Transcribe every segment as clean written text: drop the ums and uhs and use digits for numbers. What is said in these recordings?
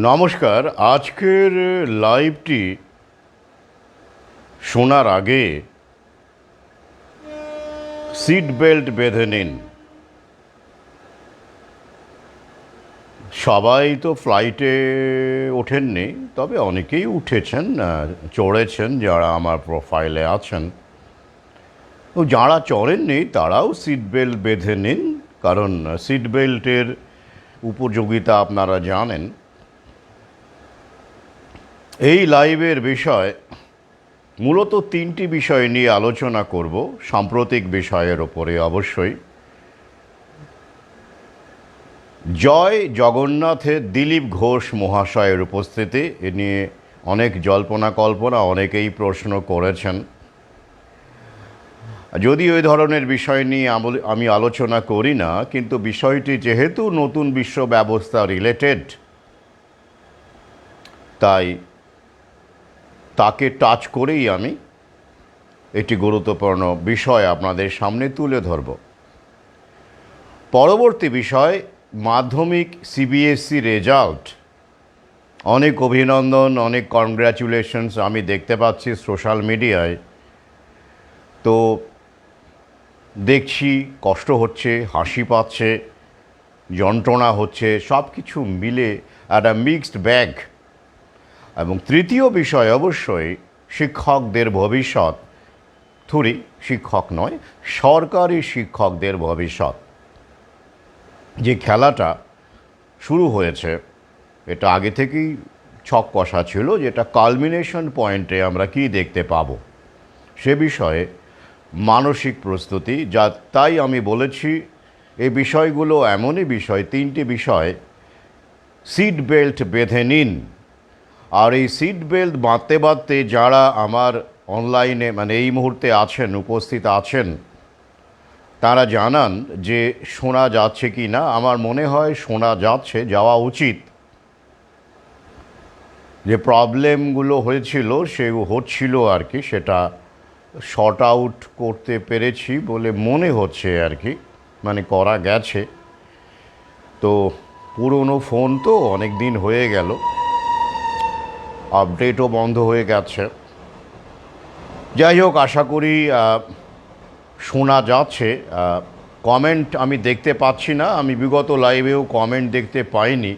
নমস্কার। আজকের লাইভটি শোনার আগে সিট বেল্ট বেঁধে নিন। সবাই তো ফ্লাইটে ওঠেননি, তবে অনেকেই উঠেছেন, চড়েছেন যারা আমার প্রোফাইলে আছেন। তো যারা চড়েননি তারাও সিট বেল্ট বেঁধে নিন, কারণ সিট বেল্টের উপযোগিতা আপনারা জানেন। এই লাইভের বিষয় মূলত তিনটি বিষয় নিয়ে আলোচনা করব, সাম্প্রতিক বিষয়ের ওপরে অবশ্যই। জয় জগন্নাথের দিলীপ ঘোষ মহাশয়ের উপস্থিতি, এ নিয়ে অনেক জল্পনা কল্পনা, অনেকেই প্রশ্ন করেছেন। যদি ওই ধরনের বিষয় নিয়ে আমি আলোচনা করি না, কিন্তু বিষয়টি যেহেতু নতুন বিশ্ব ব্যবস্থা রিলেটেড, তাই তাকে টাচ করেই আমি একটি গুরুত্বপূর্ণ বিষয় আপনাদের সামনে তুলে ধরব। পরবর্তী বিষয়, মাধ্যমিক সিবিএসসি রেজাল্ট। অনেক অভিনন্দন, অনেক কনগ্র্যাচুলেশনস আমি দেখতে পাচ্ছি সোশ্যাল মিডিয়ায়। তো দেখছি কষ্ট হচ্ছে, হাসি পাচ্ছে, যন্ত্রণা হচ্ছে, সব কিছু মিলে একটা মিক্সড ব্যাগ। এবং তৃতীয় বিষয় অবশ্যই শিক্ষকদের ভবিষ্যৎ, শিক্ষক নয়, সরকারি শিক্ষকদের ভবিষ্যৎ। যে খেলাটা শুরু হয়েছে, এটা আগে থেকেই ছক কষা ছিল, যেটা কালমিনেশন পয়েন্টে আমরা কি দেখতে পাব সে বিষয়ে মানসিক প্রস্তুতি। তাই আমি বলেছি এই বিষয়গুলো এমনই বিষয়, তিনটি বিষয়, সিট বেল্ট বেঁধে নিন। আর এই সিট বেল্ট বাঁধতে বাঁধতে যারা আমার অনলাইনে এই মুহূর্তে আছেন, উপস্থিত আছেন, তারা জানান যে শোনা যাচ্ছে কি না। আমার মনে হয় শোনা যাচ্ছে, যাওয়া উচিত। যে প্রবলেমগুলো হয়েছিল, হচ্ছিল আর কি, সেটা শর্ট আউট করতে পেরেছি বলে মনে হচ্ছে আর কি, করা গেছে। তো পুরনো ফোন তো অনেক দিন হয়ে গেল, আপডেটও বন্ধ হয়ে গেছে। যাই হোক, আশা করি শোনা যাচ্ছে। কমেন্ট আমি দেখতে পাচ্ছি না, আমি বিগত লাইভেও কমেন্ট দেখতে পাইনি।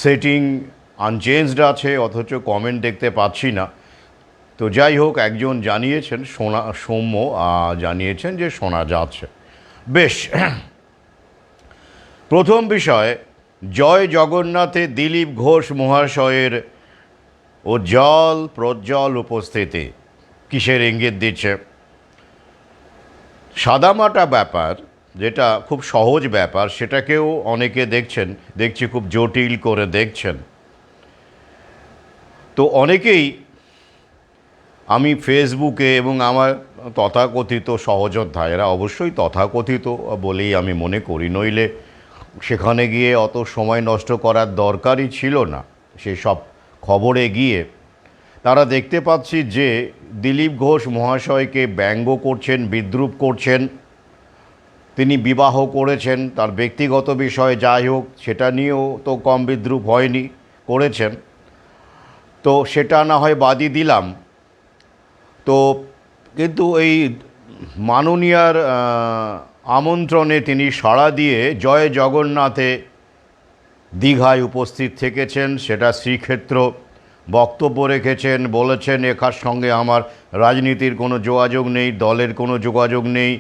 সেটিং আনচেঞ্জড আছে, অথচ কমেন্ট দেখতে পাচ্ছি না। তো যাই হোক, একজন জানিয়েছেন, সৌম্য জানিয়েছেন যে শোনা যাচ্ছে। বেশ, প্রথম বিষয়, জয় জগন্নাথে দিলীপ ঘোষ মহাশয়ের উজ্জ্বল প্রজ্জ্বল উপস্থিতি কিসের ইঙ্গিত দিচ্ছে? সাদামাটা ব্যাপার, যেটা খুব সহজ ব্যাপার, সেটাকেও অনেকে দেখছি খুব জটিল করে দেখছেন। তো অনেকেই, আমি ফেসবুকে এবং আমার তথাকথিত সহযোদ্ধা, এরা অবশ্যই তথাকথিত বলেই আমি মনে করি, নইলে সেখানে গিয়ে অত সময় নষ্ট করার দরকারই ছিল না। সেসব খবরে গিয়ে তারা দেখতে পাচ্ছি যে দিলীপ ঘোষ মহাশয়কে ব্যঙ্গ করছেন, বিদ্রূপ করছেন। তিনি বিবাহ করেছেন, তার ব্যক্তিগত বিষয় যাই হোক, সেটা নিয়েও তো কম বিদ্রূপ হয়নি, করেছেন। তো সেটা না হয় বাদই দিলাম। তো কিন্তু এই মাননীয়ার আমন্ত্রণে তিনি সাড়া দিয়ে জয় জগন্নাথে দীঘায় উপস্থিত থেকেছেন, সেটা শ্রীক্ষেত্র। বক্তব্য রেখেছেন, বলেছেন এখার সঙ্গে আমার রাজনীতির কোনো যোগাযোগ নেই, দলের কোনো যোগাযোগ নেই,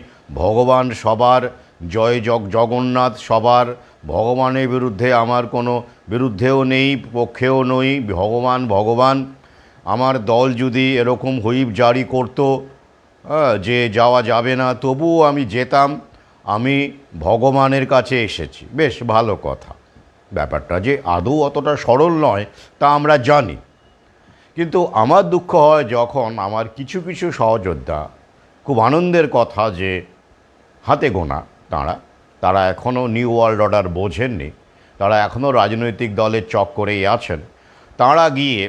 ভগবান সবার, জয় জগন্নাথ সবার, ভগবানের বিরুদ্ধে আমার কোনো বিরুদ্ধেও নেই, পক্ষেও নই, ভগবান ভগবান। আমার দল যদি এরকম হুইপ জারি করতো যে যাওয়া যাবে না, তবুও আমি যেতাম, আমি ভগবানের কাছে এসেছি। বেশ ভালো কথা। ব্যাপারটা যে আদৌ অতটা সরল নয় তা আমরা জানি, কিন্তু আমার দুঃখ হয় যখন আমার কিছু কিছু সহযোদ্ধা, খুব আনন্দের কথা যে হাতে গোনা তারা এখনও নিউ ওয়ার্ল্ড অর্ডার বোঝেননি, তারা এখনও রাজনৈতিক দলের চক্করেই আছেন। তারা গিয়ে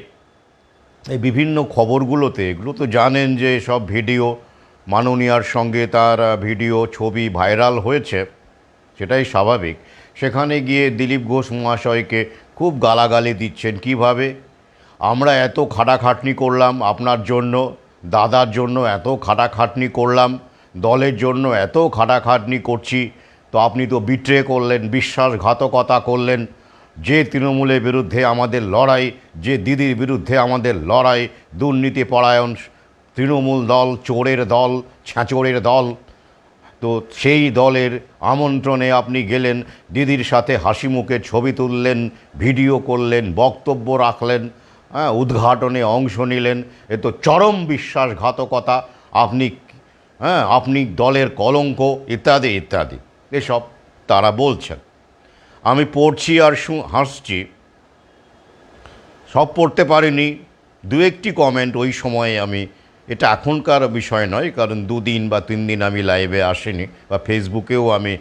এই বিভিন্ন খবরগুলোতে, এগুলো তো জানেন যে সব ভিডিও, মাননীয়ার সঙ্গে তার ভিডিও ছবি ভাইরাল হয়েছে, সেটাই স্বাভাবিক। সেখানে গিয়ে দিলীপ ঘোষ মহাশয়কে খুব গালাগালি দিচ্ছেন। কিভাবে? আমরা এত খাটাখাটনি করলাম আপনার জন্য, দাদার জন্য এত খাটাখাটনি করলাম, দলের জন্য এত খাটাখাটনি করছি, তো আপনি তো বিট্রে করলেন, বিশ্বাসঘাতকতা করলেন। যে তৃণমূলের বিরুদ্ধে আমাদের লড়াই, যে দিদির বিরুদ্ধে আমাদের লড়াই, দুর্নীতিপরায়ণ তৃণমূল দল, চোরের দল, ছ্যাঁচোরের দল, তো সেই দলের আমন্ত্রণে আপনি গেলেন, দিদির সাথে হাসি মুখে ছবি তুললেন, ভিডিও করলেন, বক্তব্য রাখলেন, হ্যাঁ, উদ্ঘাটনে অংশ নিলেন। এ তো চরম বিশ্বাসঘাতকতা। আপনি, হ্যাঁ, আপনি দলের কলঙ্ক, ইত্যাদি ইত্যাদি এসব তারা বলছেন। আমি পড়ছি আর হাসছি। সব পড়তে পারিনি, দু একটি কমেন্ট ওই সময়ে আমি, এটা এখনকার বিষয় নয়, কারণ 2 দিন বা 3 দিন আমি লাইভে আসিনি, বা ফেসবুকেও আমি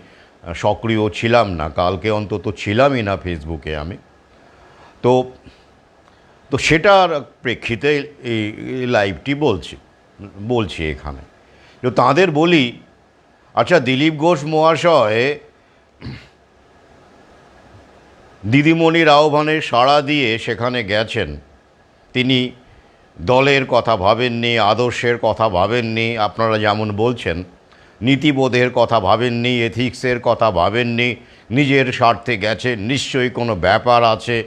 সক্রিয় ছিলাম না, কালকে অন্তত ছিলামই না ফেসবুকে আমি। তো তো সেটার প্রেক্ষিতে এই লাইভটি বলছি এখানে। তো তাদের বলি, আচ্ছা দিলীপ ঘোষ মহাশয় দিদিমণির আহ্বানে সাড়া দিয়ে সেখানে গেছেন। তিনি দলের কথা ভাবেননি, আদর্শের কথা ভাবেননি, আপনারা যেমন বলছেন, নীতিবোধের কথা ভাবেননি, এথিক্সের কথা ভাবেননি, নিজের স্বার্থে গেছেন। নিশ্চয়ই কোনো ব্যাপার আছে।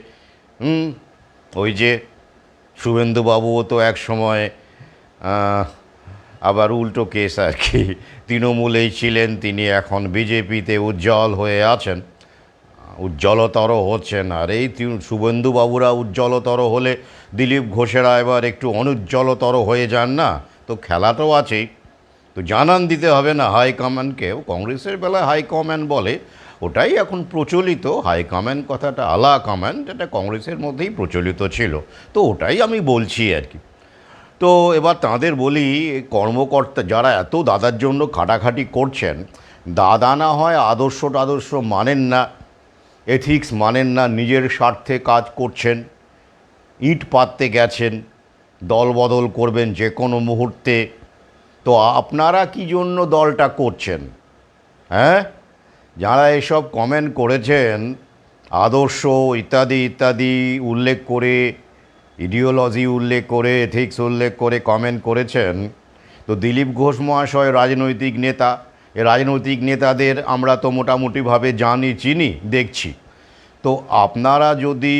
ওই যে শুভেন্দুবাবুও তো এক সময় আবার উল্টো কেস আর কি, তৃণমূলেই ছিলেন, তিনি এখন বিজেপিতে উজ্জ্বল হয়ে আছেন, উজ্জ্বলতর হচ্ছেন। আর এই শুভেন্দুবাবুরা উজ্জ্বলতর হলে দিলীপ ঘোষেরা এবার একটু অনুজ্জ্বলতর হয়ে যান না? তো খেলাটাও আছেই, তো জানান দিতে হবে না হাইকমান্ডকেও। কংগ্রেসের বেলায় হাইকমান্ড বলে, ওটাই এখন প্রচলিত। হাইকমান্ড কথাটা, আলা কমান্ড, এটা কংগ্রেসের মধ্যেই প্রচলিত ছিল, তো ওটাই আমি বলছি আর কি। তো এবার তাঁদের বলি, কর্মকর্তা যারা এত দাদার জন্য খাটাখাটি করছেন, দাদা না হয় আদর্শ টাদর্শ মানেন না, এথিক্স মানেন না, নিজের স্বার্থে কাজ করছেন, ইট পাততে গেছেন, দল বদল করবেন যে কোনো মুহূর্তে, তো আপনারা কি জন্য দলটা করছেন? হ্যাঁ, যারা এসব কমেন্ট করেছেন, আদর্শ ইত্যাদি ইত্যাদি উল্লেখ করে, ইডিওলজি উল্লেখ করে, এথিক্স উল্লেখ করে কমেন্ট করেছেন, তো দিলীপ ঘোষ মহাশয় রাজনৈতিক নেতা। এ রাজনৈতিক নেতাদের আমরা তো মোটামুটিভাবে জানি, চিনি, দেখছি। তো আপনারা যদি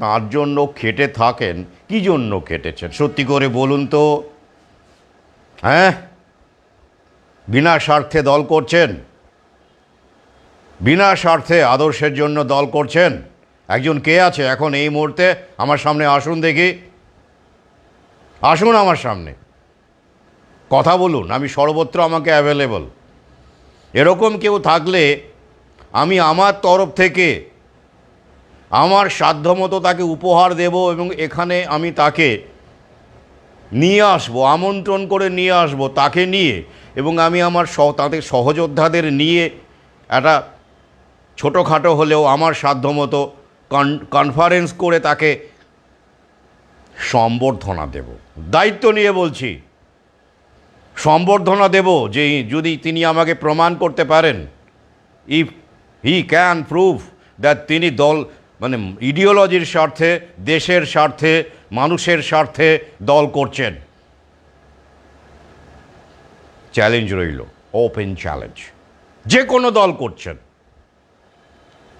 তার জন্য খেটে থাকেন, কি জন্য খেটেছেন সত্যি করে বলুন তো? হ্যাঁ, বিনা স্বার্থে দল করছেন, বিনা স্বার্থে আদর্শের জন্য দল করছেন। একজন কে আছে এখন এই মুহূর্তে? আমার সামনে আসুন দেখি, আসুন আমার সামনে, কথা বলুন, আমি সর্বত্র আমাকে অ্যাভেলেবল। এরকম কেউ থাকলে আমি আমার তরফ থেকে আমার সাধ্যমতো তাকে উপহার দেব, এবং এখানে আমি তাকে নিয়ে আসবো, আমন্ত্রণ করে নিয়ে আসবো তাকে নিয়ে, এবং আমি আমার তাদের সহযোদ্ধাদের নিয়ে একটা ছোটোখাটো হলেও আমার সাধ্যমতো কনফারেন্স করে তাকে সম্বর্ধনা দেব। দায়িত্ব নিয়ে বলছি, সম্বর্ধনা দেব, যে যদি তিনি আমাকে প্রমাণ করতে পারেন, if he can prove that তিনি দল, মানে ইডিওলজির স্বার্থে, দেশের স্বার্থে, মানুষের স্বার্থে দল করছেন। চ্যালেঞ্জ রইল, ওপেন চ্যালেঞ্জ। যে কোনো দল করছেন,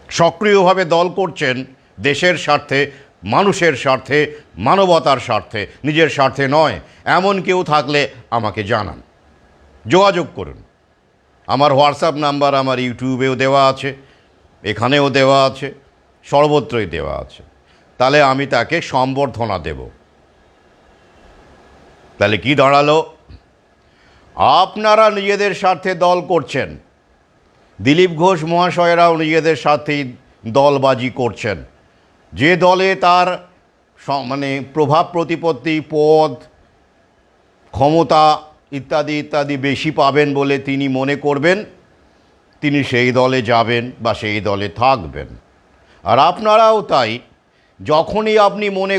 সক্রিয়ভাবে দল করছেন দেশের স্বার্থে, মানুষের স্বার্থে, মানবতার স্বার্থে, নিজের স্বার্থে নয়, এমন কেউ থাকলে আমাকে জানান, যোগাযোগ করুন। আমার হোয়াটসঅ্যাপ নাম্বার আমার ইউটিউবেও দেওয়া আছে, এখানেও দেওয়া আছে, সর্বত্রই দেওয়া আছে। তাহলে আমি তাকে সম্বর্ধনা দেব। তাহলে কি দাঁড়ালো? আপনারা নিজেদের স্বার্থে দল করছেন, দিলীপ ঘোষ মহাশয়েরাও নিজেদের স্বার্থেই দলবাজি করছেন। যে দলে তার মানে প্রভাব প্রতিপত্তি, পদ, ক্ষমতা ইত্যাদি ইত্যাদি বেশি পাবেন বলে তিনি মনে করবেন, তিনি সেই দলে যাবেন বা সেই দলে থাকবেন। আর আপনারাও তাই, যখনই আপনি মনে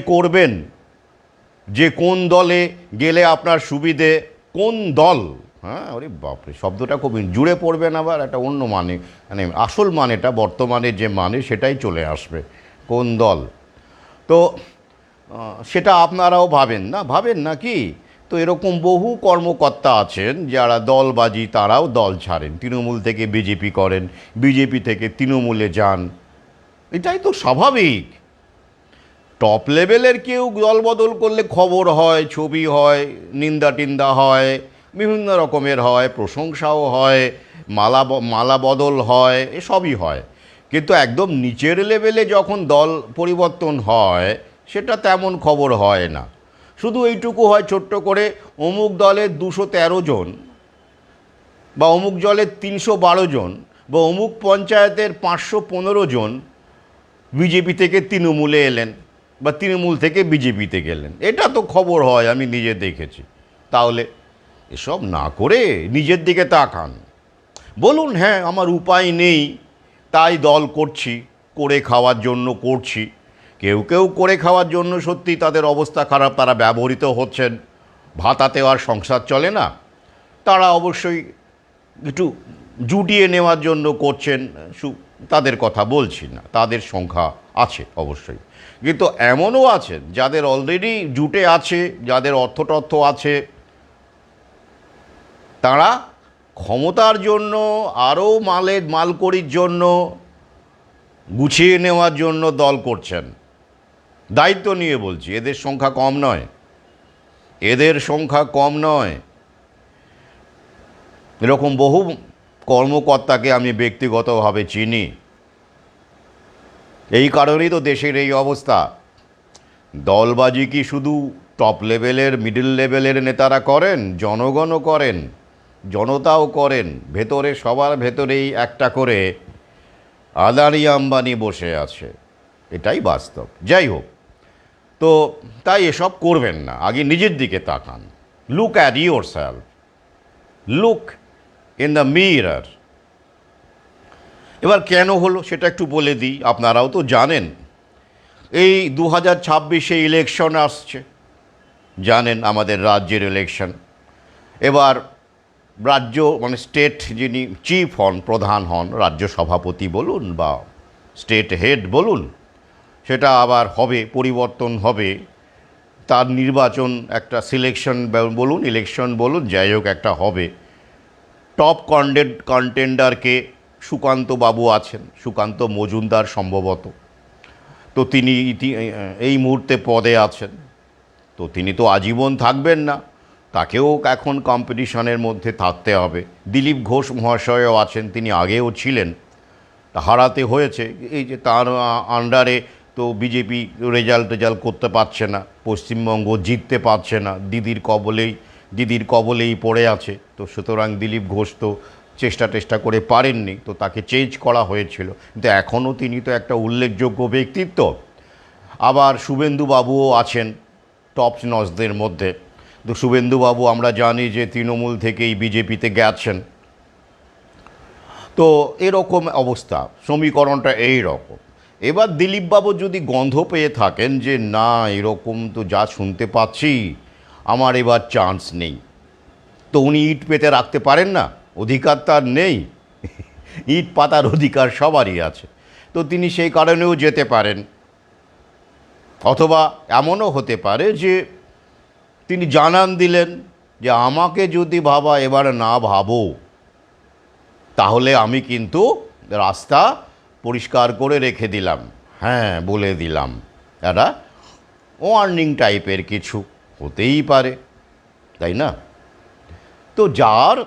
করবেন যে কোন দলে গেলে আপনার সুবিধে, কোন দল হ্যাঁ, ওরে বাপরে, শব্দটা খুব জুড়ে পড়বেন, আবার একটা অন্য মানে, মানে আসল মানেটা, বর্তমানে যে মানে সেটাই চলে আসবে, কোন দল। তো সেটা আপনারাও ভাবেন না, ভাবেন না কি? তো এরকম বহু কর্মকর্তা আছেন যারা দলবাজি, তারাও দল ছাড়েন, তৃণমূল থেকে বিজেপি করেন, বিজেপি থেকে তৃণমূলে যান, এটাই তো স্বাভাবিক। টপ লেভেলের কেউ দলবদল করলে খবর হয়, ছবি হয়, নিন্দা টিন্দা হয়, বিভিন্ন রকমের হয়, প্রশংসাও হয়, মালা বদল হয়, এসবই হয়। কিন্তু একদম নিচের লেভেলে যখন দল পরিবর্তন হয়, সেটা তেমন খবর হয় না। শুধু এইটুকু হয় ছোট্ট করে, অমুক দলের 213 জন, বা অমুক দলের 312 জন, বা অমুক পঞ্চায়েতের 515 জন বিজেপি থেকে তৃণমূলে এলেন, বা তৃণমূল থেকে বিজেপিতে গেলেন, এটা তো খবর হয়, আমি নিজে দেখেছি। তাহলে এসব না করে নিজের দিকে তাকান, বলুন হ্যাঁ আমার উপায় নেই তাই দল করছি, করে খাওয়ার জন্য করছি। কেউ কেউ করে খাওয়ার জন্য সত্যি তাদের অবস্থা খারাপ, তারা ব্যবহৃত হচ্ছেন, ভাতাতেও আর সংসার চলে না, তারা অবশ্যই একটু জুটিয়ে নেওয়ার জন্য করছেন, তাদের কথা বলছি না, তাদের সংখ্যা আছে অবশ্যই। কিন্তু এমনও আছেন যাদের অলরেডি জুটে আছে, যাদের অর্থটর্থ আছে, তারা ক্ষমতার জন্য, আরও মালকড়ির জন্য, গুছিয়ে নেওয়ার জন্য দল করছেন। দায়িত্ব নিয়ে বলছি, এদের সংখ্যা কম নয়, এদের সংখ্যা কম নয়। এরকম বহু কর্মকর্তাকে আমি ব্যক্তিগতভাবে চিনি। এই কারণেই তো দেশের এই অবস্থা। দলবাজি কি শুধু টপ লেভেলের, মিডল লেভেলের নেতারা করেন? জনগণও করেন, জনতাও করেন। ভেতরে, সবার ভেতরেই একটা করে আদানি আম্বানি বসে আছে, এটাই বাস্তব। যাই হোক, তো তাই এসব করবেন না, আগে নিজের দিকে তাকান। Look at your self, look in the mirror. এবার কেন হলো সেটা একটু বলে দিই, আপনারাও তো জানেন। এই 2026-এ ইলেকশন আসছে, জানেন আমাদের রাজ্যের ইলেকশন। এবার রাজ্য মানে স্টেট যিনি চিফ হন, প্রধান হন, রাজ্য সভাপতি বলুন বা স্টেট হেড বলুন, সেটা আবার হবে, পরিবর্তন হবে, তার নির্বাচন, একটা সিলেকশন বলুন, ইলেকশন বলুন, যাই হোক একটা হবে। টপ কন্টেন্ডারকে সুকান্ত বাবু আছেন, সুকান্ত মজুমদার সম্ভবত, তো তিনি এই মুহূর্তে পদে আছেন। তো তিনি তো আজীবন থাকবেন না, তাকেও এখন কম্পিটিশনের মধ্যে থাকতে হবে। দিলীপ ঘোষ মহাশয়ও আছেন, তিনি আগেও ছিলেন, হারাতে হয়েছে। এই যে তার আন্ডারে তো বিজেপি রেজাল্ট করতে পারছে না, পশ্চিমবঙ্গ জিততে পারছে না, দিদির কবলেই পড়ে আছে। তো সুতরাং দিলীপ ঘোষ তো চেষ্টা করে পারেননি, তো তাকে চেঞ্জ করা হয়েছিল। কিন্তু এখনও তিনি তো একটা উল্লেখযোগ্য ব্যক্তিত্ব। আবার শুভেন্দুবাবুও আছেন টপ নচদের মধ্যে। তো শুভেন্দুবাবু আমরা জানি যে তৃণমূল থেকেই বিজেপিতে গেছেন। তো এরকম অবস্থা, সমীকরণটা এই রকম। এবার দিলীপবাবু যদি গন্ধ পেয়ে থাকেন যে না, এরকম তো যা শুনতে পাচ্ছি, আমার এবার চান্স নেই, তো উনি ইট পেতে রাখতে পারেন না, অধিকার তার নেই? ইট পাতার অধিকার সবারই আছে। তো তিনি সেই কারণেও যেতে পারেন। অথবা এমনও হতে পারে যে তিনি জানান দিলেন যে আমাকে যদি ভাবা এবার না ভাবো, তাহলে আমি কিন্তু রাস্তা পরিষ্কার করে রেখে দিলাম, হ্যাঁ বলে দিলাম। এটা ওয়ার্নিং টাইপের কিছু হতেই পারে, তাই না? তো যার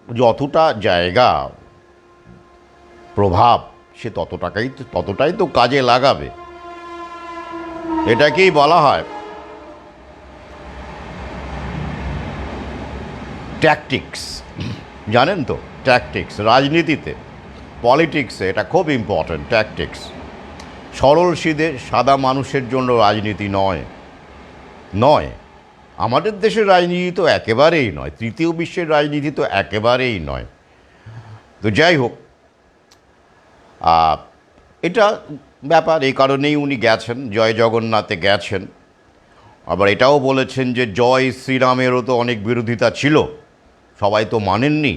যতটা জায়গা, প্রভাব, সে ততটাই তো কাজে লাগাবে। এটাকেই বলা হয় ট্যাকটিক্স। জানেন তো ট্যাকটিক্স রাজনীতিতে, পলিটিক্সে এটা খুব ইম্পর্ট্যান্ট। ট্যাকটিক্স সরল সিধে সাদা মানুষের জন্য রাজনীতি নয়। আমাদের দেশের রাজনীতি তো একেবারেই নয়, তৃতীয় বিশ্বের রাজনীতি তো একেবারেই নয়। তো যাই হোক, এটা ব্যাপার, এই কারণেই উনি গেছেন, জয় জগন্নাথে গেছেন। আবার এটাও বলেছেন যে জয় শ্রীরামেরও তো অনেক বিরোধিতা ছিল, সবাই তো মানেননি,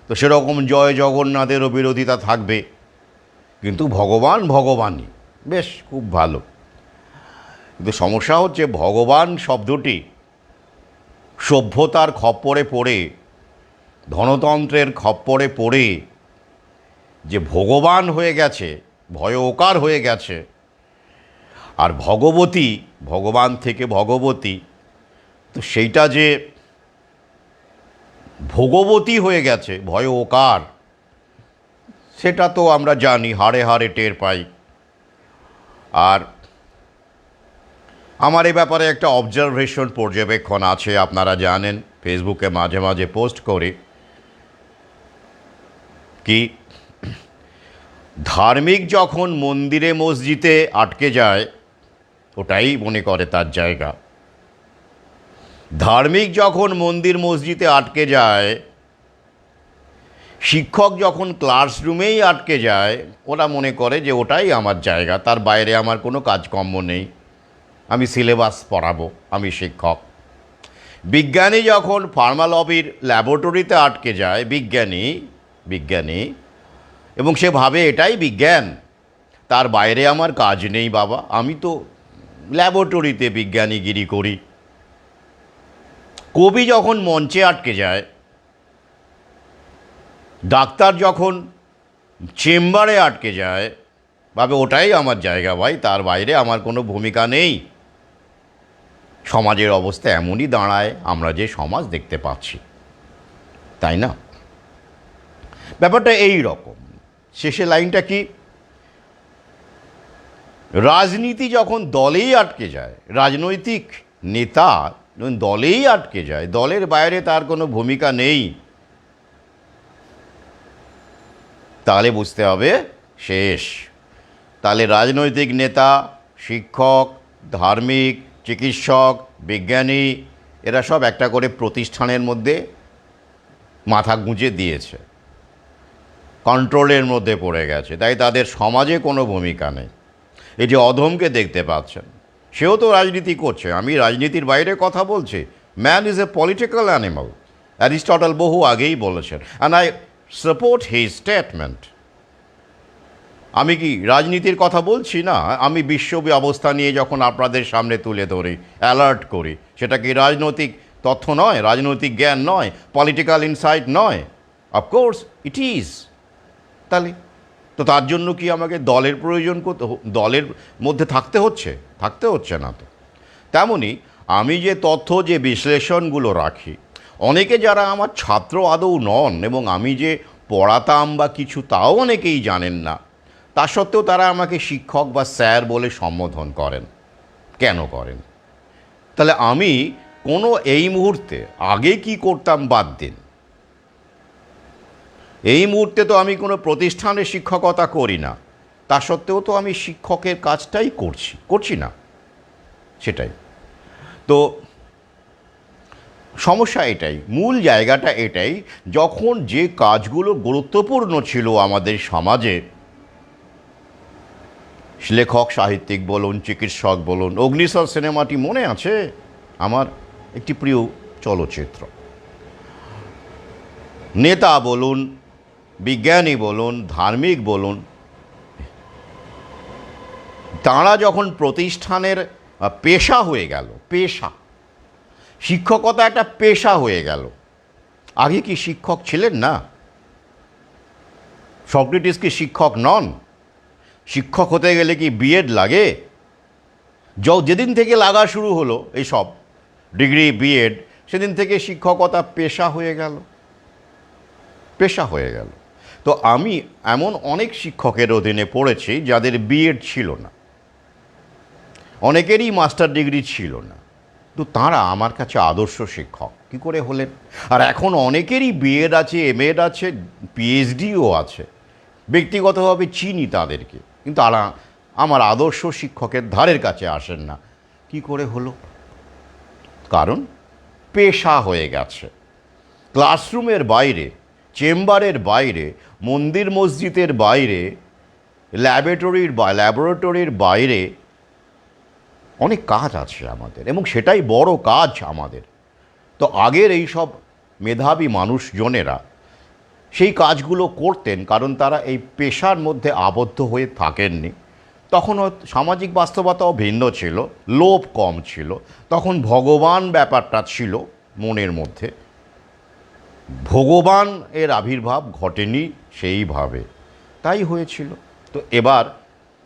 তো সেরকম জয় জগন্নাথেরও বিরোধিতা থাকবে, কিন্তু ভগবান ভগবানই, বেশ খুব ভালো। কিন্তু সমস্যা হচ্ছে ভগবান শব্দটি সভ্যতার খপ্পরে পড়ে, ধনতন্ত্রের খপ্পরে পড়ে যে ভগবান হয়ে গেছে, ভয়ঙ্কর হয়ে গেছে। আর ভগবতী, ভগবান থেকে ভগবতী, তো সেইটা যে ভগবতী হয়ে গেছে, ভয়ঙ্কর, সেটা তো আমরা জানি, হাড়ে হাড়ে টের পাই। আর আমার এ ব্যাপারে একটা অবজারভেশন, পর্যবেক্ষণ আছে, আপনারা জানেন, ফেসবুকে মাঝে মাঝে পোস্ট করি, কি ধার্মিক যখন মন্দিরে মসজিদে আটকে যায়, ওটাই মনে করে তার জায়গা। ধার্মিক যখন মন্দির মসজিদে আটকে যায়, শিক্ষক যখন ক্লাসরুমেই আটকে যায়, ওরা মনে করে যে ওটাই আমার জায়গা, তার বাইরে আমার কোনো কাজকর্ম নেই, আমি সিলেবাস পড়াবো, আমি শিক্ষক। বিজ্ঞানী যখন ফার্মালবির ল্যাবরেটরিতে আটকে যায়, বিজ্ঞানী, এবং সে ভাবে এটাই বিজ্ঞান, তার বাইরে আমার কাজ নেই বাবা, আমি তো ল্যাবরেটরিতে বিজ্ঞানীগিরি করি। কবি যখন মঞ্চে আটকে যায়, ডাক্তার যখন চেম্বারে আটকে যায়, ভাবে ওটাই আমার জায়গা ভাই, তার বাইরে আমার কোনো ভূমিকা নেই। সমাজের অবস্থা এমনই দাঁড়ায়, আমরা যে সমাজ দেখতে পাচ্ছি, তাই না? ব্যাপারটা এই রকম। শেষে লাইনটা কি, রাজনীতি যখন দলেই আটকে যায়, রাজনৈতিক নেতা যখন দলেই আটকে যায়, দলের বাইরে তার কোনো ভূমিকা নেই, তাহলে বুঝতে হবে শেষ। তাহলে রাজনৈতিক নেতা, শিক্ষক, ধার্মিক, চিকিৎসক, বিজ্ঞানী, এরা সব একটা করে প্রতিষ্ঠানের মধ্যে মাথা গুঁজে দিয়েছে, কন্ট্রোলের মধ্যে পড়ে গেছে, তাই তাদের সমাজে কোনো ভূমিকা নেই। এই যে অধমকে দেখতে পাচ্ছেন, সেও তো রাজনীতি করছে, আমি রাজনীতির বাইরে কথা বলছি। Man is a political animal, Aristotle বহু আগেই বলেছেন, and I support his statement. আমি কি রাজনীতির কথা বলছি না? আমি বিশ্ব ব্যবস্থা নিয়ে যখন আপনাদের সামনে তুলে ধরি, অ্যালার্ট করি, সেটা কি রাজনৈতিক তথ্য নয়, রাজনৈতিক জ্ঞান নয়, পলিটিক্যাল ইনসাইট নয়? Of course it is. তাহলে তো তার জন্য কি আমাকে দলের প্রয়োজন, দলের মধ্যে থাকতে হচ্ছে না তো। তেমনি আমি যে তথ্য, যে বিশ্লেষণগুলো রাখি, অনেকে যারা আমার ছাত্র আদৌ নন এবং আমি যে পড়াতাম বা কিছু, তাও অনেকেই জানেন না, তা সত্ত্বেও তারা আমাকে শিক্ষক বা স্যার বলে সম্বোধন করেন। কেন করেন? তাহলে আমি এই মুহূর্তে, আগে কি করতাম বাদ দিন, এই মুহূর্তে তো আমি কোনো প্রতিষ্ঠানে শিক্ষকতা করি না, তা সত্ত্বেও তো আমি শিক্ষকের কাজটাই করছি না, সেটাই তো সমস্যা। এটাই মূল জায়গাটা, এটাই যখন যে কাজগুলো গুরুত্বপূর্ণ ছিল আমাদের সমাজে, লেখক, সাহিত্যিক বলুন, চিকিৎসক বলুন, অগ্নিশর সিনেমাটি মনে আছে আমার, একটি প্রিয় চলচ্চিত্র। নেতা বলুন, বিজ্ঞানী বলুন, ধার্মিক বলুন, তাঁরা যখন প্রতিষ্ঠানের পেশা হয়ে গেল, শিক্ষকতা একটা পেশা হয়ে গেল। আগে কি শিক্ষক ছিলেন না? সক্রেটিস কি শিক্ষক নন? শিক্ষক হতে গেলে কি বিএড লাগে? যেদিন থেকে লাগা শুরু হলো এইসব ডিগ্রি, বিএড, সেদিন থেকে শিক্ষকতা পেশা হয়ে গেল। তো আমি এমন অনেক শিক্ষকের অধীনে পড়েছি যাদের বিএড ছিল না, অনেকেরই মাস্টার ডিগ্রি ছিল না, তো তাঁরা আমার কাছে আদর্শ শিক্ষক কী করে হলেন? আর এখন অনেকেরই বিএড আছে, এমএড আছে, পিএইচডিও আছে, ব্যক্তিগতভাবে চিনি তাদেরকে, কিন্তু আমার আদর্শ শিক্ষকের ধারের কাছে আসেন না। কি করে হলো? কারণ পেশা হয়ে গেছে। ক্লাসরুমের বাইরে, চেম্বারের বাইরে, মন্দির মসজিদের বাইরে, ল্যাবরেটরির বাইরে অনেক কাজ আছে আমাদের, এবং সেটাই বড় কাজ আমাদের। তো আগের এই সব মেধাবী মানুষজনেরা সেই কাজগুলো করতেন, কারণ তারা এই পেশার মধ্যে আবদ্ধ হয়ে থাকেননি। তখন সামাজিক বাস্তবতাও ভিন্ন ছিল, লোভ কম ছিল, তখন ভগবান ব্যাপারটা ছিল মনের মধ্যে। ভগবান এর আবির্ভাব ঘটেনি সেইভাবে, তাই হয়েছিল। তো এবার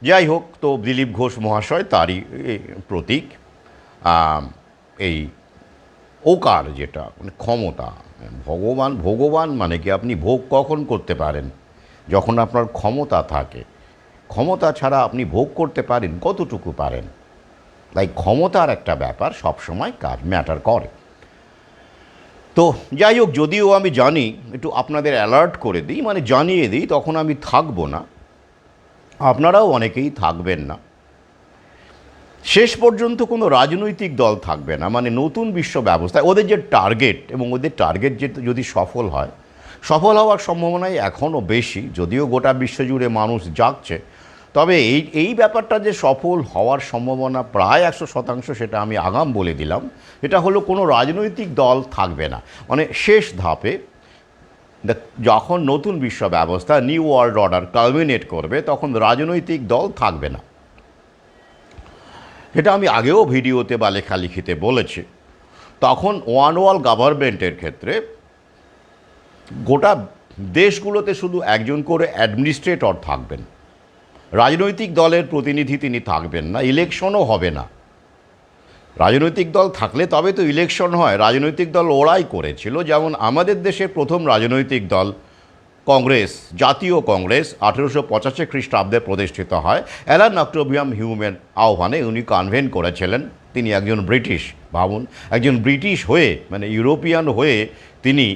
যাই হোক, তো দিলীপ ঘোষ মহাশয় তারই প্রতীক। এই ওকার, যেটা মানে ক্ষমতা, ভগবান মানে কি, আপনি ভোগ কখন করতে পারেন? যখন আপনার ক্ষমতা থাকে। ক্ষমতা ছাড়া আপনি ভোগ করতে পারেন কতটুকু পারেন? তাই ক্ষমতার একটা ব্যাপার সবসময় কাজ ম্যাটার করে। তো যাই হোক, যদিও আমি জানি, একটু আপনাদের অ্যালার্ট করে দিই, মানে জানিয়ে দিই, তখন আমি থাকবো না, আপনারাও অনেকেই থাকবেন না। শেষ পর্যন্ত কোনো রাজনৈতিক দল থাকবে না, মানে নতুন বিশ্ব ব্যবস্থায় ওদের যে টার্গেট, এবং ওদের টার্গেট যে যদি সফল হয়, সফল হওয়ার সম্ভাবনাই এখনও বেশি, যদিও গোটা বিশ্বজুড়ে মানুষ জাগছে। তবে এই ব্যাপারটা যে সফল হওয়ার সম্ভাবনা প্রায় 100%, সেটা আমি আগাম বলে দিলাম। এটা হলো কোনো রাজনৈতিক দল থাকবে না, মানে শেষ ধাপে যখন নতুন বিশ্ব ব্যবস্থা, নিউ ওয়ার্ল্ড অর্ডার কালমিনেট করবে, তখন রাজনৈতিক দল থাকবে না। এটা আমি আগেও ভিডিওতে বা লেখালেখিতে বলেছি। তখন ওয়ান ওয়ার্ল্ড গভর্নমেন্টের ক্ষেত্রে গোটা দেশগুলোতে শুধু একজন করে অ্যাডমিনিস্ট্রেটর থাকবেন, রাজনৈতিক দলের প্রতিনিধি তিনি থাকবেন না, ইলেকশনও হবে না। রাজনৈতিক দল থাকলে তবে তো ইলেকশন হয়। রাজনৈতিক দল ওরাই করেছিল, যেমন আমাদের দেশের প্রথম রাজনৈতিক দল কংগ্রেস, জাতীয় কংগ্রেস 1885 খ্রিস্টাব্দে প্রতিষ্ঠিত হয়। অ্যালান অক্টোভিয়াম হিউমের আহ্বানে উনি কনভেন করেছিলেন। তিনি একজন ব্রিটিশ, ভাবুন, একজন ব্রিটিশ হয়ে, মানে ইউরোপিয়ান হয়ে তিনি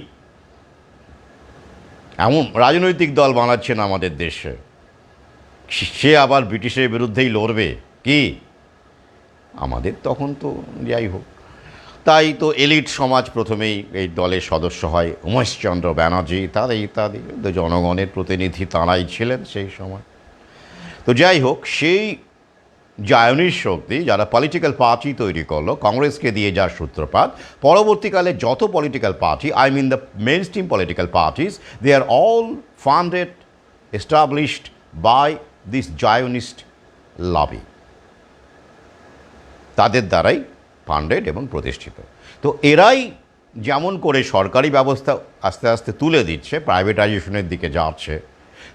এমন রাজনৈতিক দল বানাচ্ছেন আমাদের দেশে। সে আবার ব্রিটিশের বিরুদ্ধেই লড়বে কি? আমাদের তখন তো যাই হোক, তাই তো এলিট সমাজ প্রথমেই এই দলের সদস্য হয়। উমেশচন্দ্র ব্যানার্জি ইত্যাদি জনগণের প্রতিনিধি তাঁরাই ছিলেন সেই সময়। তো যাই হোক, সেই জায়নিস্ট শক্তি যারা পলিটিক্যাল পার্টি তৈরি করলো, কংগ্রেসকে দিয়ে যার সূত্রপাত, পরবর্তীকালে যত political party, I mean the mainstream political parties, they are all funded, established by this Zionist lobby. তাদের দ্বারাই ফান্ডেড এবং প্রতিষ্ঠিত। তো এরাই যেমন করে সরকারি ব্যবস্থা আস্তে আস্তে তুলে দিচ্ছে, প্রাইভেটাইজেশনের দিকে যাচ্ছে,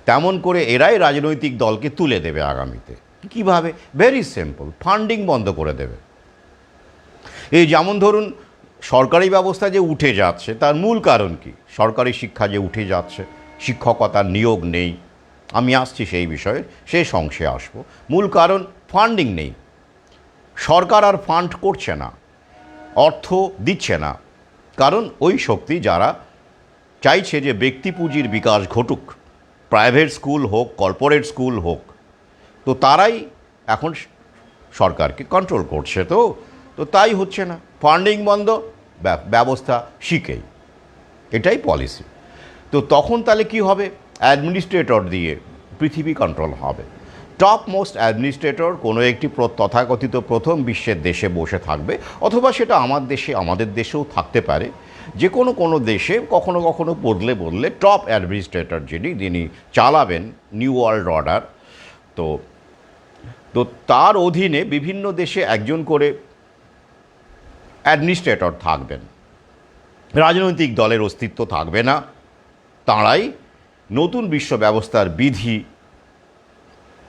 তেমন করে এরাই রাজনৈতিক দলকে তুলে দেবে আগামীতে। কিভাবে? ভেরি সিম্পল, ফান্ডিং বন্ধ করে দেবে। এই যেমন ধরুন, সরকারি ব্যবস্থা যে উঠে যাচ্ছে, তার মূল কারণ কি? সরকারি শিক্ষা যে উঠে যাচ্ছে, শিক্ষকতার নিয়োগ নেই, আমি আসছি সেই বিষয়ে, শেষ অংশে আসবো। মূল কারণ ফান্ডিং নেই। সরকার আর ফান্ড করছে না, অর্থ দিচ্ছে না, কারণ ওই শক্তি যারা চাইছে যে ব্যক্তি পুঁজির বিকাশ ঘটুক, প্রাইভেট স্কুল হোক, কর্পোরেট স্কুল হোক, তো তারাই এখন সরকারকে কন্ট্রোল করছে। তো তাই হচ্ছে না, ফান্ডিং বন্ধ, ব্যবস্থা শিখেই, এটাই পলিসি। তো তখন তাহলে কি হবে? অ্যাডমিনিস্ট্রেটর দিয়ে পৃথিবী কন্ট্রোল হবে। টপ মোস্ট অ্যাডমিনিস্ট্রেটর কোনো একটি তথাকথিত প্রথম বিশ্বের দেশে বসে থাকবে, অথবা সেটা আমাদের দেশেও থাকতে পারে। যে কোনো দেশে কখনো কখনো বদলে টপ অ্যাডমিনিস্ট্রেটর যিনি চালাবেন নিউ ওয়ার্ল্ড অর্ডার, তো তার অধীনে বিভিন্ন দেশে একজন করে অ্যাডমিনিস্ট্রেটর থাকবেন। রাজনৈতিক দলের অস্তিত্ব থাকবে না, তাঁরাই নতুন বিশ্ব ব্যবস্থার বিধি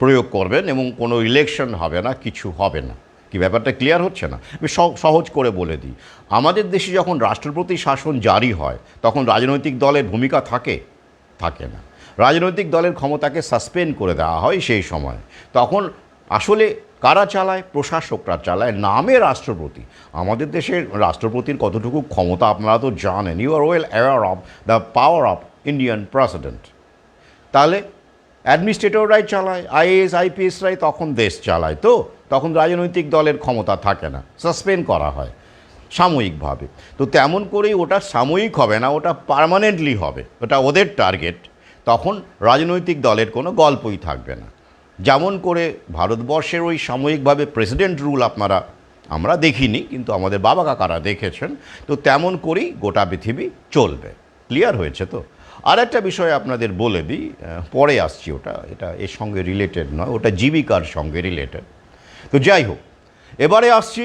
প্রয়োগ করবেন, এবং কোনো ইলেকশন হবে না, কিছু হবে না। কি ব্যাপারটা ক্লিয়ার হচ্ছে না? আমি সহজ করে বলে দিই। আমাদের দেশে যখন রাষ্ট্রপতি শাসন জারি হয়, তখন রাজনৈতিক দলের ভূমিকা থাকে না। রাজনৈতিক দলের ক্ষমতাকে সাসপেন্ড করে দেওয়া হয় সেই সময়। তখন আসলে কারা চালায়? প্রশাসকরা চালায়, নামে রাষ্ট্রপতি। আমাদের দেশের রাষ্ট্রপতির কতটুকু ক্ষমতা আপনারা তো জানেন। You are well aware of the power of Indian president. তাহলে অ্যাডমিনিস্ট্রেটররাই চালায়, আইএএস আইপিএসরাই তখন দেশ চালায়। তো তখন রাজনৈতিক দলের ক্ষমতা থাকে না, সাসপেন্ড করা হয় সাময়িকভাবে। তো তেমন করেই ওটা সাময়িক হবে না, ওটা পার্মানেন্টলি হবে, ওটা ওদের টার্গেট। তখন রাজনৈতিক দলের কোনো গল্পই থাকবে না। যেমন করে ভারতবর্ষের ওই সাময়িকভাবে প্রেসিডেন্ট রুল আপনারা আমরা দেখিনি, কিন্তু আমাদের বাবা কাকারা দেখেছেন। তো তেমন করেই গোটা পৃথিবী চলবে। ক্লিয়ার হয়েছে তো? আর একটা বিষয় আপনাদের বলে দিই, পরে আসছি, এটা এর সঙ্গে রিলেটেড নয়, ওটা জীবিকার সঙ্গে রিলেটেড। তো যাই হোক, এবারে আসছি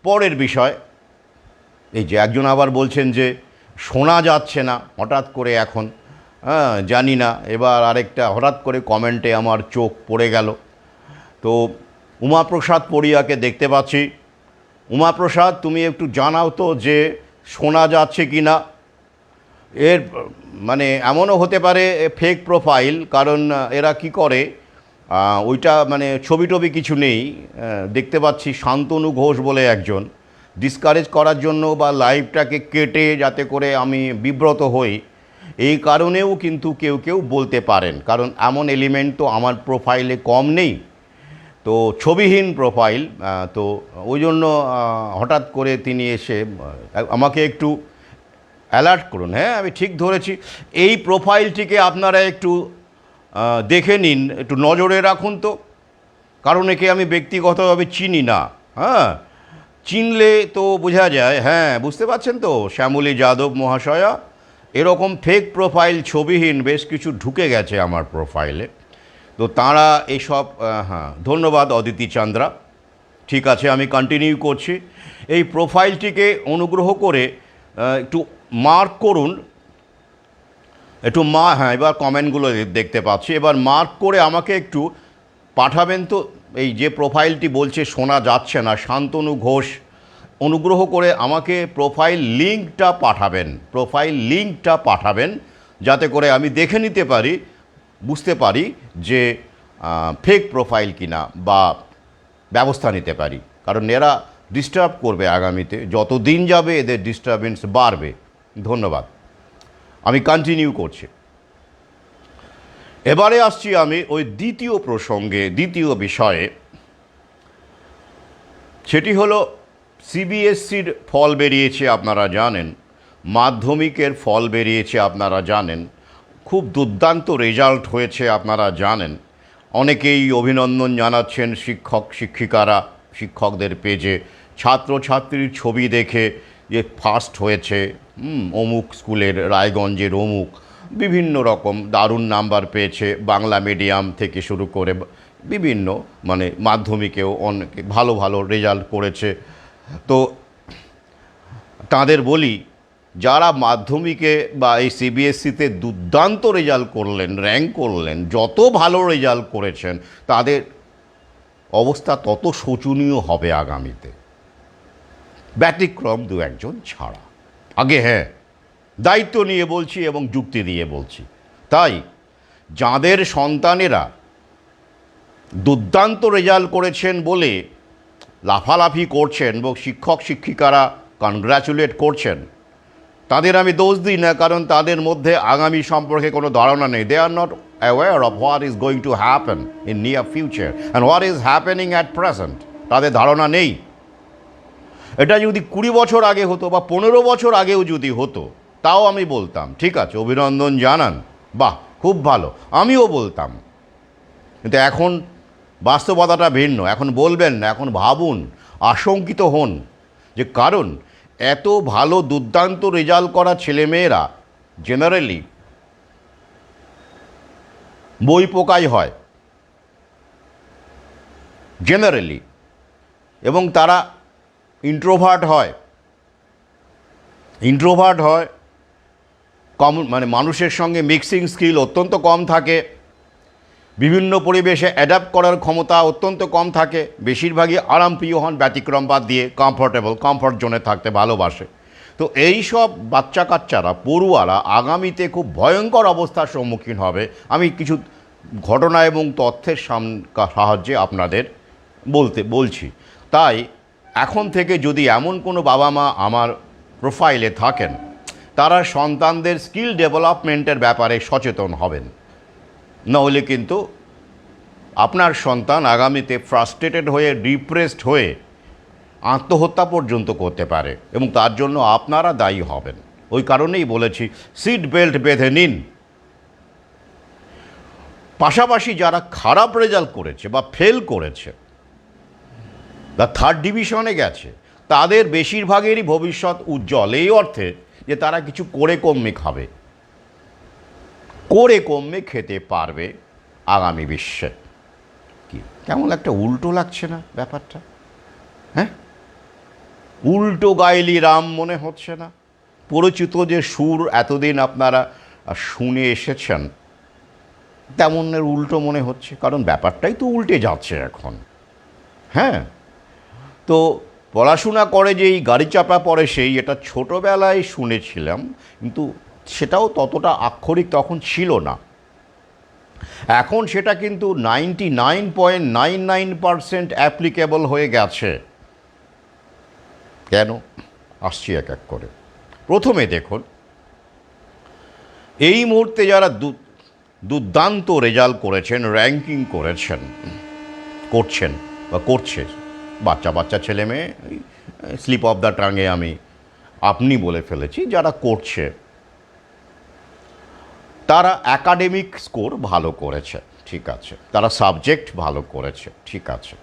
পরের বিষয়। এই যে একজন আবার বলছেন যে শোনা যাচ্ছে না হঠাৎ করে এখন, জানি না। এবার আরেকটা হঠাৎ করে কমেন্টে আমার চোখ পড়ে গেল। তো উমাপ্রসাদ পড়িয়াকে দেখতে পাচ্ছি। উমাপ্রসাদ, তুমি একটু জানাও তো যে শোনা যাচ্ছে কি না। এর মানে এমনও হতে পারে ফেক প্রোফাইল, কারণ এরা কি করে, ওইটা মানে ছবি টবি কিছু নেই। দেখতে পাচ্ছি শান্তনু ঘোষ বলে একজন, ডিসকারেজ করার জন্য বা লাইভটাকে কেটে যাতে করে আমি বিব্রত হই, এই কারণেও কিন্তু কেউ কেউ বলতে পারেন, কারণ এমন এলিমেন্ট তো আমার প্রোফাইলে কম নেই। তো ছবিহীন প্রোফাইল, তো ওই জন্য হঠাৎ করে তিনি এসে আমাকে একটু অ্যালার্ট করুন। হ্যাঁ, আমি ঠিক ধরেছি। এই প্রোফাইলটিকে আপনারা একটু দেখে নিন, একটু নজরে রাখুন তো, কারণ একে আমি ব্যক্তিগতভাবে চিনি না। হ্যাঁ, চিনলে তো বোঝা যায়। হ্যাঁ, বুঝতে পারছেন তো, শ্যামলী যাদব মহাশয়া, এরকম ফেক প্রোফাইল ছবিহীন বেশ কিছু ঢুকে গেছে আমার প্রোফাইলে। তো তাঁরা এইসব, হ্যাঁ, ধন্যবাদ অদিতি চন্দ্রা। ঠিক আছে, আমি কন্টিনিউ করছি। এই প্রোফাইলটিকে অনুগ্রহ করে একটু মার্ক করুন, একটু হ্যাঁ, এবার কমেন্টগুলো দেখতে পাচ্ছি। এবার মার্ক করে আমাকে একটু পাঠাবেন তো। এই যে প্রোফাইলটি বলছে শোনা যাচ্ছে না, শান্তনু ঘোষ, অনুগ্রহ করে আমাকে প্রোফাইল লিঙ্কটা পাঠাবেন, যাতে করে আমি দেখে নিতে পারি, বুঝতে পারি যে ফেক প্রোফাইল কিনা, বা ব্যবস্থা নিতে পারি। কারণ এরা ডিস্টার্ব করবে আগামীতে, যত দিন যাবে এদের ডিস্টারবেন্স বাড়বে। ধন্যবাদ, আমি কন্টিনিউ করছি। এবারে আসছি আমি ওই দ্বিতীয় প্রসঙ্গে, দ্বিতীয় বিষয়ে। সেটি হলো সিবিএসসির ফল বেরিয়েছে, আপনারা জানেন। মাধ্যমিকের ফল বেরিয়েছে, আপনারা জানেন। খুব দুর্দান্ত রেজাল্ট হয়েছে, আপনারা জানেন। অনেকেই অভিনন্দন জানাচ্ছেন, শিক্ষিকারা শিক্ষকদের পেজে ছাত্রছাত্রীর ছবি দেখে যে ফার্স্ট হয়েছে, অমুক স্কুলের, রায়গঞ্জের অমুক, বিভিন্ন রকম দারুণ নাম্বার পেয়েছে। বাংলা মিডিয়াম থেকে শুরু করে বিভিন্ন, মানে মাধ্যমিকেও অনেক ভালো ভালো রেজাল্ট করেছে। তো তাদের বলি, যারা মাধ্যমিকে বা এই সিবিএসসিতে দুর্দান্ত রেজাল্ট করলেন, র্যাঙ্ক করলেন, যত ভালো রেজাল্ট করেছেন, তাদের অবস্থা তত শোচনীয় হবে আগামীতে, ব্যতিক্রম দু একজন ছাড়া। আগে হ্যাঁ, দায়িত্ব নিয়ে বলছি এবং যুক্তি দিয়ে বলছি। তাই যাদের সন্তানেরা দুর্দান্ত রেজাল্ট করেছেন বলে লাফালাফি করছেন এবং শিক্ষক শিক্ষিকারা কনগ্র্যাচুলেট করছেন, তাদের আমি দোষ দিই না, কারণ তাদের মধ্যে আগামী সম্পর্কে কোনো ধারণা নেই। They are not aware of what is going to happen in near future and what is happening at present. তাদের ধারণা নেই। এটা যদি 20 বছর আগে হতো বা 15 বছর আগেও যদি হতো, তাও আমি বলতাম ঠিক আছে, অভিনন্দন জানান, বাহ, খুব ভালো, আমিও বলতাম। কিন্তু এখন বাস্তবতাটা ভিন্ন। এখন বলবেন না, এখন ভাবুন, আশঙ্কিত হন, যে কারণ এত ভালো দুর্দান্ত রেজাল্ট করা ছেলেমেয়েরা জেনারেলি বই পোকাই হয়, জেনারেলি, এবং তারা ইন্ট্রোভার্ট হয়, কম, মানে মানুষের সঙ্গে মিক্সিং স্কিল অত্যন্ত কম থাকে, বিভিন্ন পরিবেশে অ্যাডাপ্ট করার ক্ষমতা অত্যন্ত কম থাকে, বেশিরভাগই আরামপ্রিয় হন, ব্যতিক্রম বাদ দিয়ে কমফর্ট জোনে থাকতে ভালোবাসে। তো এই সব বাচ্চা কাচ্চারা, পড়ুয়ারা আগামীতে খুব ভয়ঙ্কর অবস্থার সম্মুখীন হবে। আমি কিছু ঘটনা এবং তথ্যের সাহায্যে আপনাদের বলছি। তাই এখন থেকে যদি এমন কোনো বাবা মা আমার প্রোফাইলে থাকেন, তারা সন্তানদের স্কিল ডেভেলপমেন্টের ব্যাপারে সচেতন হবেন। নইলে কিন্তু আপনার সন্তান আগামীতে ফ্রাস্ট্রেটেড হয়ে, ডিপ্রেসড হয়ে আত্মহত্যা পর্যন্ত করতে পারে, এবং তার জন্য আপনারা দায়ী হবেন। ওই কারণেই বলেছি, সিট বেল্ট বেঁধে নিন। পাশাপাশি যারা খারাপ রেজাল্ট করেছে বা ফেল করেছে, বা থার্ড ডিভিশনে গেছে, তাদের বেশিরভাগেরই ভবিষ্যৎ উজ্জ্বল, এই অর্থে যে তারা কিছু করে কমে খাবে, করে কমে খেতে পারবে আগামী বিশ্বে। কি কেমন একটা উল্টো লাগছে না ব্যাপারটা? হ্যাঁ, উল্টো গাইলি রাম মনে হচ্ছে না? পরিচিত যে সুর এতদিন আপনারা শুনে এসেছেন, তেমনের উল্টো মনে হচ্ছে, কারণ ব্যাপারটাই তো উল্টে যাচ্ছে এখন। হ্যাঁ, তো পড়াশোনা করে যেই গাড়ি চাপা পড়ে সেই, এটা ছোটোবেলায় শুনেছিলাম, কিন্তু সেটাও ততটা আক্ষরিক তখন ছিল না। এখন সেটা কিন্তু 99.99% অ্যাপ্লিকেবল হয়ে গেছে। কেন? আসছি এক এক করে। প্রথমে দেখুন, এই মুহূর্তে যারা দুর্দান্ত রেজাল্ট করেছেন, র্যাঙ্কিং করছেন বা করছে, বাচ্চা বাচ্চা ছেলে মেয়ে, স্লিপ অফ দ্য টাঙে আমি আপনি বলে ফেলেছি, যারা করছে তারা অ্যাকাডেমিক স্কোর ভালো করেছে, ঠিক আছে, তারা সাবজেক্ট ভালো করেছে, ঠিক আছে।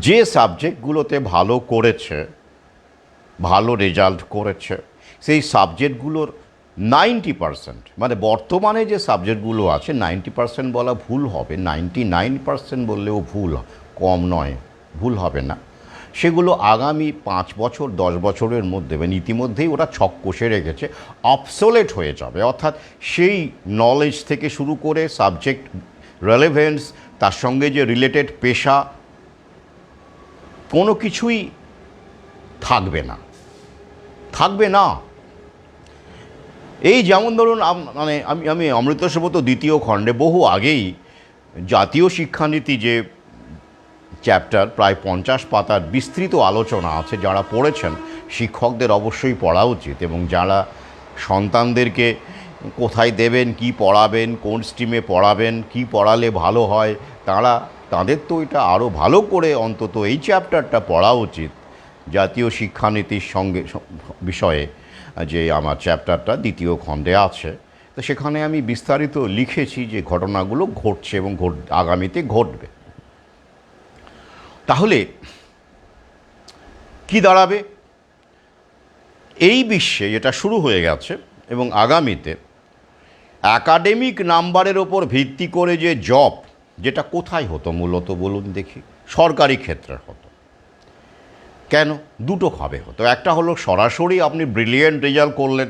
যে সাবজেক্টগুলোতে ভালো করেছে, ভালো রেজাল্ট করেছে, সেই সাবজেক্টগুলোর 90%, মানে বর্তমানে যে সাবজেক্টগুলো আছে, 90% বলা ভুল হবে, 99% বললেও ভুল, কম নয়, ভুল হবে না, সেগুলো আগামী 5 বছর 10 বছরের মধ্যে, মানে ইতিমধ্যেই ওরা ছক কষে রেখেছে, অবসোলেট হয়ে যাবে। অর্থাৎ সেই নলেজ থেকে শুরু করে সাবজেক্ট রেলেভেন্স, তার সঙ্গে যে রিলেটেড পেশা, কোনো কিছুই থাকবে না, থাকবে না। এই যেমন ধরুন, মানে আমি অমৃতসরবত দ্বিতীয় খণ্ডে বহু আগেই জাতীয় শিক্ষানীতি যে চ্যাপ্টার, প্রায় 50 পাতার বিস্তৃত আলোচনা আছে, যারা পড়েছেন শিক্ষকদের অবশ্যই পড়া উচিত, এবং যারা সন্তানদেরকে কোথায় দেবেন, কি পড়াবেন, কোন স্ট্রিমে পড়াবেন, কি পড়ালে ভালো হয়, তাদের তো এটা আরও ভালো করে অন্তত এই চ্যাপ্টারটা পড়া উচিত। জাতীয় শিক্ষানীতির সঙ্গে বিষয়ে যে আমার চ্যাপ্টারটা দ্বিতীয় খণ্ডে আছে, তো সেখানে আমি বিস্তারিত লিখেছি যে ঘটনাগুলো ঘটছে এবং আগামীতে ঘটবে। তাহলে কি দাঁড়াবে? এই বিশ্বে যেটা শুরু হয়ে গেছে এবং আগামীতে একাডেমিক নাম্বারের ওপর ভিত্তি করে যে জব, যেটা কোথায় হতো মূলত বলুন দেখি? সরকারি ক্ষেত্রে হতো। কেন? দুটো ভাবে হতো। একটা হলো সরাসরি আপনি ব্রিলিয়েন্ট রেজাল্ট করলেন,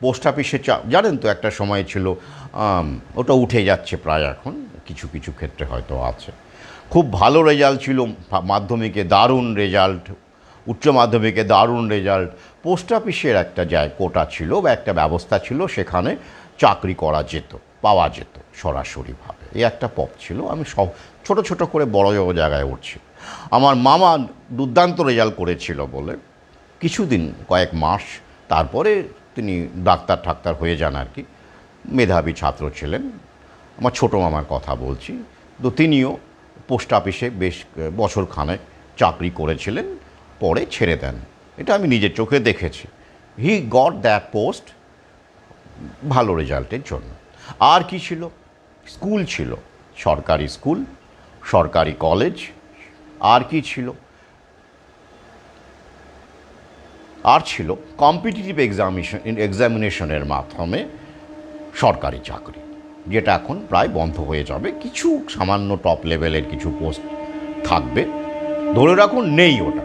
পোস্ট অফিসে জানেন তো একটা সময় ছিল, ওটা উঠে যাচ্ছে প্রায়, এখন কিছু কিছু ক্ষেত্রে হয়তো আছে। খুব ভালো রেজাল্ট ছিল, মাধ্যমিকে দারুণ রেজাল্ট, উচ্চ মাধ্যমিকে দারুণ রেজাল্ট, পোস্ট অফিসের একটা কোটা ছিল বা একটা ব্যবস্থা ছিল, সেখানে চাকরি করা যেত, পাওয়া যেত সরাসরিভাবে। এই একটা পথ ছিল। আমি সব ছোট ছোট করে বড় বড় জায়গায় উঠছি। আমার মামা দুর্দান্ত রেজাল্ট করেছিল বলে কিছুদিন, কয়েক মাস তারপরে তিনি ডাক্তার হয়ে যান আর কি, মেধাবী ছাত্র ছিলেন। আমার ছোটো মামার কথা বলছি। তো তিনিও পোস্ট অফিসে বেশ বছরখানেক চাকরি করেছিলেন, পরে ছেড়ে দেন। এটা আমি নিজের চোখে দেখেছি। হি গট দ্যাট পোস্ট ভালো রেজাল্টের জন্য। আর কি ছিল? স্কুল ছিল, সরকারি স্কুল, সরকারি কলেজ। আর কি ছিল? আর ছিল কম্পিটিটিভ এক্সামিনেশনের মাধ্যমে সরকারি চাকরি, যেটা এখন প্রায় বন্ধ হয়ে যাবে। কিছু সামান্য টপ লেভেলের কিছু পোস্ট থাকবে, ধরে রাখুন নেই ওটা।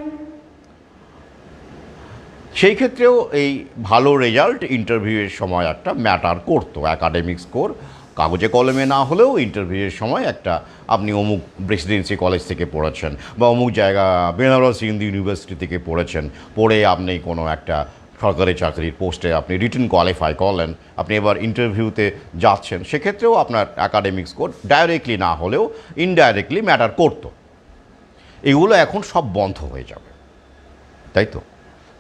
সেই ক্ষেত্রেও এই ভালো রেজাল্ট ইন্টারভিউয়ের সময় একটা ম্যাটার করতো। অ্যাকাডেমিক স্কোর কাগজে কলমে না হলেও ইন্টারভিউয়ের সময় একটা, আপনি অমুক প্রেসিডেন্সি কলেজ থেকে পড়েছেন বা অমুক জায়গা বেনারস হিন্দু ইউনিভার্সিটি থেকে পড়েছেন, পড়ে আপনি কোনো একটা সরকারি চাকরির পোস্টে আপনি রিটেন কোয়ালিফাই করলেন, আপনি এবার ইন্টারভিউতে যাচ্ছেন, সেক্ষেত্রেও আপনার অ্যাকাডেমিক স্কোর ডাইরেক্টলি না হলেও ইনডাইরেক্টলি ম্যাটার করতো। এগুলো এখন সব বন্ধ হয়ে যাবে, তাই তো?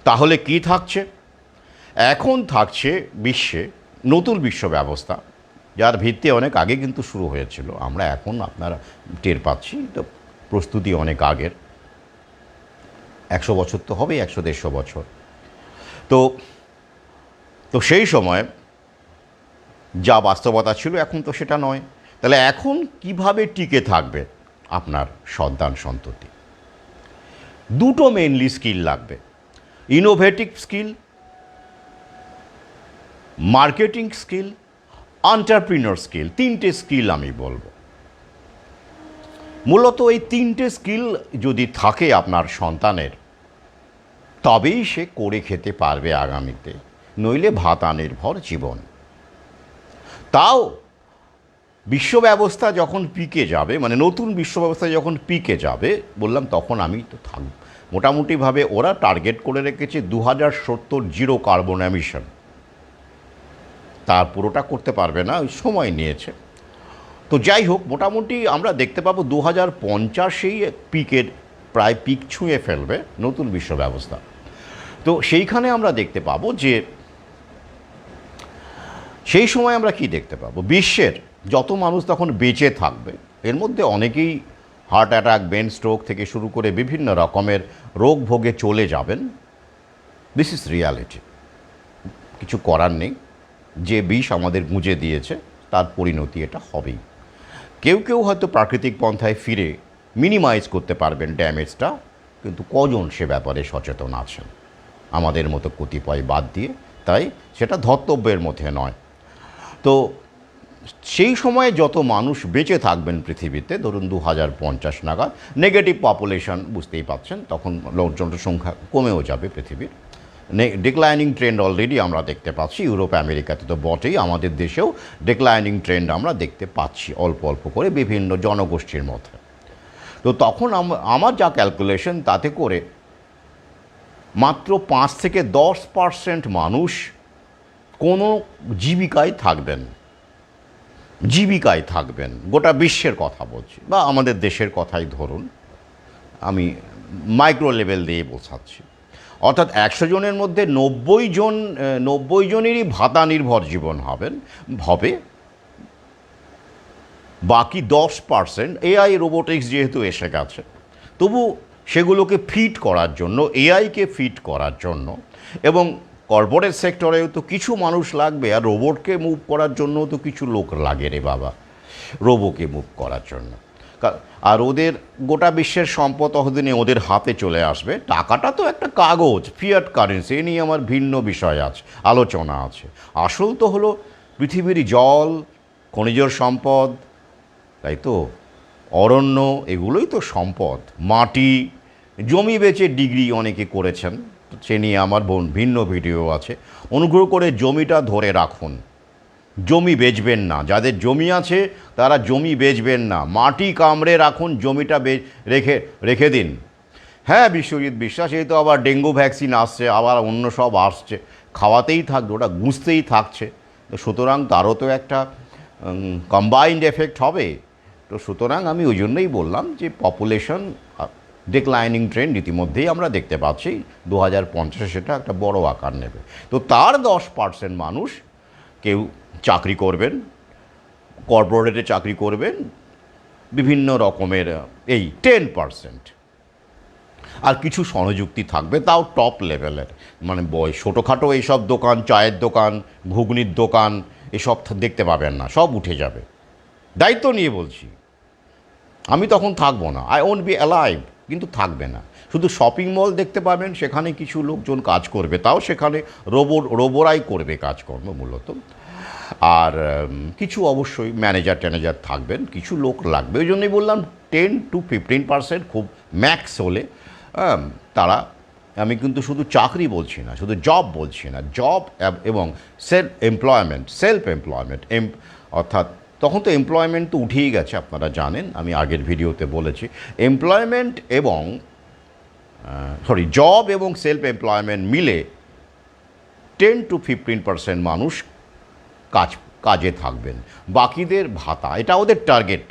তাহলে কি থাকছে? এখন থাকছে বিশ্বে নতুন বিশ্ব ব্যবস্থা, যার ভিত্তি অনেক আগে কিন্তু শুরু হয়েছিল। আমরা এখন আপনারা টের পাচ্ছি, তো প্রস্তুতি অনেক আগের। 100 বছর তো হবেই, 100-150 বছর। তো সেই সময় যা বাস্তবতা ছিল, এখন তো সেটা নয়। তাহলে এখন কিভাবে টিকে থাকবে আপনার সন্তান সন্ততি? দুটো মেনলি স্কিল লাগবে, innovative skill, marketing skill, entrepreneur skill. তিনটে স্কিল আমি বলবো। মূলত এই তিনটে স্কিল যদি থাকে আপনার সন্তানের, তবেই সে করে খেতে পারবে আগামীতে, নইলে ভাতা নির্ভর জীবন। তাও বিশ্ব ব্যবস্থা যখন পিকে যাবে, মানে নতুন বিশ্ব ব্যবস্থা যখন পিকে যাবে, বললাম তখন আমি তো থাকব। মোটামুটিভাবে ওরা টার্গেট করে রেখেছে 2070 জিরো কার্বন এমিশন। তার পুরোটা করতে পারবে না, ওই সময় নিয়েছে। তো যাই হোক, মোটামুটি আমরা দেখতে পাবো 2050-এই পিকের প্রায় পিক ছুঁয়ে ফেলবে নতুন বিশ্ব ব্যবস্থা। তো সেইখানে আমরা দেখতে পাবো যে সেই সময় আমরা কি দেখতে পাবো, বিশ্বের যত মানুষ তখন বেঁচে থাকবে, এর মধ্যে অনেকেই হার্ট অ্যাটাক, ব্রেন স্ট্রোক থেকে শুরু করে বিভিন্ন রকমের রোগ ভোগে চলে যাবেন। দিস ইজ রিয়ালিটি, কিছু করার নেই। যে বিষ আমাদের গুঁজে দিয়েছে তার পরিণতি এটা হবেই। কেউ কেউ হয়তো প্রাকৃতিক পন্থায় ফিরে মিনিমাইজ করতে পারবেন ড্যামেজটা, কিন্তু কজন সে ব্যাপারে সচেতন আছেন আমাদের মতো কতিপয় বাদ দিয়ে? তাই সেটা ধর্তব্যের মধ্যে নয়। তো সেই সময়ে যত মানুষ বেঁচে থাকবেন পৃথিবীতে, ধরুন 2050 নাগাদ, নেগেটিভ পপুলেশন বুঝতেই পাচ্ছেন, তখন জনসংখ্যা কমেও যাবে পৃথিবীর। ডিক্লাইনিং ট্রেন্ড অলরেডি আমরা দেখতে পাচ্ছি, ইউরোপ আমেরিকাতে তো বটেই, আমাদের দেশেও ডিক্লাইনিং ট্রেন্ড আমরা দেখতে পাচ্ছি অল্প অল্প করে বিভিন্ন জনগোষ্ঠীর মধ্যে। তো তখন আমার যা ক্যালকুলেশন, তাতে করে মাত্র 5 থেকে 10% মানুষ কোনো জীবিকায় থাকবেন। গোটা বিশ্বের কথা বলছি, বা আমাদের দেশের কথাই ধরুন, আমি মাইক্রো লেভেল দিয়ে বোঝাচ্ছি। অর্থাৎ 100 জনের মধ্যে 90 জনেরই ভাতা নির্ভর জীবন হবে। বাকি 10% এআই রোবোটিক্স যেহেতু এসে গেছে, তবু সেগুলোকে ফিট করার জন্য, এআইকে ফিট করার জন্য, এবং কর্পোরেট সেক্টরেও তো কিছু মানুষ লাগবে, আর রোবটকে মুভ করার জন্য তো কিছু লোক লাগে রে বাবা, রোবোকে মুভ করার জন্য। আর ওদের গোটা বিশ্বের সম্পদ ততদিনে ওদের হাতে চলে আসবে। টাকাটা তো একটা কাগজ, ফিয়াট কারেন্সি, এ নিয়ে আমার ভিন্ন বিষয় আছে, আলোচনা আছে। আসল তো হলো পৃথিবীর জল, খনিজ সম্পদ, তাই তো, অরণ্য, এগুলোই তো সম্পদ। মাটি, জমি বেচে ডিগ্রি অনেকে করেছেন, সে নিয়ে আমার ভিন্ন ভিডিও আছে। অনুগ্রহ করে জমিটা ধরে রাখুন, জমি বেচবেন না। যাদের জমি আছে তারা জমি বেচবেন না, মাটি কামড়ে রাখুন, জমিটা রেখে দিন। হ্যাঁ, বিশ্বজিৎ বিশ্বাস, এই তো আবার ডেঙ্গু ভ্যাকসিন আসছে, আবার অন্য সব আসছে, খাওয়াতেই থাকবে, ওটা গুঁজতেই থাকছে। তো সুতরাং তারও তো একটা কম্বাইন্ড এফেক্ট হবে। তো সুতরাং আমি ওই জন্যই বললাম যে পপুলেশন ডিক্লাইনিং ট্রেন্ড ইতিমধ্যেই আমরা দেখতে পাচ্ছি, 2050-এ সেটা একটা বড় আকার নেবে। তো তার 10% মানুষ কেউ চাকরি করবেন, কর্পোরেটে চাকরি করবেন, বিভিন্ন রকমের, এই 10%। আর কিছু স্বনিযুক্তি থাকবে, তাও টপ লেভেলের, মানে ছোটোখাটো এইসব দোকান, চায়ের দোকান, ঘুগনির দোকান, এসব দেখতে পাবেন না, সব উঠে যাবে। দায়িত্ব নিয়ে বলছি, আমি তখন থাকবো না, আই ওন্ট বি অ্যালাইভ, কিন্তু থাকবে না। শুধু শপিং মল দেখতে পাবেন, সেখানে কিছু লোকজন কাজ করবে, তাও সেখানে রোবোরাই করবে কাজকর্ম মূলত। আর কিছু অবশ্যই ম্যানেজার থাকবেন, কিছু লোক লাগবে। ওই জন্যই বললাম 10 to 15% খুব ম্যাক্স হলে তারা, আমি কিন্তু শুধু চাকরি বলছি না, শুধু জব বলছি না, জব এবং সেলফ এমপ্লয়মেন্ট, অর্থাৎ তখন তো এমপ্লয়মেন্ট তো উঠেই গেছে, আপনারা জানেন, আমি আগের ভিডিওতে বলেছি। এমপ্লয়মেন্ট এবং জব এবং সেলফ এমপ্লয়মেন্ট মিলে 10 to 15% মানুষ কাজে থাকবেন, বাকিদের ভাতা, এটা ওদের টার্গেট।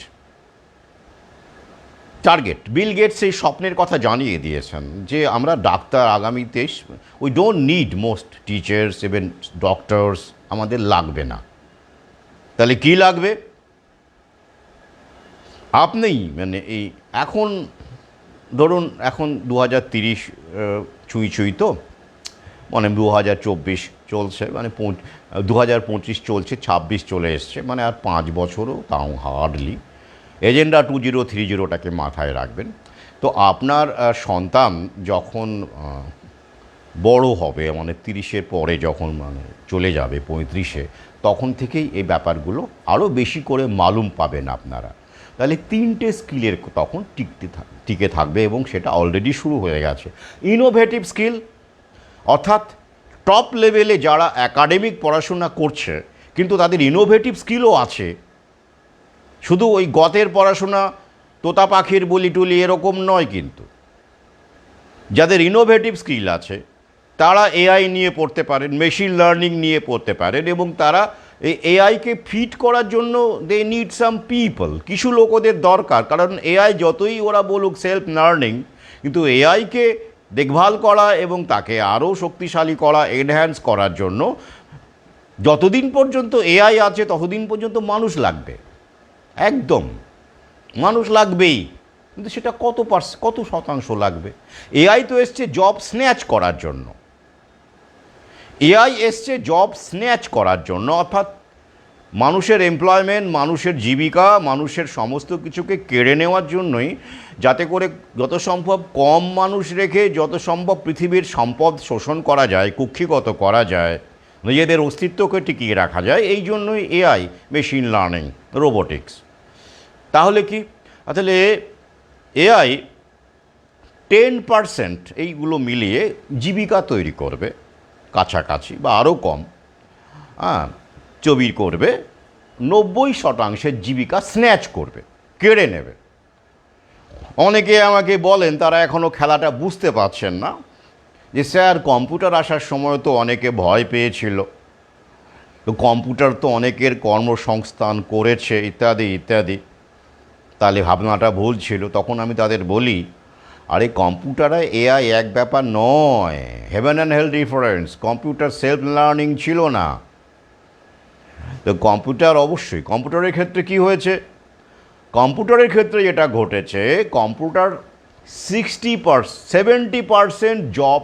বিল গেটস এই স্বপ্নের কথা জানিয়ে দিয়েছেন যে আমরা ডাক্তার আগামীতে, we don't need most teachers, even doctors, আমাদের লাগবে না। তাহলে কি লাগবে? আপনি মানে এই এখন ধরুন, এখন 2030 ছুঁই তো, মানে 2024 চলছে, মানে 2025 চলছে, 26 চলে এসছে, মানে আর 5 বছরও তাও হার্ডলি। এজেন্ডা 2030টাকে মাথায় রাখবেন। তো আপনার সন্তান যখন বড় হবে, মানে 30-এর পরে যখন মানে চলে যাবে 35-এ, তখন থেকেই এই ব্যাপারগুলো আরও বেশি করে মালুম পাবেন আপনারা। তাহলে 3টে স্কিলের তখন টিকে থাকবে, এবং সেটা অলরেডি শুরু হয়ে গেছে। ইনোভেটিভ স্কিল, অর্থাৎ টপ লেভেলে যারা একাডেমিক পড়াশোনা করছে কিন্তু তাদের ইনোভেটিভ স্কিলও আছে, শুধু ওই গতের পড়াশোনা, তোতা পাখির বলি টুলি এরকম নয়, কিন্তু যাদের ইনোভেটিভ স্কিল আছে তারা এআই নিয়ে পড়তে পারেন, মেশিন লার্নিং নিয়ে পড়তে পারেন, এবং তারা এই এআইকে ফিট করার জন্য দে নিড সাম পিপল, কিছু লোক ওদের দরকার। কারণ এআই যতই ওরা বলুক সেলফ লার্নিং, কিন্তু এআইকে দেখভাল করা এবং তাকে আরও শক্তিশালী করা, এনহ্যান্স করার জন্য যতদিন পর্যন্ত এআই আছে ততদিন পর্যন্ত মানুষ লাগবে, একদম মানুষ লাগবেই। কিন্তু সেটা কত শতাংশ লাগবে? এআই তো এসছে জব স্ন্যাচ করার জন্য, এআই এসছে জব স্ন্যাচ করার জন্য, অর্থাৎ মানুষের এমপ্লয়মেন্ট, মানুষের জীবিকা, মানুষের সমস্ত কিছুকে কেড়ে নেওয়ার জন্যই, যাতে করে যত সম্ভব কম মানুষ রেখে যত সম্ভব পৃথিবীর সম্পদ শোষণ করা যায়, কুক্ষিগত করা যায়, নিজেদের অস্তিত্বকে টিকিয়ে রাখা যায়, এই জন্যই এআই, মেশিন লার্নিং, রোবোটিক্স। তাহলে কি, আসলে এআই 10% এইগুলো মিলিয়ে জীবিকা তৈরি করবে, কাছাকাছি বা আরও কম, চবির করবে, 90% জীবিকা স্ন্যাচ করবে, কেড়ে নেবে। অনেকে আমাকে বলেন তারা এখনও খেলাটা বুঝতে পারছেন না, যে স্যার কম্পিউটার আসার সময় তো অনেকে ভয় পেয়েছিল, তো কম্পিউটার তো অনেকের কর্মসংস্থান করেছে ইত্যাদি ইত্যাদি, তাহলে ভাবনাটা ভুল ছিল। তখন আমি তাদের বলি, আরে কম্পিউটারে এআই এক ব্যাপার নয়, heaven and hell difference. Computer self learning ছিল না। তো কম্পিউটার অবশ্যই, কম্পিউটারের ক্ষেত্রে কি হয়েছে, কম্পিউটারের ক্ষেত্রে যেটা ঘটেছে, কম্পিউটার 70% জব,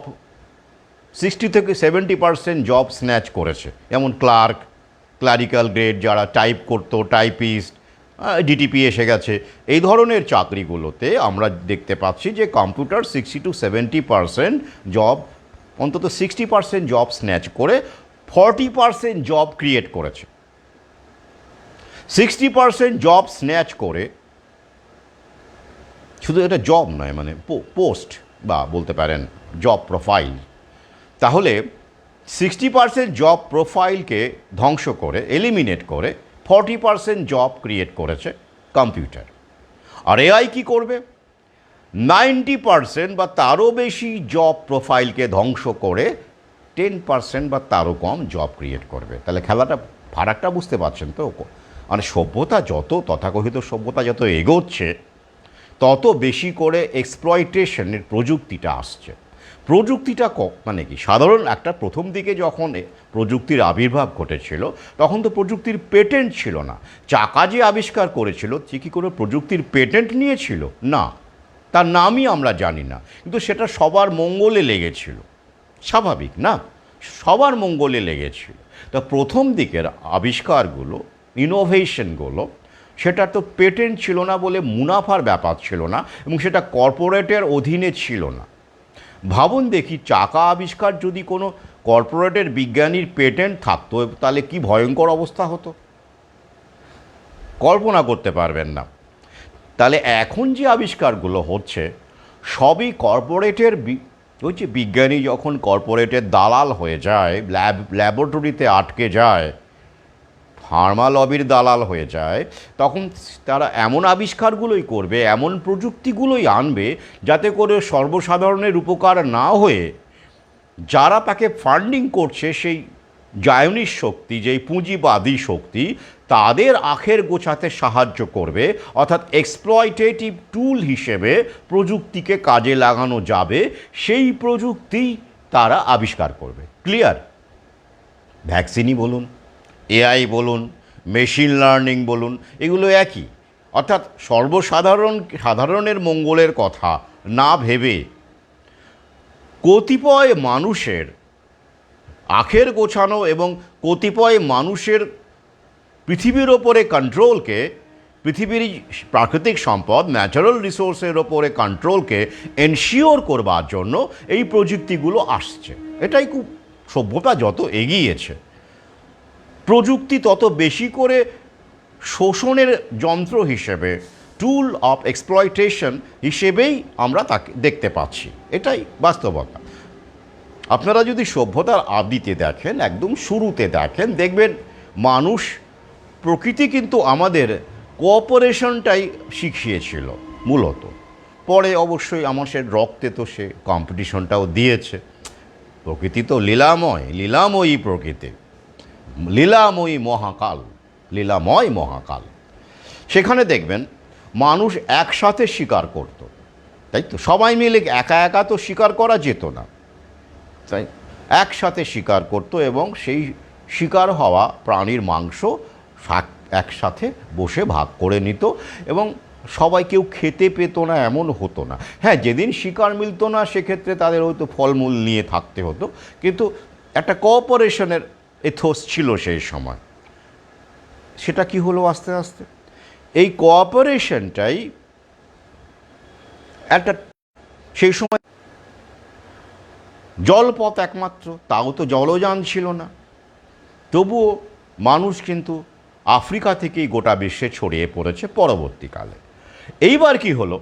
60 থেকে 70% জব স্ন্যাচ করেছে। যেমন ক্লারিক্যাল গ্রেড যারা টাইপ করতো, টাইপিস্ট, ডিটিপি এসে গেছে, এই ধরনের চাকরিগুলোতে আমরা দেখতে পাচ্ছি যে কম্পিউটার 60 to 70% জব, অন্তত 60% জব স্ন্যাচ করে 40% জব ক্রিয়েট করেছে। 60% জব স্ন্যাচ করে, শুধু এটা জব নয়, মানে পোস্ট বা বলতে পারেন জব প্রোফাইল। তাহলে 60% জব প্রোফাইলকে ধ্বংস করে, এলিমিনেট করে 40% জব ক্রিয়েট করেছে কম্পিউটার। আর এআই কী করবে, 90% বা তারও বেশি জব প্রোফাইলকে ধ্বংস করে 10% বা তারও কম জব ক্রিয়েট করবে। তাহলে খেলাটা, ফারাকটা বুঝতে পারছেন তো? মানে সভ্যতা যত, তথাকথিত সভ্যতা যত এগোচ্ছে, তত বেশি করে এক্সপ্লয়টেশনের প্রযুক্তিটা আসছে। প্রযুক্তিটা মানে কি, সাধারণ একটা প্রথম দিকে যখন প্রযুক্তির আবির্ভাব ঘটেছিল তখন তো প্রযুক্তির পেটেন্ট ছিল না। চাকা যে আবিষ্কার করেছিল, সে কি করে প্রযুক্তির পেটেন্ট নিয়েছিল? না, তার নামই আমরা জানি না, কিন্তু সেটা সবার মঙ্গলে লেগেছিল। স্বাভাবিক না, সবার মঙ্গলে লেগেছিল। তা প্রথম দিকের আবিষ্কারগুলো, ইনোভেশনগুলো, সেটা তো পেটেন্ট ছিল না বলে মুনাফার ব্যাপার ছিল না, এবং সেটা কর্পোরেটের অধীনে ছিল না। ভাবুন দেখি, চাকা আবিষ্কার যদি কোনো কর্পোরেটের বিজ্ঞানীর পেটেন্ট থাকতো, তাহলে কি ভয়ঙ্কর অবস্থা হতো, কল্পনা করতে পারবেন না। তাহলে এখন যে আবিষ্কারগুলো হচ্ছে সবই কর্পোরেটের, ওই যে বিজ্ঞানী যখন কর্পোরেটের দালাল হয়ে যায়, ল্যাবরেটরিতে আটকে যায়, ফার্মা লবির দালাল হয়ে যায়, তখন তারা এমন আবিষ্কারগুলোই করবে, এমন প্রযুক্তিগুলোই আনবে যাতে করে সর্বসাধারণের উপকার না হয়ে যারা তাকে ফান্ডিং করছে, সেই জায়নিস শক্তি, যেই পুঁজিবাদী শক্তি, তাদের আখের গোছাতে সাহায্য করবে। অর্থাৎ এক্সপ্লয়টেটিভ টুল হিসেবে প্রযুক্তিকে কাজে লাগানো যাবে, সেই প্রযুক্তি তারা আবিষ্কার করবে। ক্লিয়ার? ভ্যাকসিনই বলুন, এআই বলুন, মেশিন লার্নিং বলুন, এগুলো একই। অর্থাৎ সাধারণের মঙ্গলের কথা না ভেবে কতিপয় মানুষের আখের গোছানো এবং কতিপয় মানুষের পৃথিবীর ওপরে কন্ট্রোলকে পৃথিবীর প্রাকৃতিক সম্পদ ন্যাচারাল রিসোর্সের ওপরে কন্ট্রোলকে এনশিওর করবার জন্য এই প্রযুক্তিগুলো আসছে। এটাই খুব, সভ্যতা যত এগিয়েছে প্রযুক্তি তত বেশি করে শোষণের যন্ত্র হিসেবে, টুল অফ এক্সপ্লয়টেশন হিসেবেই আমরা তাকে দেখতে পাচ্ছি। এটাই বাস্তবতা। আপনারা যদি সভ্যতার আদিতে দেখেন, একদম শুরুতে দেখেন, দেখবেন মানুষ, প্রকৃতি কিন্তু আমাদের কোঅপারেশনটাই শিখিয়েছিল মূলত। পরে অবশ্যই সে রক্তে তো সে কম্পিটিশনটাও দিয়েছে। প্রকৃতি তো লীলাময়, লীলাময়ী প্রকৃতি, লীলাময়ী মহাকাল, লীলাময় মহাকাল। সেখানে দেখবেন মানুষ একসাথে শিকার করত, তাই তো? সবাই মিলে একা একা তো শিকার করা যেত না, তাই একসাথে শিকার করত এবং সেই শিকার হওয়া প্রাণীর মাংস একসাথে বসে ভাগ করে নিত এবং সবাই কেউ খেতে পেত না এমন হতো না। হ্যাঁ, যেদিন শিকার মিলতো না সেক্ষেত্রে তাদের হয়তো ফলমূল নিয়ে থাকতে হতো, কিন্তু একটা কোঅপারেশনের এথোস ছিল সেই সময়। সেটা কি হলো আস্তে আস্তে? এই কোঅপারেশনটাই একটা, সেই সময় জলপথ একমাত্র, তাও তো জলযান ছিল না, তবুও মানুষ কিন্তু আফ্রিকা থেকেই গোটা বিশ্বে ছড়িয়ে পড়েছে পরবর্তীকালে। এইবার কি হলো,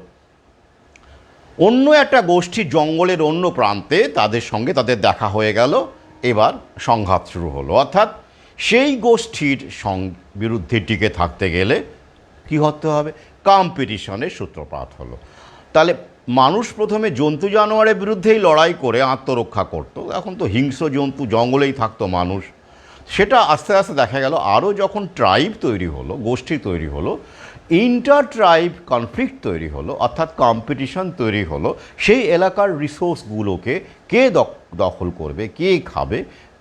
অন্য একটা গোষ্ঠী জঙ্গলের অন্য প্রান্তে, তাদের সঙ্গে তাদের দেখা হয়ে গেল, এবার সংঘাত শুরু হলো। অর্থাৎ সেই গোষ্ঠীর বিরুদ্ধে টিকে থাকতে গেলে কী হতে হবে? কম্পিটিশনের সূত্রপাত হলো। তাহলে মানুষ প্রথমে জন্তু জানোয়ারের বিরুদ্ধেই লড়াই করে আত্মরক্ষা করত, এখন তো হিংস্র জন্তু জঙ্গলেই থাকতো মানুষ। সেটা আস্তে আস্তে দেখা গেল আরও যখন ট্রাইব তৈরি হলো, গোষ্ঠী তৈরি হলো, ইন্টার ট্রাইব কনফ্লিক্ট তৈরি হলো, অর্থাৎ কম্পিটিশন তৈরি হলো, সেই এলাকার রিসোর্সগুলোকে কে দখল করবে, কে খাবে,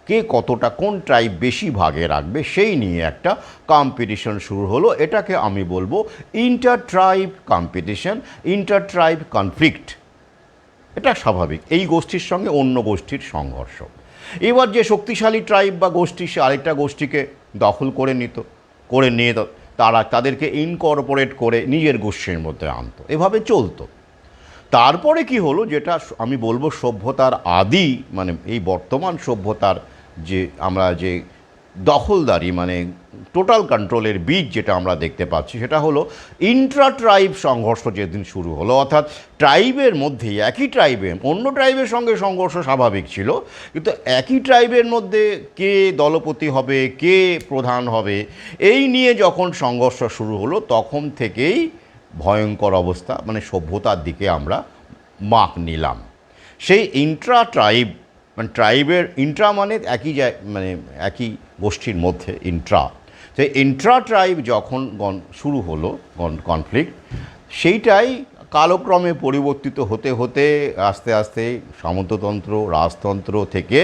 কে কতটা, কোন ট্রাইব বেশি ভাগে রাখবে, সেই নিয়ে একটা কম্পিটিশন শুরু হলো। এটাকে আমি বলবো inter tribe competition, inter tribe conflict. এটা স্বাভাবিক, এই গোষ্ঠীর সঙ্গে অন্য গোষ্ঠীর সংঘর্ষ। এবার যে শক্তিশালী ট্রাইব বা গোষ্ঠী সে আরেকটা গোষ্ঠীকে দখল করে নিয়ে তাদেরকে ইনকর্পোরেট করে নিজের গোষ্ঠীর মধ্যে আনতো, এভাবে চলতো। তারপরে কি হলো, যেটা আমি বলবো সভ্যতার আদি, মানে এই বর্তমান সভ্যতার যে আমরা যে দখলদারি, মানে টোটাল কন্ট্রোলের বীজ যেটা আমরা দেখতে পাচ্ছি, সেটা হলো ইন্ট্রা ট্রাইব সংঘর্ষ যেদিন শুরু হলো। অর্থাৎ ট্রাইবের মধ্যেই, একই ট্রাইবে অন্য ট্রাইবের সঙ্গে সংঘর্ষ স্বাভাবিক ছিল, কিন্তু একই ট্রাইবের মধ্যে কে দলপতি হবে, কে প্রধান হবে, এই নিয়ে যখন সংঘর্ষ শুরু হলো, তখন থেকেই ভয়ঙ্কর অবস্থা, মানে সভ্যতার দিকে আমরা মাপ নিলাম। সেই ইন্ট্রা ট্রাইব, মানে ট্রাইবের ইন্ট্রা মানে মানে একই গোষ্ঠীর মধ্যে ইন্ট্রা, তো ইন্ট্রা ট্রাইব যখন শুরু হলো কনফ্লিক্ট, সেইটাই কালক্রমে পরিবর্তিত হতে হতে আস্তে আস্তে সামন্ততন্ত্র, রাজতন্ত্র থেকে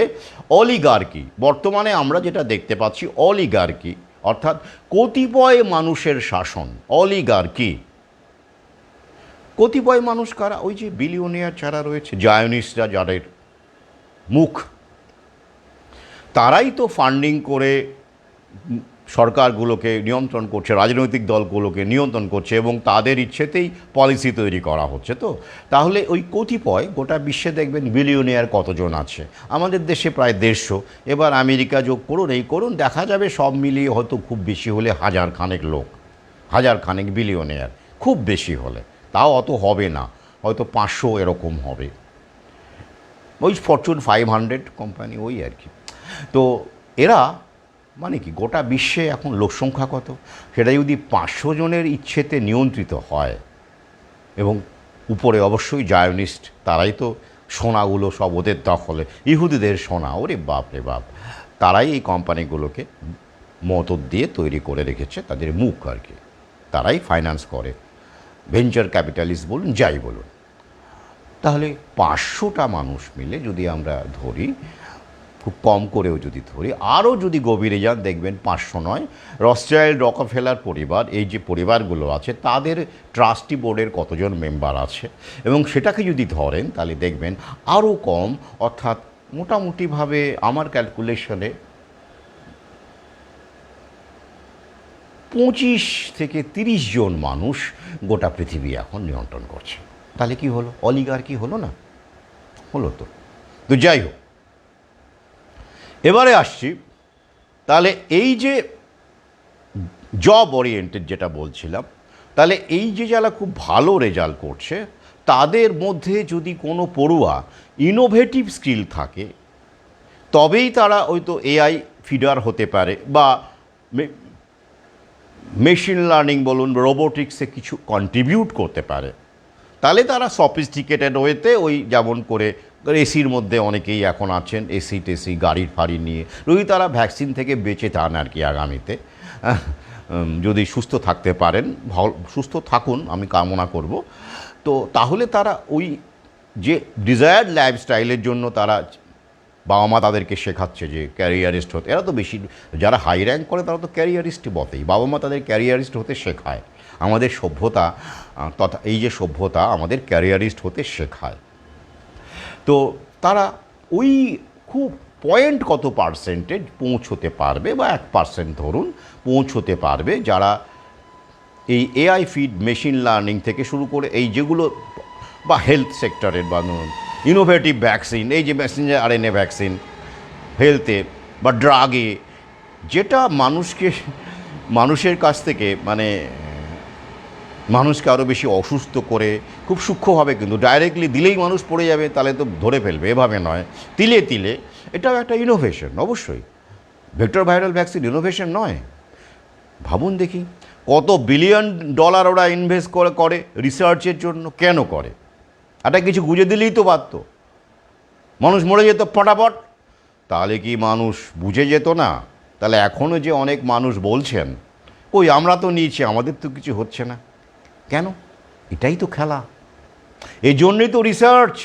অলিগার্কি, বর্তমানে আমরা যেটা দেখতে পাচ্ছি অলিগার্কি, অর্থাৎ কতিপয় মানুষের শাসন, অলিগার্কি। কতিপয় মানুষ কারা? ওই যে বিলিয়নিয়ার যারা রয়েছে, জায়নিস্টরা, যাদের মুখ, তারাই তো ফান্ডিং করে সরকারগুলোকে নিয়ন্ত্রণ করছে, রাজনৈতিক দলগুলোকে নিয়ন্ত্রণ করছে এবং তাদের ইচ্ছেতেই পলিসি তৈরি করা হচ্ছে। তো তাহলে ওই কতিপয়, গোটা বিশ্বে দেখবেন বিলিয়নিয়ার কতজন আছে, আমাদের দেশে প্রায় 150, এবার আমেরিকা যোগ করুন, এই করুন, দেখা যাবে সব মিলিয়ে হয়তো খুব বেশি হলে 1000 খানেক লোক, 1000 খানেক বিলিয়নিয়ার, খুব বেশি হলে, তাও অত হবে না, হয়তো 500 এরকম হবে, ওই ফরচুন 500 কোম্পানি, ওই আর কি। তো এরা মানে কি, গোটা বিশ্বে এখন লোকসংখ্যা কত, সেটা যদি 500 জনের ইচ্ছেতে নিয়ন্ত্রিত হয়, এবং উপরে অবশ্যই জায়নিস্ট, তারাই তো সোনাগুলো সব ওদের দখলে, ইহুদিদের সোনা, ওরে বাপ রে বাপ, তারাই এই কোম্পানিগুলোকে মদত দিয়ে তৈরি করে রেখেছে, তাদের মুখ আর কি, তারাই ফাইন্যান্স করে, ভেঞ্চার ক্যাপিটালিস্ট বলুন, যাই বলুন। তাহলে 500টা মানুষ মিলে যদি আমরা ধরি, খুব কম করেও যদি ধরি, আরও যদি গভীরে যান দেখবেন 500 নয়, রথচাইল্ড, রকফেলার পরিবার, এই যে পরিবারগুলো আছে, তাদের ট্রাস্টি বোর্ডের কতজন মেম্বার আছে, এবং সেটাকে যদি ধরেন তাহলে দেখবেন আরও কম, অর্থাৎ মোটামুটিভাবে আমার ক্যালকুলেশনে 25 থেকে 30 জন মানুষ গোটা পৃথিবী এখন নিয়ন্ত্রণ করছে। তাহলে কি হলো? অলিগার্কি হলো না? হলো তো। তো যাই হোক, এবারে আসছি, তাহলে এই যে জব ওরিয়েন্টেড যেটা বলছিলাম, তাহলে এই যে যারা খুব ভালো রেজাল্ট করছে তাদের মধ্যে যদি কোনো পড়ুয়া ইনোভেটিভ স্কিল থাকে তবেই তারা হয়তো এআই ফিডার হতে পারে, বা মেশিন লার্নিং বলুন, রোবোটিক্সে কিছু কন্ট্রিবিউট করতে পারে। তাহলে তারা সফিস্টিকেটেড ওয়েতে ওই যেমন করে এসির মধ্যে অনেকেই এখন আছেন, এসি টেসি গাড়ির ফাড়ি নিয়ে, যদি তারা ভ্যাকসিন থেকে বেঁচে যান আর কি আগামীতে, যদি সুস্থ থাকতে পারেন, সুস্থ থাকুন আমি কামনা করব, তো তাহলে তারা ওই যে ডিজায়ার্ড লাইফস্টাইলের জন্য তারা বাবা মা তাদেরকে শেখাচ্ছে যে ক্যারিয়ারিস্ট হতে, এরা তো বেশি যারা হাই র্যাঙ্ক করে তারা তো ক্যারিয়ারিস্টই বটেই, বাবা মা তাদের ক্যারিয়ারিস্ট হতে শেখায়। আমাদের সভ্যতা তথা এই যে সভ্যতা আমাদের ক্যারিয়ারিস্ট হতে শেখায়। তো তারা ওই খুব পয়েন্ট কত পার্সেন্টেজ পৌঁছতে পারবে, বা 1% ধরুন পৌঁছতে পারবে, যারা এই এআই ফিড মেশিন লার্নিং থেকে শুরু করে এই যেগুলো, বা হেলথ সেক্টরের বা ইনোভেটিভ ভ্যাকসিন, এই যে মেসেঞ্জার আরএনএ ভ্যাকসিন হেলথে বা ড্রাগে, যেটা মানুষের কাছ থেকে মানে মানুষকে আরও বেশি অসুস্থ করে খুব সূক্ষ্মভাবে, কিন্তু ডাইরেক্টলি দিলেই মানুষ পড়ে যাবে তাহলে তো ধরে ফেলবে, এভাবে নয়, তিলে তিলে, এটাও একটা ইনোভেশন। অবশ্যই ভেক্টর ভাইরাল ভ্যাকসিন ইনোভেশন নয়? ভাবুন দেখি, কত বিলিয়ন ডলার ওরা ইনভেস্ট করে রিসার্চের জন্য। কেন করে? এটা কিছু গুঁজে দিলেই তো পারত, মানুষ মরে যেত ফটাফট। তাহলে কি মানুষ বুঝে যেত না? তাহলে এখনও যে অনেক মানুষ বলছেন ওই আমরা তো নিয়েছি, আমাদের তো কিছু হচ্ছে না, কেন? এটাই তো খেলা। এই জন্যই তো রিসার্চ,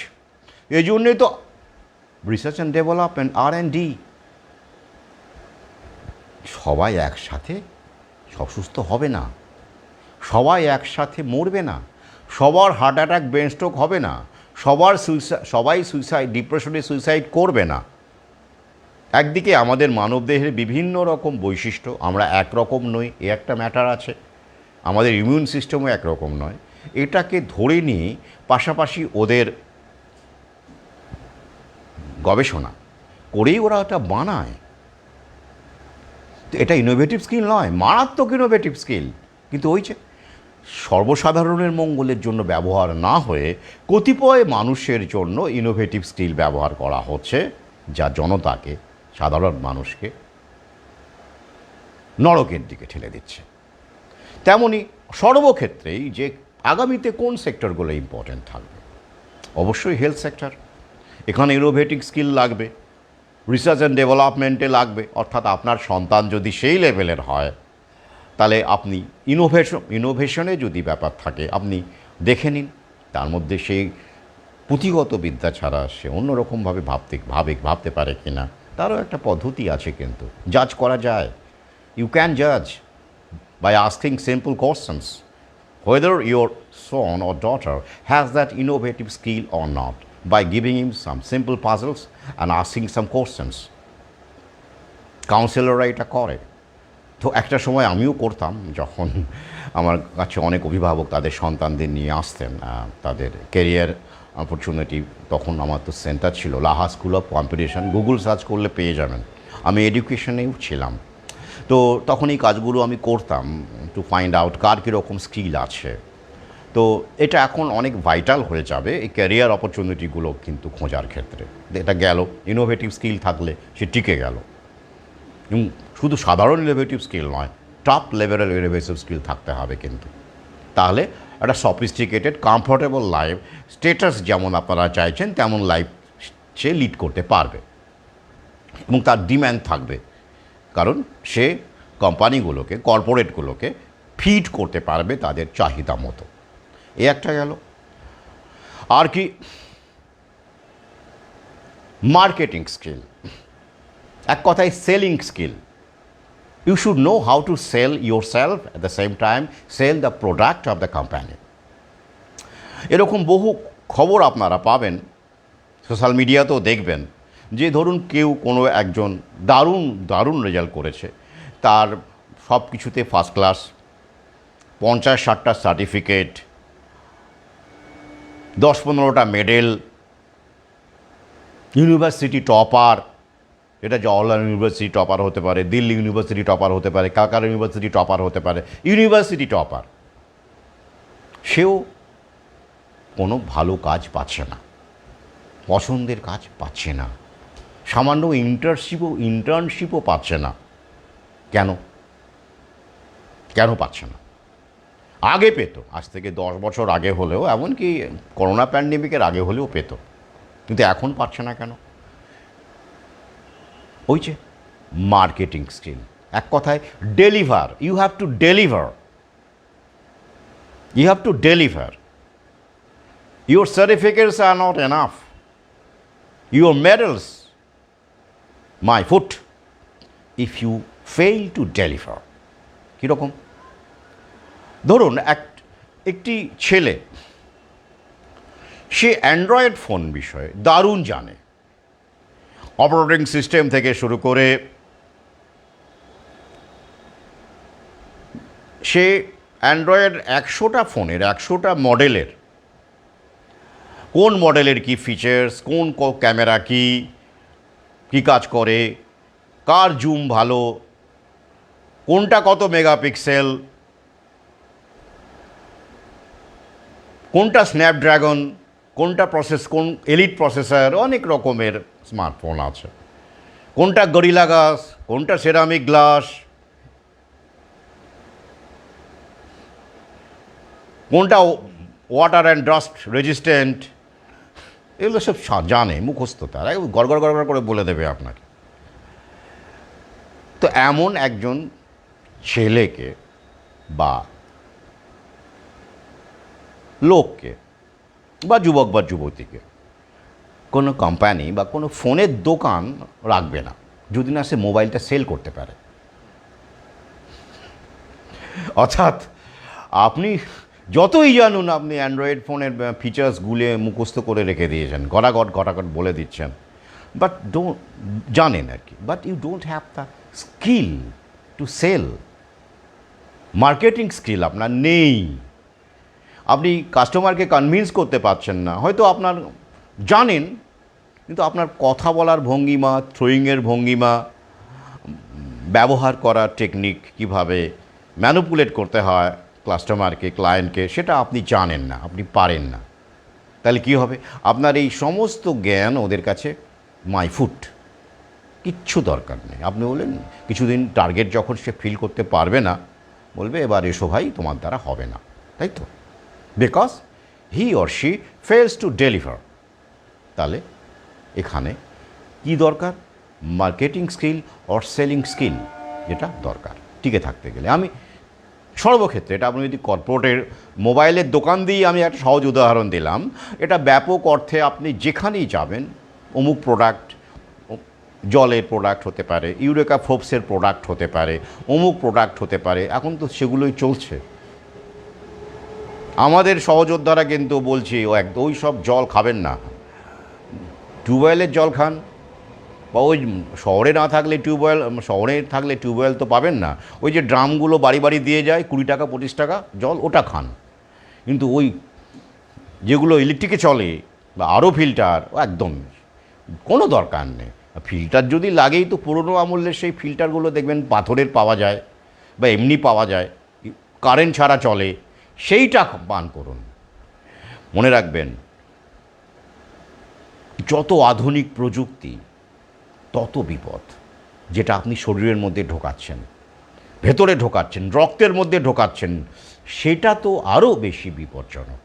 এই জন্যই তো রিসার্চ অ্যান্ড ডেভেলপমেন্ট, R&D। সবাই একসাথে সব সুস্থ হবে না, সবাই একসাথে মরবে না, সবার হার্ট অ্যাটাক ব্রেন স্ট্রোক হবে না, সবাই সুইসাইড ডিপ্রেশনে সুইসাইড করবে না। একদিকে আমাদের মানবদেহের বিভিন্ন রকম বৈশিষ্ট্য, আমরা একরকম নই, এ একটা ম্যাটার আছে। আমাদের ইমিউন সিস্টেমও একরকম নয়, এটাকে ধরে নিয়ে পাশাপাশি ওদের গবেষণা করেই ওরা ওটা বানায়। তো এটা ইনোভেটিভ স্কিল নয়, মারাত্মক ইনোভেটিভ স্কিল, কিন্তু ওই যে সর্বসাধারণের মঙ্গলের জন্য ব্যবহার না হয়ে কতিপয় মানুষের জন্য ইনোভেটিভ স্কিল ব্যবহার করা হচ্ছে, যা জনতাকে, সাধারণ মানুষকে নরকের দিকে ঠেলে দিচ্ছে। তেমনি সর্বক্ষেত্রেই যে আগামীতে কোন সেক্টরগুলো ইম্পর্ট্যান্ট থাকবে, অবশ্যই হেলথ সেক্টর। এখানে ইনোভেটিভ স্কিল লাগবে, রিসার্চ অ্যান্ড ডেভেলপমেন্টে লাগবে, অর্থাৎ আপনার সন্তান যদি সেই লেভেলের হয় তাহলে আপনি ইনোভেশনে যদি ব্যাপার থাকে আপনি দেখে নিন, তার মধ্যে সেই পুঁথিগত বিদ্যা ছাড়া সে অন্যরকমভাবে ভাবতে পারে কি না, তারও একটা পদ্ধতি আছে, কিন্তু জাজ করা যায়। ইউ ক্যান জাজ by asking simple questions whether your son or daughter has that innovative skill or not, by giving him some simple puzzles and asking some questions. কাউন্সিলররা এটা করে। তো একটা সময় আমিও করতাম, যখন আমার কাছে অনেক অভিভাবক তাদের সন্তানদের নিয়ে আসতেন তাদের ক্যারিয়ার অপরচুনিটি, তখন আমার তো সেন্টার ছিল Laha school of competition, Google search করলে পেয়ে যাবেন, আমি এডুকেশনেও ছিলাম। তো তখন এই কাজগুলো আমি করতাম টু ফাইন্ড আউট কার কীরকম স্কিল আছে। তো এটা এখন অনেক ভাইটাল হয়ে যাবে এই ক্যারিয়ার অপরচুনিটিগুলো কিন্তু খোঁজার ক্ষেত্রে। এটা গেল, ইনোভেটিভ স্কিল থাকলে সে টিকে গেল, এবং শুধু সাধারণ ইনোভেটিভ স্কিল নয়, টপ লেভেলের ইনোভেটিভ স্কিল থাকতে হবে কিন্তু। তাহলে একটা সফিস্টিকেটেড কমফোর্টেবল লাইফ স্টেটাস যেমন আপনারা চাইছেন তেমন লাইফ সে লিড করতে পারবে, এবং তার ডিম্যান্ড থাকবে, কারণ সে কোম্পানিগুলোকে, কর্পোরেটগুলোকে ফিড করতে পারবে তাদের চাহিদা মতো। এ একটা গেল। আর কি? মার্কেটিং স্কিল, এক কথায় selling skill. You should know how to sell yourself, at the same time sell the product of the company. এরকম বহু খবর আপনারা পাবেন, সোশ্যাল মিডিয়াতেও দেখবেন, যে ধরুন কেউ কোনো একজন দারুণ রেজাল্ট করেছে, তার সব কিছুতে ফার্স্ট ক্লাস, 50-60টা সার্টিফিকেট, 10-15টা মেডেল, ইউনিভার্সিটি টপার, এটা জওহরলাল ইউনিভার্সিটি টপার হতে পারে, দিল্লি ইউনিভার্সিটি টপার হতে পারে, কালকাটা ইউনিভার্সিটি টপার হতে পারে, ইউনিভার্সিটি টপার, সেও কোনো ভালো কাজ পাচ্ছে না, পছন্দের কাজ পাচ্ছে না, সামান্য ইন্টার্নশিপও পাচ্ছে না। কেন কেন পাচ্ছে না? আগে পেত, আজ থেকে 10 বছর আগে হলেও, এমনকি করোনা প্যান্ডেমিকের আগে হলেও পেত, কিন্তু এখন পাচ্ছে না কেন? ওই যে মার্কেটিং স্কিল, এক কথায় deliver, you have to deliver, you have to deliver. Your certificates are not enough, your medals my foot, if you fail to deliver. কীরকম? ধরুন একটি ছেলে, সে অ্যান্ড্রয়েড ফোন বিষয়ে দারুণ জানে, অপারেটিং সিস্টেম থেকে শুরু করে সে অ্যান্ড্রয়েড 100টা ফোনের 100টা মডেলের কোন মডেলের কী ফিচার্স, কোন ক্যামেরা কী কাজ করে, কার জুম ভালো, কোনটা কত মেগাপিক্সেল, কোনটা স্ন্যাপড্রাগন, কোনটা কোন এলিট প্রসেসর, অনেক রকমের স্মার্টফোন আছে, কোনটা গরিলা গ্লাস, কোনটা সেরামিক গ্লাস, কোনটা ওয়াটার অ্যান্ড ডাস্ট রেজিস্ট্যান্ট, এগুলো সব জানে, মুখস্থ, তার গড়গড় গড়গড় করে বলে দেবে আপনাকে। তো এমন একজন ছেলেকে বা লোককে বা যুবক বা যুবতীকে কোনো কোম্পানি বা কোনো ফোনের দোকান রাখবে না যদি না সে মোবাইলটা সেল করতে পারে। অর্থাৎ আপনি যতই জানুন, আপনি অ্যান্ড্রয়েড ফোনের ফিচার্সগুলো মুখস্থ করে রেখে দিয়েছেন, ঘটাঘট বলে দিচ্ছেন, বাট জানেন আর কি, but you don't have the skill to sell. Marketing skill আপনার নেই, আপনি কাস্টমারকে কনভিন্স করতে পারছেন না। হয়তো আপনার জানেন, কিন্তু আপনার কথা বলার ভঙ্গিমা, থ্রোয়িংয়ের ভঙ্গিমা, ব্যবহার করার টেকনিক, কিভাবে ম্যানিপুলেট করতে হয় কাস্টমারকে, ক্লায়েন্টকে, সেটা আপনি জানেন না, আপনি পারেন না। তাহলে কি হবে? আপনার এই সমস্ত জ্ঞান ওদের কাছে মাইফুট, কিচ্ছু দরকার নেই। আপনি বললেন কিছুদিন টার্গেট যখন সে ফিল করতে পারবে না, বলবে এবার এসো ভাই, তোমার দ্বারা হবে না, তাই তো? Because he or she fails to deliver. তাহলে এখানে কি দরকার? Marketing skill or selling skill, যেটা দরকার টিকে থাকতে গেলে। আমি সর্বক্ষেত্রে, এটা আপনি যদি কর্পোরেটের মোবাইলের দোকান দিয়েই আমি একটা সহজ উদাহরণ দিলাম, এটা ব্যাপক অর্থে আপনি যেখানেই যাবেন, অমুক প্রোডাক্ট, জলের প্রোডাক্ট হতে পারে, ইউরেকা ফোপসের প্রোডাক্ট হতে পারে, অমুক প্রোডাক্ট হতে পারে, এখন তো সেগুলোই চলছে। আমাদের সহযোদ্ধারা কিন্তু বলছি ওই সব জল খাবেন না, টিউবওয়েলের জল খান, বা ওই শহরে না থাকলে টিউবওয়েল, শহরে থাকলে টিউবওয়েল তো পাবেন না, ওই যে ড্রামগুলো বাড়ি বাড়ি দিয়ে যায় 20 টাকা 25 টাকা জল, ওটা খান। কিন্তু ওই যেগুলো ইলেকট্রিকে চলে বা আরও ফিল্টার, একদম কোনো দরকার নেই। ফিল্টার যদি লাগেই তো পুরনো আমলের সেই ফিল্টারগুলো দেখবেন পাথরের পাওয়া যায় বা এমনি পাওয়া যায়, কারেন্ট ছাড়া চলে, সেইটা পান করুন। মনে রাখবেন, যত আধুনিক প্রযুক্তি তত বিপদ, যেটা আপনি শরীরের মধ্যে ঢোকাচ্ছেন, ভেতরে ঢোকাচ্ছেন, রক্তের মধ্যে ঢোকাচ্ছেন, সেটা তো আরও বেশি বিপজ্জনক।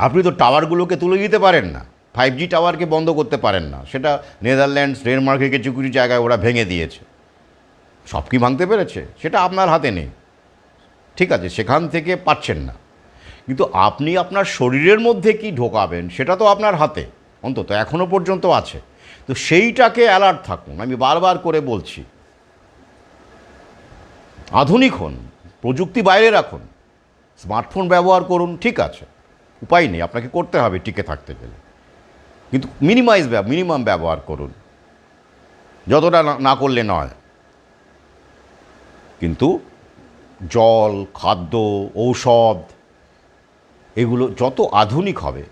আপনি তো টাওয়ারগুলোকে তুলে দিতে পারেন না, 5G টাওয়ারকে বন্ধ করতে পারেন না, সেটা নেদারল্যান্ডস, ডেনমার্কের কিছু কিছু জায়গায় ওরা ভেঙে দিয়েছে। সব কি ভাঙতে পেরেছে? সেটা আপনার হাতে নেই, ঠিক আছে, সেখান থেকে পাচ্ছেন না, কিন্তু আপনি আপনার শরীরের মধ্যে কি ঢোকাবেন সেটা তো আপনার হাতে, অন্তত এখনও পর্যন্ত আছে। তো সেইটাকে অ্যালার্ট থাকুন, আমি বারবার করে বলছি। আধুনিক হন, প্রযুক্তি বাইরে রাখুন, স্মার্টফোন ব্যবহার করুন, ঠিক আছে, উপায় নেই, আপনাকে করতে হবে টিকে থাকতে গেলে, কিন্তু মিনিমাম ব্যবহার করুন, যতটা না করলে নয়। কিন্তু জল, খাদ্য, ঔষধ এগুলো যত আধুনিক হবে,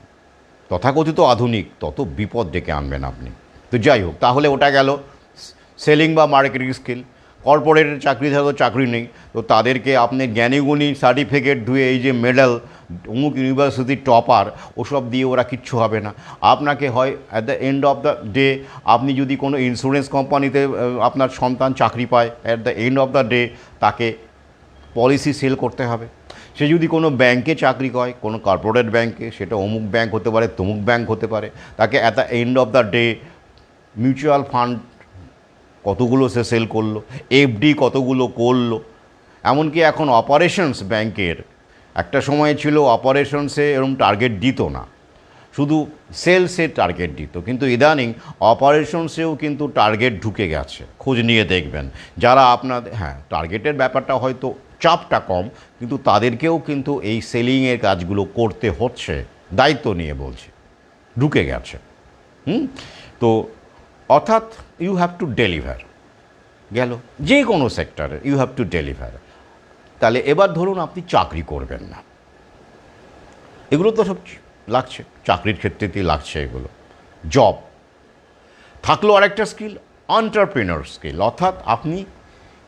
তথাকথিত আধুনিক, তত বিপদ ডেকে আনবেন আপনি। তো যাই হোক, তাহলে ওটা গেল সেলিং বা মার্কেটিং স্কিল। কর্পোরেটের চাকরি থাকলেও চাকরি নেই, তো তাদেরকে আপনি জ্ঞানীগুণী সার্টিফিকেট ধুয়ে এই যে মেডেল, অমুক ইউনিভার্সিটির টপার, ওসব দিয়ে ওরা কিচ্ছু হবে না। আপনাকে হয় at the end of the day, আপনি যদি কোনো ইন্স্যুরেন্স কোম্পানিতে আপনার সন্তান চাকরি পায়, at the end of the day তাকে পলিসি সেল করতে হবে। সে যদি কোনো ব্যাংকে চাকরি করে, কোনো কর্পোরেট ব্যাংকে, সেটা অমুক ব্যাংক হতে পারে, তমুক ব্যাংক হতে পারে, তাকে at the end of the day mutual fund কতগুলো সে সেল করলো, এফডি কতগুলো করলো। এমনকি এখন অপারেশনস ব্যাংকের, একটা সময় ছিল অপারেশনসে এরকম টার্গেট দিত না, শুধু সেলসে টার্গেট দিত, কিন্তু ইদানিং অপারেশনসেও কিন্তু টার্গেট ঢুকে গেছে। খোঁজ নিয়ে দেখবেন যারা আপনাদের, হ্যাঁ টার্গেটের ব্যাপারটা হয়তো চাপটা কম, কিন্তু তাদেরকেও কিন্তু এই সেলিংয়ের কাজগুলো করতে হচ্ছে, দায়িত্ব নিয়ে বলছি, ঢুকে গেছে। তো অর্থাৎ ইউ হ্যাভ টু ডেলিভার, গেল যে কোনো সেক্টরে ইউ হ্যাভ টু ডেলিভার। তাহলে এবার ধরুন আপনি চাকরি করবেন না, এগুলো তো সব লাগছে, চাকরির ক্ষেত্রেতেই লাগছে এগুলো। জব থাকলো আরেকটা স্কিল, এন্টারপ্রেনার স্কিল, অর্থাৎ আপনি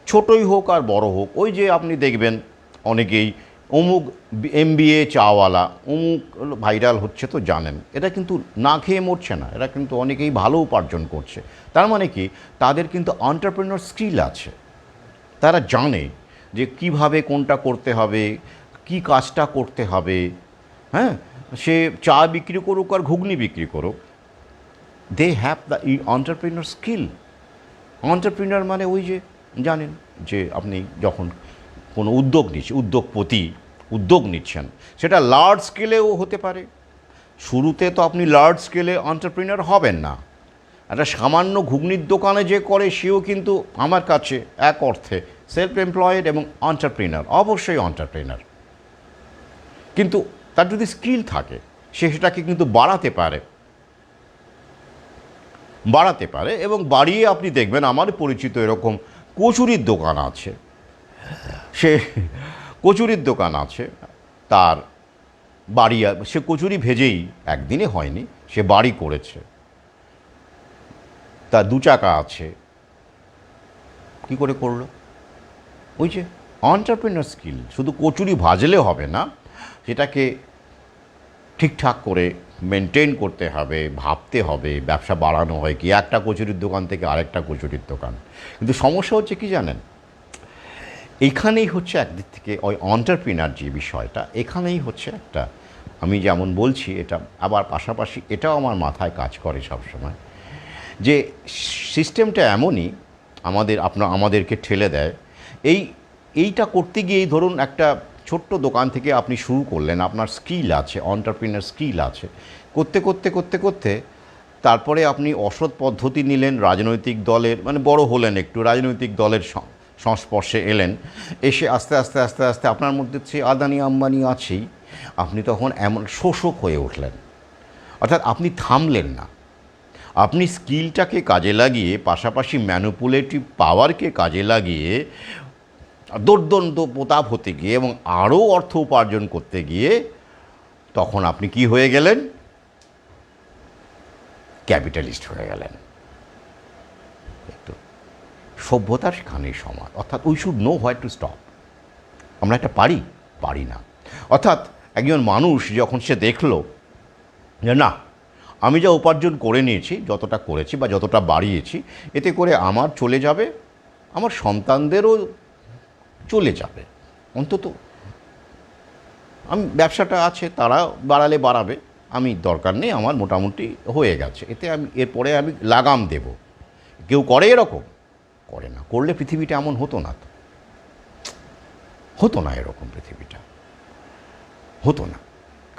ছোটই হোক আর বড় হোক, ওই যে আপনি দেখবেন অনেকেই অমুক এমবিএ চাওয়ালা, অমুক ভাইরাল হচ্ছে, তো জানেন এটা কিন্তু না খেয়ে মরছে না, এরা কিন্তু অনেকেই ভালো উপার্জন করছে। তার মানে কি, তাদের কিন্তু এন্টারপ্রেনার স্কিল আছে, তারা জানে যে কিভাবে কোনটা করতে হবে, কি কাজটা করতে হবে। হ্যাঁ, সে চা বিক্রি করুক আর ঘুগনি বিক্রি করুক, they have the entrepreneur skill. Entrepreneur মানে ওই যে জানেন যে আপনি যখন কোনো উদ্যোগ নিচ্ছেন, উদ্যোগ নিচ্ছেন, সেটা লার্জ স্কেলেও হতে পারে। শুরুতে তো আপনি লার্জ স্কেলে এন্টারপ্রেনার হবেন না। একটা সামান্য ঘুগনির দোকানে যে করে, সেও কিন্তু আমার কাছে এক অর্থে সেলফ এমপ্লয়েড এবং এন্টারপ্রেনার, অবশ্যই এন্টারপ্রেনার। কিন্তু তার যদি স্কিল থাকে, সে সেটাকে কিন্তু বাড়াতে পারে এবং বাড়িয়ে আপনি দেখবেন, আমার পরিচিত এরকম কচুরির দোকান আছে, তার বাড়ি, সে কচুরি ভেজেই একদিনে হয়নি, সে বাড়ি করেছে, তার 2 চাকা আছে। কি করে করলো? ওই যে এন্টারপ্রেনার স্কিল। শুধু কচুরি ভাজলে হবে না, সেটাকে ঠিকঠাক করে মেনটেন করতে হবে, ভাবতে হবে ব্যবসা বাড়ানো হয় কি, একটা কচুরির দোকান থেকে আরেকটা কচুরির দোকান। কিন্তু সমস্যা হচ্ছে কি জানেন, এইখানেই হচ্ছে একদিক থেকে ওই এন্টারপ্রেনার যে বিষয়টা, এখানেই হচ্ছে একটা, আমি যেমন বলছি এটা, আবার পাশাপাশি এটাও আমার মাথায় কাজ করে সবসময়, যে সিস্টেমটা এমনই আমাদেরকে ঠেলে দেয়। এইটা করতে গিয়েই ধরুন একটা ছোট্ট দোকান থেকে আপনি শুরু করলেন, আপনার স্কিল আছে, এন্টারপ্রেনার স্কিল আছে, করতে তারপরে আপনি অসৎ পদ্ধতি নিলেন, রাজনৈতিক দলের, মানে বড় হলেন, একটু রাজনৈতিক দলের সংস্পর্শে এলেন, এসে আস্তে আস্তে আপনার মধ্যে সে আদানি আম্বানি আছেই, আপনি তখন এমন শোষক হয়ে উঠলেন। অর্থাৎ আপনি থামলেন না, আপনি স্কিলটাকে কাজে লাগিয়ে, পাশাপাশি ম্যানিপুলেটিভ পাওয়ারকে কাজে লাগিয়ে দুর্দন্ত প্রতাপ হতে গিয়ে এবং আরও অর্থ উপার্জন করতে গিয়ে, তখন আপনি কি হয়ে গেলেন? ক্যাপিটালিস্ট হয়ে গেলেন। একটু সভ্যতার সেখানেই সমান। অর্থাৎ we should know where to stop. আমরা একটা পারি না। অর্থাৎ একজন মানুষ যখন সে দেখলো যে না, আমি যা উপার্জন করে নিয়েছি, যতটা করেছি বা যতটা বাড়িয়েছি, এতে করে আমার চলে যাবে, আমার সন্তানদেরও চলে যাবে, অন্তত আমি ব্যবসাটা আছে, তারা বাড়ালে বাড়াবে, আমি দরকার নেই, আমার মোটামুটি হয়ে গেছে, এতে আমি এরপরে আমি লাগাম দেব। কেউ করে এরকম? করে না। করলে পৃথিবীটা এমন হতো না, এরকম পৃথিবীটা হতো না।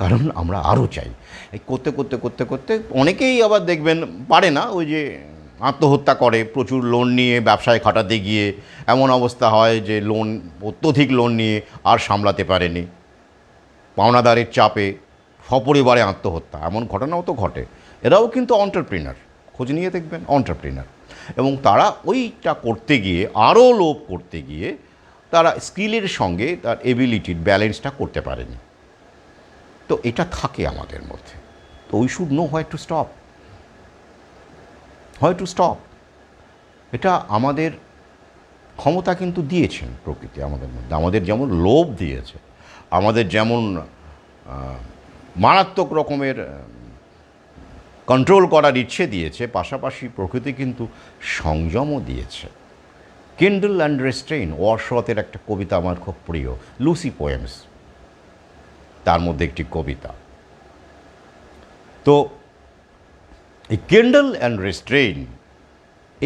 কারণ আমরা আরও চাই। এই করতে অনেকেই আবার দেখবেন পারে না, ওই যে আত্মহত্যা করে, প্রচুর লোন নিয়ে ব্যবসায় খাটাতে গিয়ে এমন অবস্থা হয় যে অত্যধিক লোন নিয়ে আর সামলাতে পারেনি, পাওনাদারের চাপে সপরিবারে আত্মহত্যা, এমন ঘটনাও তো ঘটে। এরাও কিন্তু এন্টারপ্রেনার, খোঁজ নিয়ে দেখবেন এন্টারপ্রেনার। এবং তারা ওইটা করতে গিয়ে, আরও লোভ করতে গিয়ে তারা স্কিলের সঙ্গে তার এবিলিটির ব্যালেন্সটা করতে পারেনি। তো এটা থাকে আমাদের মধ্যে। তো we should know where to stop, এটা আমাদের ক্ষমতা কিন্তু দিয়েছেন প্রকৃতি আমাদের মধ্যে। আমাদের যেমন লোভ দিয়েছে, আমাদের যেমন মারাত্মক রকমের কন্ট্রোল করার ইচ্ছে দিয়েছে, পাশাপাশি প্রকৃতি কিন্তু সংযমও দিয়েছে। কিন্ডল অ্যান্ড রেস্ট্রেইন, ওয়ারশতের একটা কবিতা আমার খুব প্রিয়, লুসি পোয়েমস, তার মধ্যে একটি কবিতা। তো এই কিন্ডল অ্যান্ড রেস্ট্রেইন,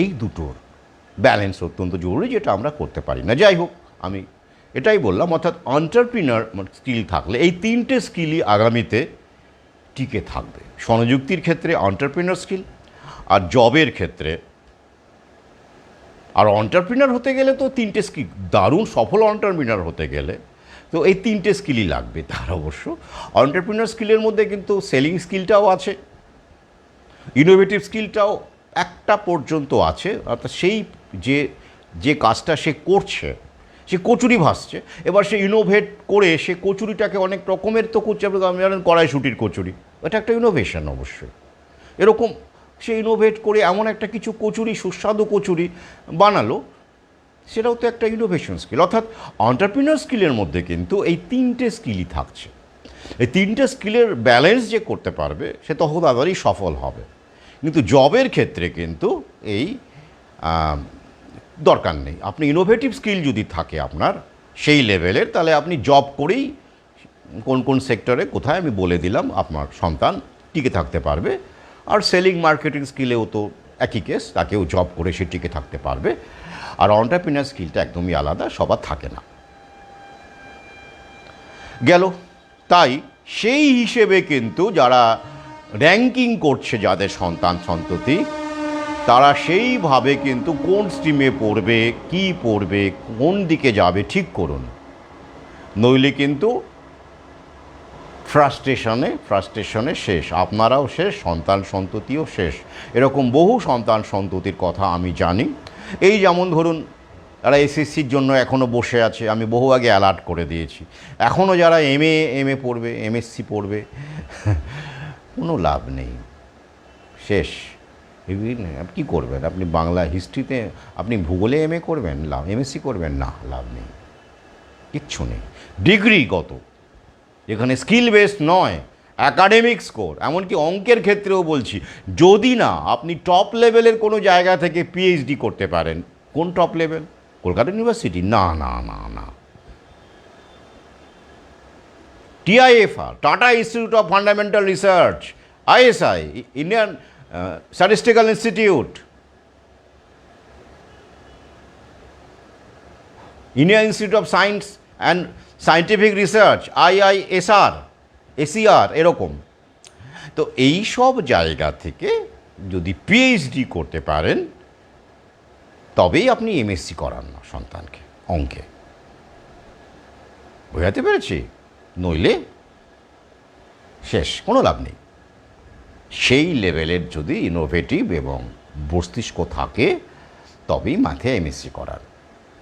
এই দুটোর ব্যালেন্স অত্যন্ত জরুরি, যেটা আমরা করতে পারি না। যাই হোক, আমি এটাই বললাম, অর্থাৎ এন্টারপ্রিনার স্কিল থাকলে এই তিনটে স্কিলই আগামীতে টিকে থাকবে। স্বনিযুক্তির ক্ষেত্রে এন্টারপ্রিনার স্কিল, আর জবের ক্ষেত্রে। আর এন্টারপ্রিনার হতে গেলে তো তিনটে স্কিল, দারুণ সফল এন্টারপ্রিনার হতে গেলে তো এই তিনটে স্কিলই লাগবে। তার অবশ্য এন্টারপ্রিনার স্কিলের মধ্যে কিন্তু সেলিং স্কিলটাও আছে, ইনোভেটিভ স্কিলটাও একটা পর্যন্ত আছে। অর্থাৎ সেই যে কাজটা সে করছে, সে কচুরি ভাসছে, এবার সে ইনোভেট করে সে কচুরিটাকে অনেক রকমের তো করছে। আপনি জানেন কড়াইশুঁটির কচুরি, এটা একটা ইনোভেশন অবশ্যই। এরকম সে ইনোভেট করে এমন একটা কিছু কচুরি, সুস্বাদু কচুরি বানালো, সেটাও তো একটা ইনোভেশন স্কিল। অর্থাৎ এন্টারপ্রিনার স্কিলের মধ্যে কিন্তু এই তিনটে স্কিলই থাকছে। এই তিনটে স্কিলের ব্যালেন্স যে করতে পারবে সে তখন তাড়াতাড়ি সফল হবে। কিন্তু জবের ক্ষেত্রে কিন্তু এই দরকার নেই। আপনি ইনোভেটিভ স্কিল যদি থাকে আপনার সেই লেভেলের, তাহলে আপনি জব করেই কোন কোন সেক্টরে কোথায় আমি বলে দিলাম, আপনার সন্তান টিকে থাকতে পারবে। আর সেলিং মার্কেটিং স্কিলেও তো একই কেস, তাকেও জব করে সে টিকে থাকতে পারবে। আর এন্টারপ্রিনার স্কিলটা একদমই আলাদা, সবার থাকে না। গেল। তাই সেই হিসেবে কিন্তু যারা র্যাঙ্কিং করছে যাদের সন্তান সন্ততি, তারা সেইভাবে কিন্তু কোন স্ট্রিমে পড়বে, কি পড়বে, কোন দিকে যাবে ঠিক করুন। নইলে কিন্তু ফ্রাস্ট্রেশনে শেষ, আপনারাও শেষ, সন্তান সন্ততিও শেষ। এরকম বহু সন্তান সন্ততির কথা আমি জানি। এই যেমন ধরুন, তারা এসএসসির জন্য এখনও বসে আছে, আমি বহু আগে অ্যালার্ট করে দিয়েছি। এখনও যারা এমএ পড়বে, এমএসসি পড়বে, কোনো লাভ নেই, শেষ। আপনি কী করবেন? আপনি বাংলা হিস্ট্রিতে, আপনি ভূগোলে এমএ করবেন, এমএসসি করবেন, না, লাভ নেই, কিচ্ছু নেই। ডিগ্রিগত, এখানে স্কিল বেসড নয়, অ্যাকাডেমিক স্কোর। এমনকি অঙ্কের ক্ষেত্রেও বলছি, যদি না আপনি টপ লেভেলের কোনো জায়গা থেকে পিএইচডি করতে পারেন, কোন টপ লেভেল? কলকাতা ইউনিভার্সিটি? না না না না, TIFR, Tata Institute of Fundamental Research, ISI, Indian Statistical Institute, Indian Institute of Science and Scientific Research, IISR, ACR, এরকম। তো এই সব জায়গা থেকে যদি পিএইচডি করতে পারেন, তবেই আপনি এমএসসি করান না সন্তানকে অঙ্কে। বোঝাতে পেরেছি? নইলে শেষ, কোনো লাভ নেই। সেই লেভেলের যদি ইনোভেটিভ এবং মস্তিষ্ক থাকে, তবেই মাথায় এমএসসি করার।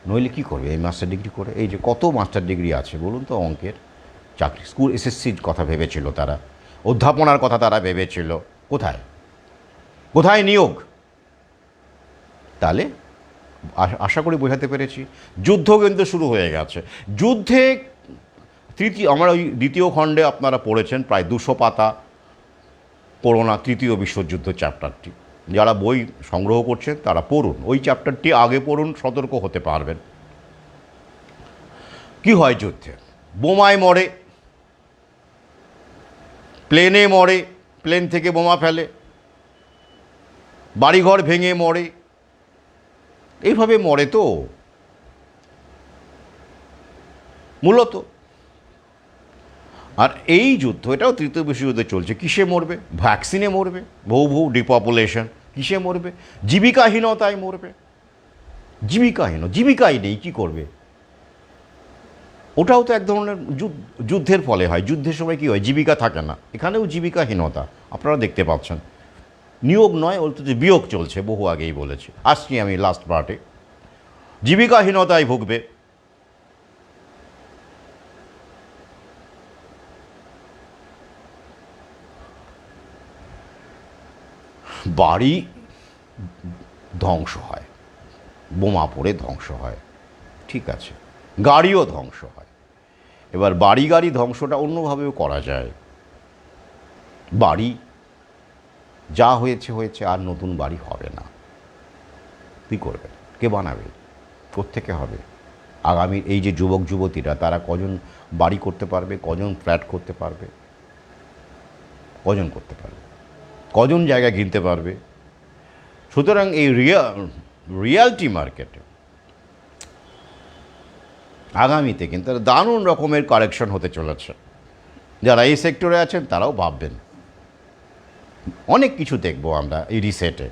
নইলে কী করবে এই মাস্টার ডিগ্রি করে? এই যে কত মাস্টার ডিগ্রি আছে বলুন তো অঙ্কের, চাকরি, স্কুল এসএসসির কথা ভেবেছিল তারা, অধ্যাপনার কথা তারা ভেবেছিল, কোথায় কোথায় নিয়োগ? তাহলে আশা করি বোঝাতে পেরেছি। যুদ্ধ কিন্তু শুরু হয়ে গেছে। যুদ্ধে আমরা ওই দ্বিতীয় খণ্ডে আপনারা পড়েছেন, প্রায় 200 পাতা পড়ো না, তৃতীয় বিশ্বযুদ্ধ চ্যাপ্টারটি। যারা বই সংগ্রহ করছেন তারা পড়ুন, ওই চ্যাপ্টারটি আগে পড়ুন, সতর্ক হতে পারবেন। কি হয় যুদ্ধে? বোমায় মরে, প্লেনে মরে, প্লেন থেকে বোমা ফেলে, বাড়িঘর ভেঙে মরে, এইভাবে মরে তো মূলত। আর এই যুদ্ধ, এটাও তৃতীয় বিশ্বযুদ্ধে চলছে। কিসে মরবে? ভ্যাকসিনে মরবে, বহু ডিপপুলেশন। কিসে মরবে? জীবিকাহীনতায় মরবে। জীবিকাই নেই, কী করবে? ওটাও তো এক ধরনের যুদ্ধের ফলে হয়। যুদ্ধের সময় কী হয়? জীবিকা থাকে না। এখানেও জীবিকাহীনতা আপনারা দেখতে পাচ্ছেন। নিয়োগ নয়, অন্তত বিয়োগ চলছে, বহু আগেই বলেছি, আসছি আমি লাস্ট পার্টে। জীবিকাহীনতায় ভুগবে। বাড়ি ধ্বংস হয়, বোমা পড়ে ধ্বংস হয়, ঠিক আছে, গাড়িও ধ্বংস হয়। এবার গাড়ি ধ্বংসটা অন্যভাবেও করা যায়। বাড়ি যা হয়েছে হয়েছে, আর নতুন বাড়ি হবে না। কী করবেন? কে বানাবে? কোত্থেকে হবে? আগামী এই যে যুবক যুবতীরা, তারা কজন বাড়ি করতে পারবে? কজন ফ্ল্যাট করতে পারবে? কজন করতে পারবে? কজন জায়গা কিনতে পারবে? সুতরাং এই রিয়ালটি মার্কেটে আগামীতে কিন্তু দারুণ রকমের কারেকশন হতে চলেছে। যারা এই সেক্টরে আছেন তারাও ভাববেন, অনেক কিছু দেখবো আমরা এই রিসেটে।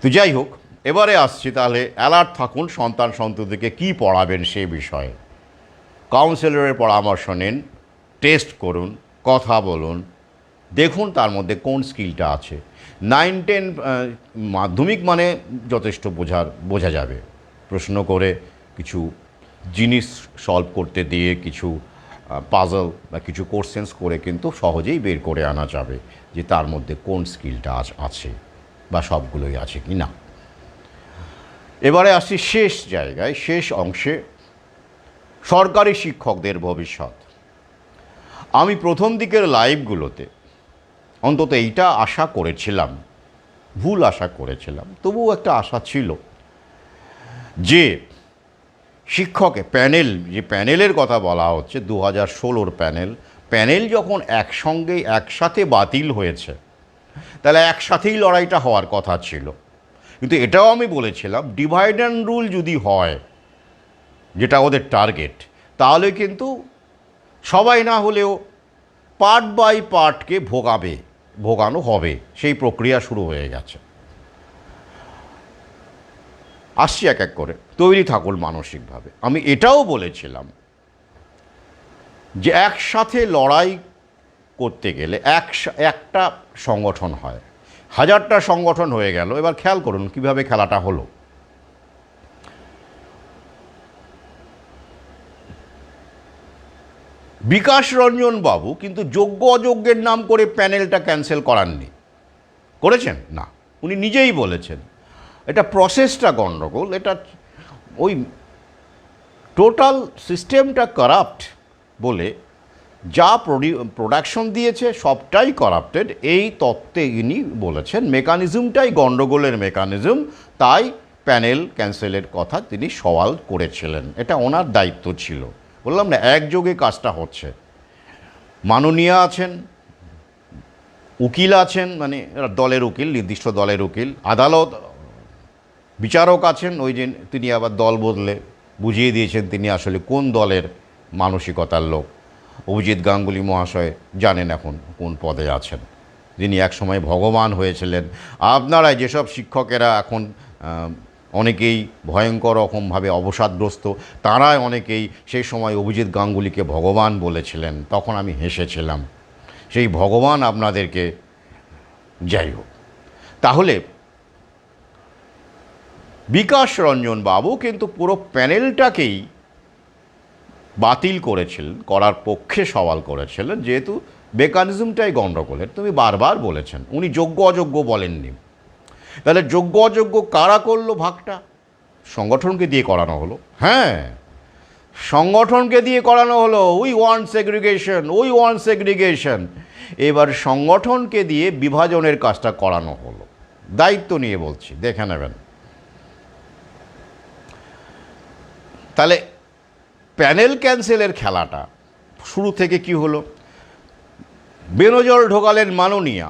তো যাই হোক, এবারে আসছি তাহলে, অ্যালার্ট থাকুন সন্তান সন্ততিকে কী পড়াবেন সে বিষয়ে। কাউন্সিলরের পরামর্শ নিন, টেস্ট করুন, কথা বলুন, দেখুন তার মধ্যে কোন স্কিলটা আছে। 9-10 মাধ্যমিক মানে যথেষ্ট বোঝা যাবে। প্রশ্ন করে কিছু জিনিস সলভ করতে দিয়ে, কিছু পাজল বা কিছু কোশ্চেন্স করে কিন্তু সহজেই বের করে আনা যাবে যে তার মধ্যে কোন স্কিলটা আছে বা সবগুলোই আছে কি না। এবারে আসছি শেষ জায়গায়, শেষ অংশে, সরকারি শিক্ষকদের ভবিষ্যৎ। আমি প্রথম দিকের লাইভগুলোতে অন্তত এইটা আশা করেছিলাম, ভুল আশা করেছিলাম, তবুও একটা আশা ছিল যে শিক্ষকের প্যানেল, যে প্যানেলের কথা বলা হচ্ছে 2016 প্যানেল যখন একসাথে বাতিল হয়েছে, তাহলে একসাথেই লড়াইটা হওয়ার কথা ছিল। কিন্তু এটাও আমি বলেছিলাম, ডিভাইড অ্যান্ড রুল যদি হয়, যেটা ওদের টার্গেট, তাহলে কিন্তু সবাই না হলেও পার্ট বাই পার্টকে ভোগানো হবে। সেই প্রক্রিয়া শুরু হয়ে গেছে। আসছি এক এক করে, তৈরি থাকুন মানসিকভাবে। আমি এটাও বলেছিলাম যে একসাথে লড়াই করতে গেলে একটা সংগঠন হয়, 1000টা সংগঠন হয়ে গেল। এবার খেয়াল করুন কিভাবে খেলাটা হলো। বিকাশ রঞ্জন বাবু কিন্তু যোগ্য অযোগ্যের নাম করে প্যানেলটা ক্যান্সেল করাননি। করেছেন? না, উনি নিজেই বলেছেন এটা প্রসেসটা গণ্ডগোল, এটা ওই টোটাল সিস্টেমটা কারাপ্ট বলে যা প্রোডাকশন দিয়েছে সবটাই কারাপ্টেড, এই তত্ত্বে ইনি বলেছেন। মেকানিজমটাই গণ্ডগোলের মেকানিজম, তাই প্যানেল ক্যান্সেলের কথা তিনি সওয়াল করেছিলেন। এটা ওনার দায়িত্ব ছিল। বললাম না, একযোগে কাজটা হচ্ছে। মাননীয়া আছেন, উকিল আছেন, মানে দলের উকিল, নির্দিষ্ট দলের উকিল, আদালত বিচারক আছেন, ওই যে তিনি আবার দল বদলে বুঝিয়ে দিয়েছেন তিনি আসলে কোন দলের মানসিকতার লোক। অভিজিৎ গাঙ্গুলি মহাশয় জানেন এখন কোন পদে আছেন, যিনি একসময় ভগবান হয়েছিলেন। আপনারা যেসব শিক্ষকেরা এখন অনেকেই ভয়ঙ্কর রকমভাবে অবসাদগ্রস্ত, তারাই অনেকেই সেই সময় অভিজিৎ গাঙ্গুলিকে ভগবান বলেছিলেন। তখন আমি হেসেছিলাম। সেই ভগবান আপনাদেরকে, যাই হোক, তাহলে বিকাশ রঞ্জন বাবু কিন্তু পুরো প্যানেলটাকেই বাতিল করেছিলেন, করার পক্ষে সওয়াল করেছিলেন, যেহেতু মেকানিজমটাই গণ্ডগোলের। তুমি বারবার বলেছেন, উনি যোগ্য অযোগ্য বলেননি। তাহলে যোগ্য অযোগ্য কারা করলো ভাগটা? সংগঠনকে দিয়ে করানো হলো। হ্যাঁ, সংগঠনকে দিয়ে করানো হলো। We want segregation. এবার সংগঠনকে দিয়ে বিভাজনের কাজটা করানো হলো। দায়িত্ব নিয়ে বলছি, দেখে নেবেন। তাহলে প্যানেল ক্যান্সেলের খেলাটা শুরু থেকে কি হলো? বেনজল ঢোকালেন মাননীয়া,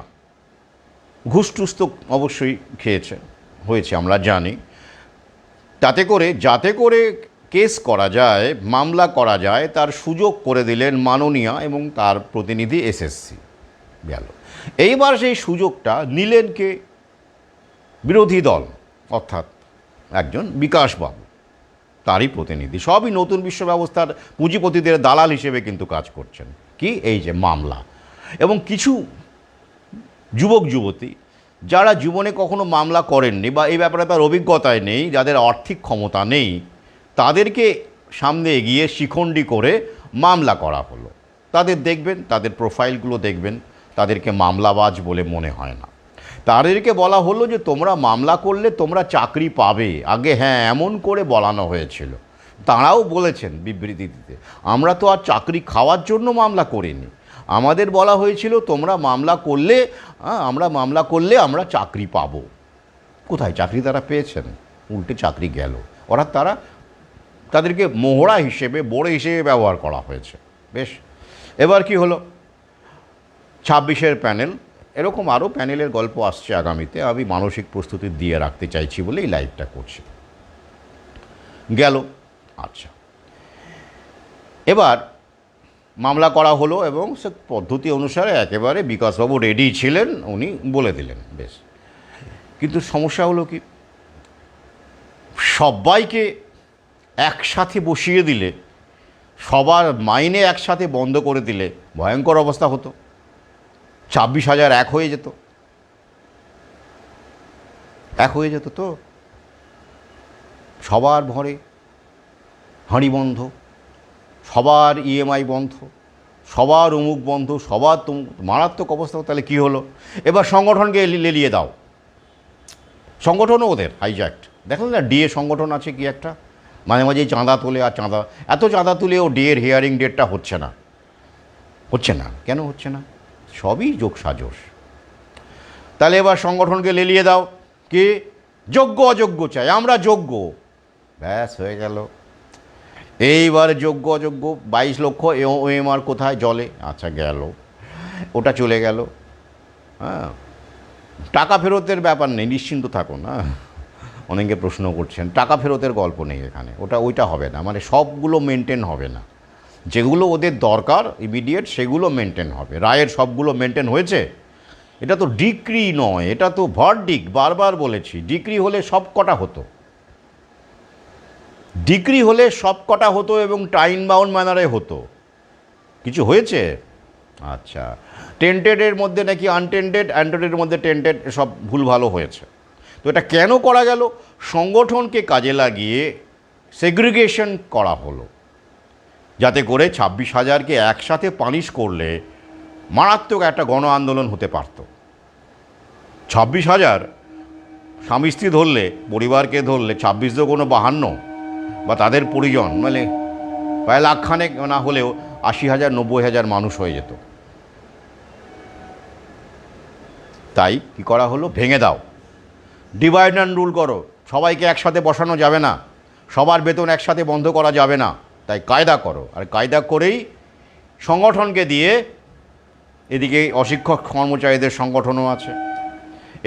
ঘুষ টুস তো অবশ্যই হয়েছে আমরা জানি। যাতে করে কেস করা যায়, মামলা করা যায়, তার সুযোগ করে দিলেন মাননীয়া এবং তার প্রতিনিধি এসএসসি। গেল। এইবার সেই সুযোগটা নিলেন কে? বিরোধী দল, অর্থাৎ একজন বিকাশবাবু, তারই প্রতিনিধি। সবই নতুন বিশ্ব ব্যবস্থার পুঁজিপতিদের দালাল হিসেবে কিন্তু কাজ করছেন। কি? এই যে মামলা। এবং কিছু যুবক যুবতী যারা জীবনে কখনো মামলা করেননি বা এই ব্যাপারে তার অভিজ্ঞতায় নেই, যাদের আর্থিক ক্ষমতা নেই, তাদেরকে সামনে এগিয়ে শিখণ্ডী করে মামলা করা হলো। তাদের দেখবেন, তাদের প্রোফাইলগুলো দেখবেন, তাদেরকে মামলাবাজ বলে মনে হয় না। তাদেরকে বলা হলো যে তোমরা মামলা করলে তোমরা চাকরি পাবে। আগে হ্যাঁ এমন করে বলানো হয়েছিল, তাঁরাও বলেছেন বিবৃতিতে, আমরা তো আর চাকরি খাওয়ার জন্য মামলা করিনি, আমাদের বলা হয়েছিল তোমরা মামলা করলে আমরা চাকরি পাবো। কোথায় চাকরি তারা পেয়েছেন? উল্টে চাকরি গেল। অর্থাৎ তাদেরকে মোহরা হিসেবে, বোড়ে হিসেবে ব্যবহার করা হয়েছে। বেশ, এবার কি হলো? 26-এর প্যানেল, এরকম আরও প্যানেলের গল্প আসছে আগামীতে, আমি মানসিক প্রস্তুতি দিয়ে রাখতে চাইছি বলে এই লাইভটা করছি। গেল। আচ্ছা, এবার মামলা করা হলো এবং সে পদ্ধতি অনুসারে একেবারে বিকাশবাবু রেডি ছিলেন, উনি বলে দিলেন। বেশ, কিন্তু সমস্যা হলো কি, সবাইকে একসাথে বসিয়ে দিলে, সবার মাইনে একসাথে বন্ধ করে দিলে ভয়ঙ্কর অবস্থা হতো। 26,000 এক হয়ে যেত, তো সবার ভরে হাঁড়ি বন্ধ, সবার ইএমআই বন্ধ, সবার অমুক বন্ধ, সবার মারাত্মক অবস্থা। তাহলে কি হলো? এবার সংগঠনকে লেলিয়ে দাও। সংগঠনও ওদের হাইজ্যাক্ট। দেখলেন না, ডিএ সংগঠন আছে কি একটা, মাঝে মাঝে চাঁদা তোলে, আর এত চাঁদা তুলেও ডিএর হিয়ারিং ডেটটা হচ্ছে না। কেন হচ্ছে না? সবই যোগ সাজস। তাহলে এবার সংগঠনকে লেলিয়ে দাও, কি যোগ্য অযোগ্য চাই, আমরা যোগ্য। ব্যাস হয়ে গেল। এইবার যোগ্য অযোগ্য 22 লক্ষ ওএমআর কোথায়? জলে। আচ্ছা গেল, ওটা চলে গেল। হ্যাঁ, টাকা ফেরতের ব্যাপার নেই, নিশ্চিন্ত থাকুন। হ্যাঁ, অনেকে প্রশ্ন করছেন, টাকা ফেরতের গল্প নেই এখানে, ওইটা হবে না। মানে সবগুলো মেনটেন হবে না, যেগুলো ওদের দরকার ইমিডিয়েট সেগুলো মেনটেন হবে। রায়ের সবগুলো মেনটেন হয়েছে? এটা তো ডিক্রি নয়, এটা তো ভার্ডিক্ট। বারবার বলেছি, ডিক্রি হলে সব কটা হতো, এবং টাইম বাউন্ড ম্যানারে হতো। কিছু হয়েছে? আচ্ছা, টেন্টেডের মধ্যে নাকি আনটেন্টেড, অ্যান্টেডের মধ্যে টেন্টেড, সব ভুল ভালো হয়েছে। তো এটা কেন করা গেল? সংগঠনকে কাজে লাগিয়ে সেগ্রিগেশন করা হলো, যাতে করে 26,000কে একসাথে পানিশ করলে মারাত্মক একটা গণ আন্দোলন হতে পারত। 26,000 স্বামী স্ত্রী ধরলে, পরিবারকে ধরলে, 26 কোনো 52 বা তাদের পরিজন, মানে প্রায় লাখখানেক না হলেও 80,000 90,000 মানুষ হয়ে যেত। তাই কি করা হলো? ভেঙে দাও, ডিভাইড অ্যান্ড রুল করো। সবাইকে একসাথে বসানো যাবে না, সবার বেতন একসাথে বন্ধ করা যাবে না, তাই কায়দা করো। আর কায়দা করেই সংগঠনকে দিয়ে, এদিকে অশিক্ষক কর্মচারীদের সংগঠনও আছে,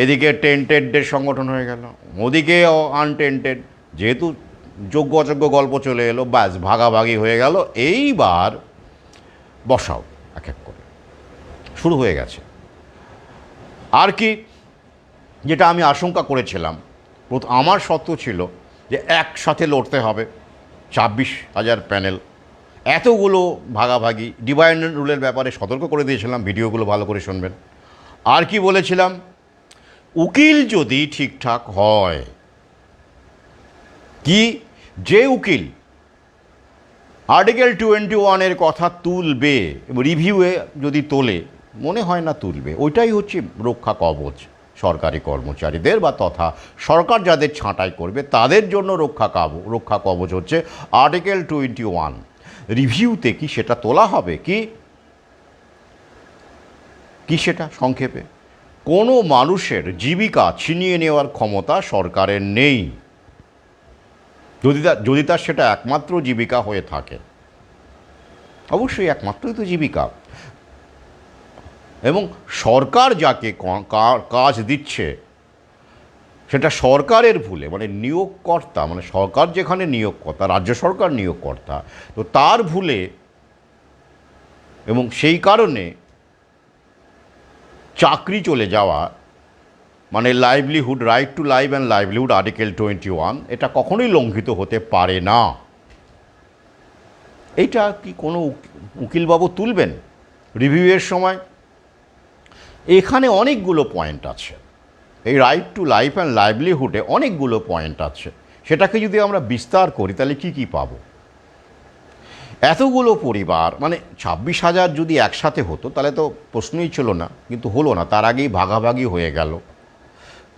এদিকে টেন্টেডদের সংগঠন হয়ে গেল, ওদিকে আনটেন্টেড। যেহেতু যোগ্য অযোগ্য গল্প চলে এলো, ব্যাস ভাগাভাগি হয়ে গেল। এইবার বসাও, এক এক করে শুরু হয়ে গেছে। আর কি, যেটা আমি আশঙ্কা করেছিলাম, আমার সত্য ছিল যে একসাথে লড়তে হবে। 26,000 প্যানেল, এতগুলো ভাগাভাগি, ডিভাইড অ্যান্ড রুলের ব্যাপারে সতর্ক করে দিয়েছিলাম, ভিডিওগুলো ভালো করে শুনবেন। আর কি বলেছিলাম? উকিল যদি ঠিকঠাক হয়, কি যে উকিল আর্টিকেল 21-এর কথা তুলবে, রিভিউয়ে যদি তোলে, মনে হয় না তুলবে, ওইটাই হচ্ছে রক্ষা কবচ সরকারি কর্মচারীদের, বা তথা সরকার যাদের ছাঁটাই করবে তাদের জন্য রক্ষা কবচ হচ্ছে আর্টিকেল 21। রিভিউতে কি সেটা তোলা হবে? কি সেটা সংক্ষেপে, কোনো মানুষের জীবিকা ছিনিয়ে নেওয়ার ক্ষমতা সরকারের নেই, যদি তার সেটা একমাত্র জীবিকা হয়ে থাকে। অবশ্যই একমাত্রই তো জীবিকা, এবং সরকার যাকে কাজ দিচ্ছে সেটা সরকারের ভুলে, মানে নিয়োগকর্তা, মানে সরকার যেখানে নিয়োগকর্তা, রাজ্য সরকার নিয়োগকর্তা, তো তার ভুলে, এবং সেই কারণে চাকরি চলে যাওয়া, মানে livelihood, right two live and livelihood article 21, এটা কখনোই লঙ্ঘিত হতে পারে না। এইটা কি কোনো উকিলবাবু তুলবেন রিভিউয়ের সময়? এখানে অনেকগুলো পয়েন্ট আছে, এই রাইট টু লাইফ অ্যান্ড লাইভলিহুডে অনেকগুলো পয়েন্ট আছে। সেটাকে যদি আমরা বিস্তার করি তাহলে কি পাবো? এতগুলো পরিবার, মানে 26,000 যদি একসাথে হতো তাহলে তো প্রশ্নই ছিল না, কিন্তু হলো না, তার আগেই ভাগাভাগি হয়ে গেল।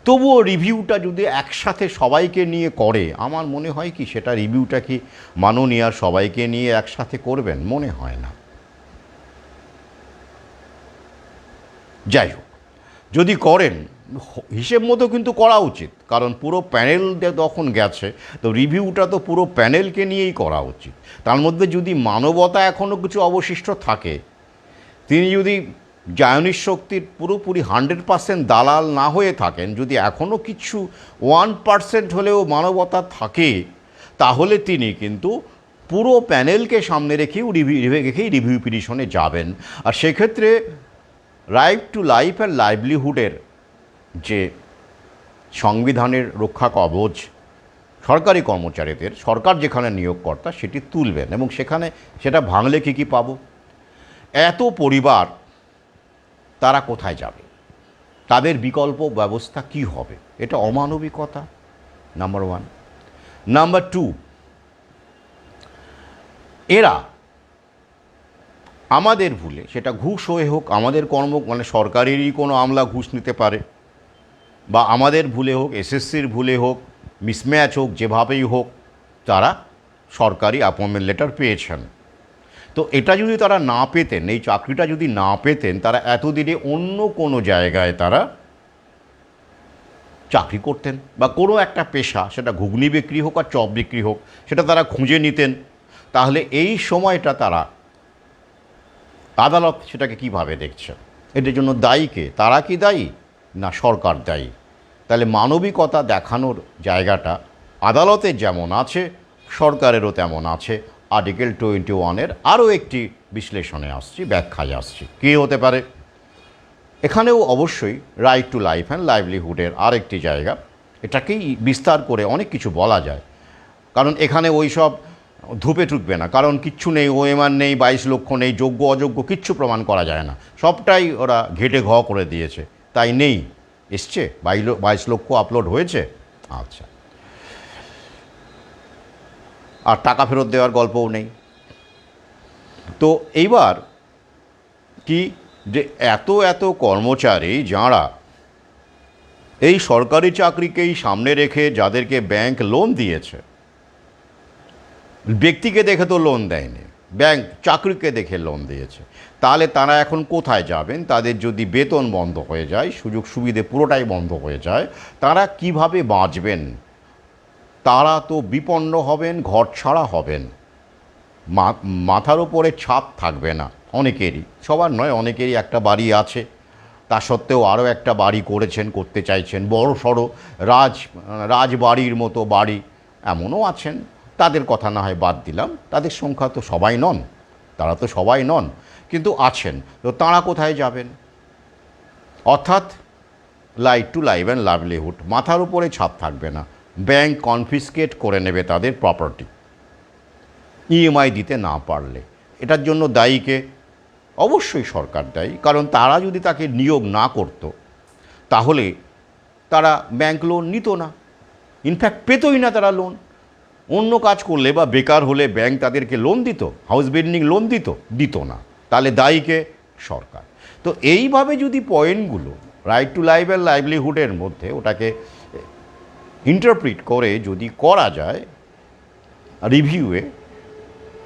তবুও রিভিউটা যদি একসাথে সবাইকে নিয়ে করে, আমার মনে হয় কি সেটা রিভিউটা কি মাননীয় সবাইকে নিয়ে একসাথে করবেন? মনে হয় না। যাই হোক, যদি করেন হিসেব মতো কিন্তু করা উচিত, কারণ পুরো প্যানেল তখন গেছে, তো রিভিউটা তো পুরো প্যানেলকে নিয়েই করা উচিত। তার মধ্যে যদি মানবতা এখনও কিছু অবশিষ্ট থাকে, তিনি যদি জায়নিস্ট শক্তির পুরোপুরি 100% দালাল না হয়ে থাকেন, যদি এখনও কিছু 1% হলেও মানবতা থাকে, তাহলে তিনি কিন্তু পুরো প্যানেলকে সামনে রেখেই রিভিউ পিটিশনে যাবেন। আর সেক্ষেত্রে রাইট টু লাইফ অ্যান্ড লাইভলিহুডের যে সংবিধানের রক্ষা কবচ সরকারি কর্মচারীদের, সরকার যেখানে নিয়োগকর্তা সেটি তুলবেন, এবং সেটা ভাঙলে কী পাবো? এত পরিবার তারা কোথায় যাবে? তাদের বিকল্প ব্যবস্থা কি হবে? এটা অমানবিকতা, নাম্বার 1। নাম্বার 2, এরা আমাদের ভুলে, সেটা ঘুষ হয়ে হোক, আমাদের সরকারেরই কোনো আমলা ঘুষ নিতে পারে, বা আমাদের ভুলে হোক, এসএসসির ভুলে হোক, মিসম্যাচ হোক, যেভাবেই হোক, তারা সরকারি অ্যাপয়েন্টমেন্ট লেটার পেয়েছেন। তো এটা যদি তারা না পেতেন, এই চাকরিটা যদি না পেতেন, তারা এতদিনে অন্য কোনো জায়গায় তারা চাকরি করতেন, বা কোনো একটা পেশা, সেটা ঘুগনি বিক্রি হোক আর চপ বিক্রি হোক, সেটা তারা খুঁজে নিতেন। তাহলে এই সময়টা তারা, আদালত সেটাকে কিভাবে দেখছে? এটার জন্য দায়ী কে? তারা কি দায়ী, না সরকার দায়ী? তাহলে মানবিকতা দেখানোর জায়গাটা আদালতের যেমন আছে, সরকারেরও তেমন আছে। আর্টিকেল 21-এর আরও একটি বিশ্লেষণে আসছি, ব্যাখ্যায় আসছি। কী হতে পারে? এখানেও অবশ্যই রাইট টু লাইফ অ্যান্ড লাইভলিহুডের আরেকটি জায়গা, এটাকেই বিস্তার করে অনেক কিছু বলা যায়, কারণ এখানে ওই সব ধূপে ঠুকবে না, কারণ কিচ্ছু নেই, ওএমআর নেই, 22 লক্ষ নেই, যোগ্য অযোগ্য কিচ্ছু প্রমাণ করা যায় না, সবটাই ওরা ঘেটে ঘ করে দিয়েছে, তাই নেই। এসছে 22 লক্ষ আপলোড হয়েছে, আচ্ছা, আর টাকা ফেরত দেওয়ার গল্পও নেই। তো এইবার কি, যে এত কর্মচারী যাঁরা এই সরকারি চাকরিকেই সামনে রেখে, যাদেরকে ব্যাংক লোন দিয়েছে, ব্যক্তিকে দেখে তো লোন দেয়নি, ব্যাংক চাকরিকে দেখে লোন দিয়েছে, তাহলে তারা এখন কোথায় যাবেন? তাদের যদি বেতন বন্ধ হয়ে যায়, সুযোগ সুবিধে পুরোটাই বন্ধ হয়ে যায়, তারা কিভাবে বাঁচবেন? তারা তো বিপন্ন হবেন, ঘর ছাড়া হবেন, মাথার ওপরে ছাদ থাকবে না অনেকেরই, সবার নয়, অনেকেরই একটা বাড়ি আছে, তা সত্ত্বেও আরও একটা বাড়ি করতে চাইছেন, বড় সড়ো রাজবাড়ির মতো বাড়ি, এমনও আছেন। তাদের কথা না হয় বাদ দিলাম, তাদের সংখ্যা তো সবাই নন, তারা তো সবাই নন, কিন্তু আছেন। তো তাঁরা কোথায় যাবেন? অর্থাৎ right to life and livelihood, মাথার উপরে ছাদ থাকবে না, ব্যাংক কনফিসকেট করে নেবে তাদের প্রপার্টি ইএমআই দিতে না পারলে। এটার জন্য দায়ীকে অবশ্যই সরকার দায়ী, কারণ তারা যদি তাকে নিয়োগ না করত, তাহলে তারা ব্যাংক লোন নিত না, ইনফ্যাক্ট পেতই না তারা লোন। অন্য কাজ করলে বা বেকার হলে ব্যাংক তাদেরকে লোন দিত, হাউস বিল্ডিং লোন দিত না, তাহলে দায়ীকে সরকার। তো এইভাবে যদি পয়েন্টগুলো রাইট টু লাইফ অ্যান্ড লাইভলিহুডের মধ্যে ওটাকে ইন্টারপ্রিট করে যদি করা যায়, রিভিউয়ে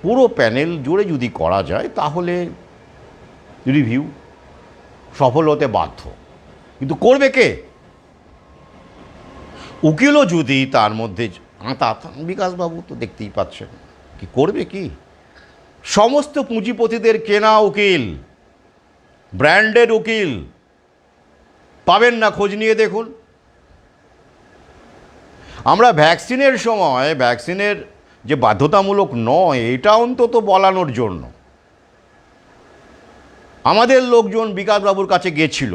পুরো প্যানেল জুড়ে যদি করা যায়, তাহলে রিভিউ সফল হতে বাধ্য। কিন্তু করবে কে? উকিলও যদি তার মধ্যে বিকাশবাবু তো দেখতেই পাচ্ছেন, কি করবে কি? সমস্ত পুঁজিপতিদের কেনা উকিল, ব্র্যান্ডেড উকিল পাবেন না, খোঁজ নিয়ে দেখুন। আমরা ভ্যাকসিনের সময়, ভ্যাকসিনের যে বাধ্যতামূলক নয়, এটা অন্তত বলানোর জন্য আমাদের লোকজন বিকাশবাবুর কাছে গিয়েছিল,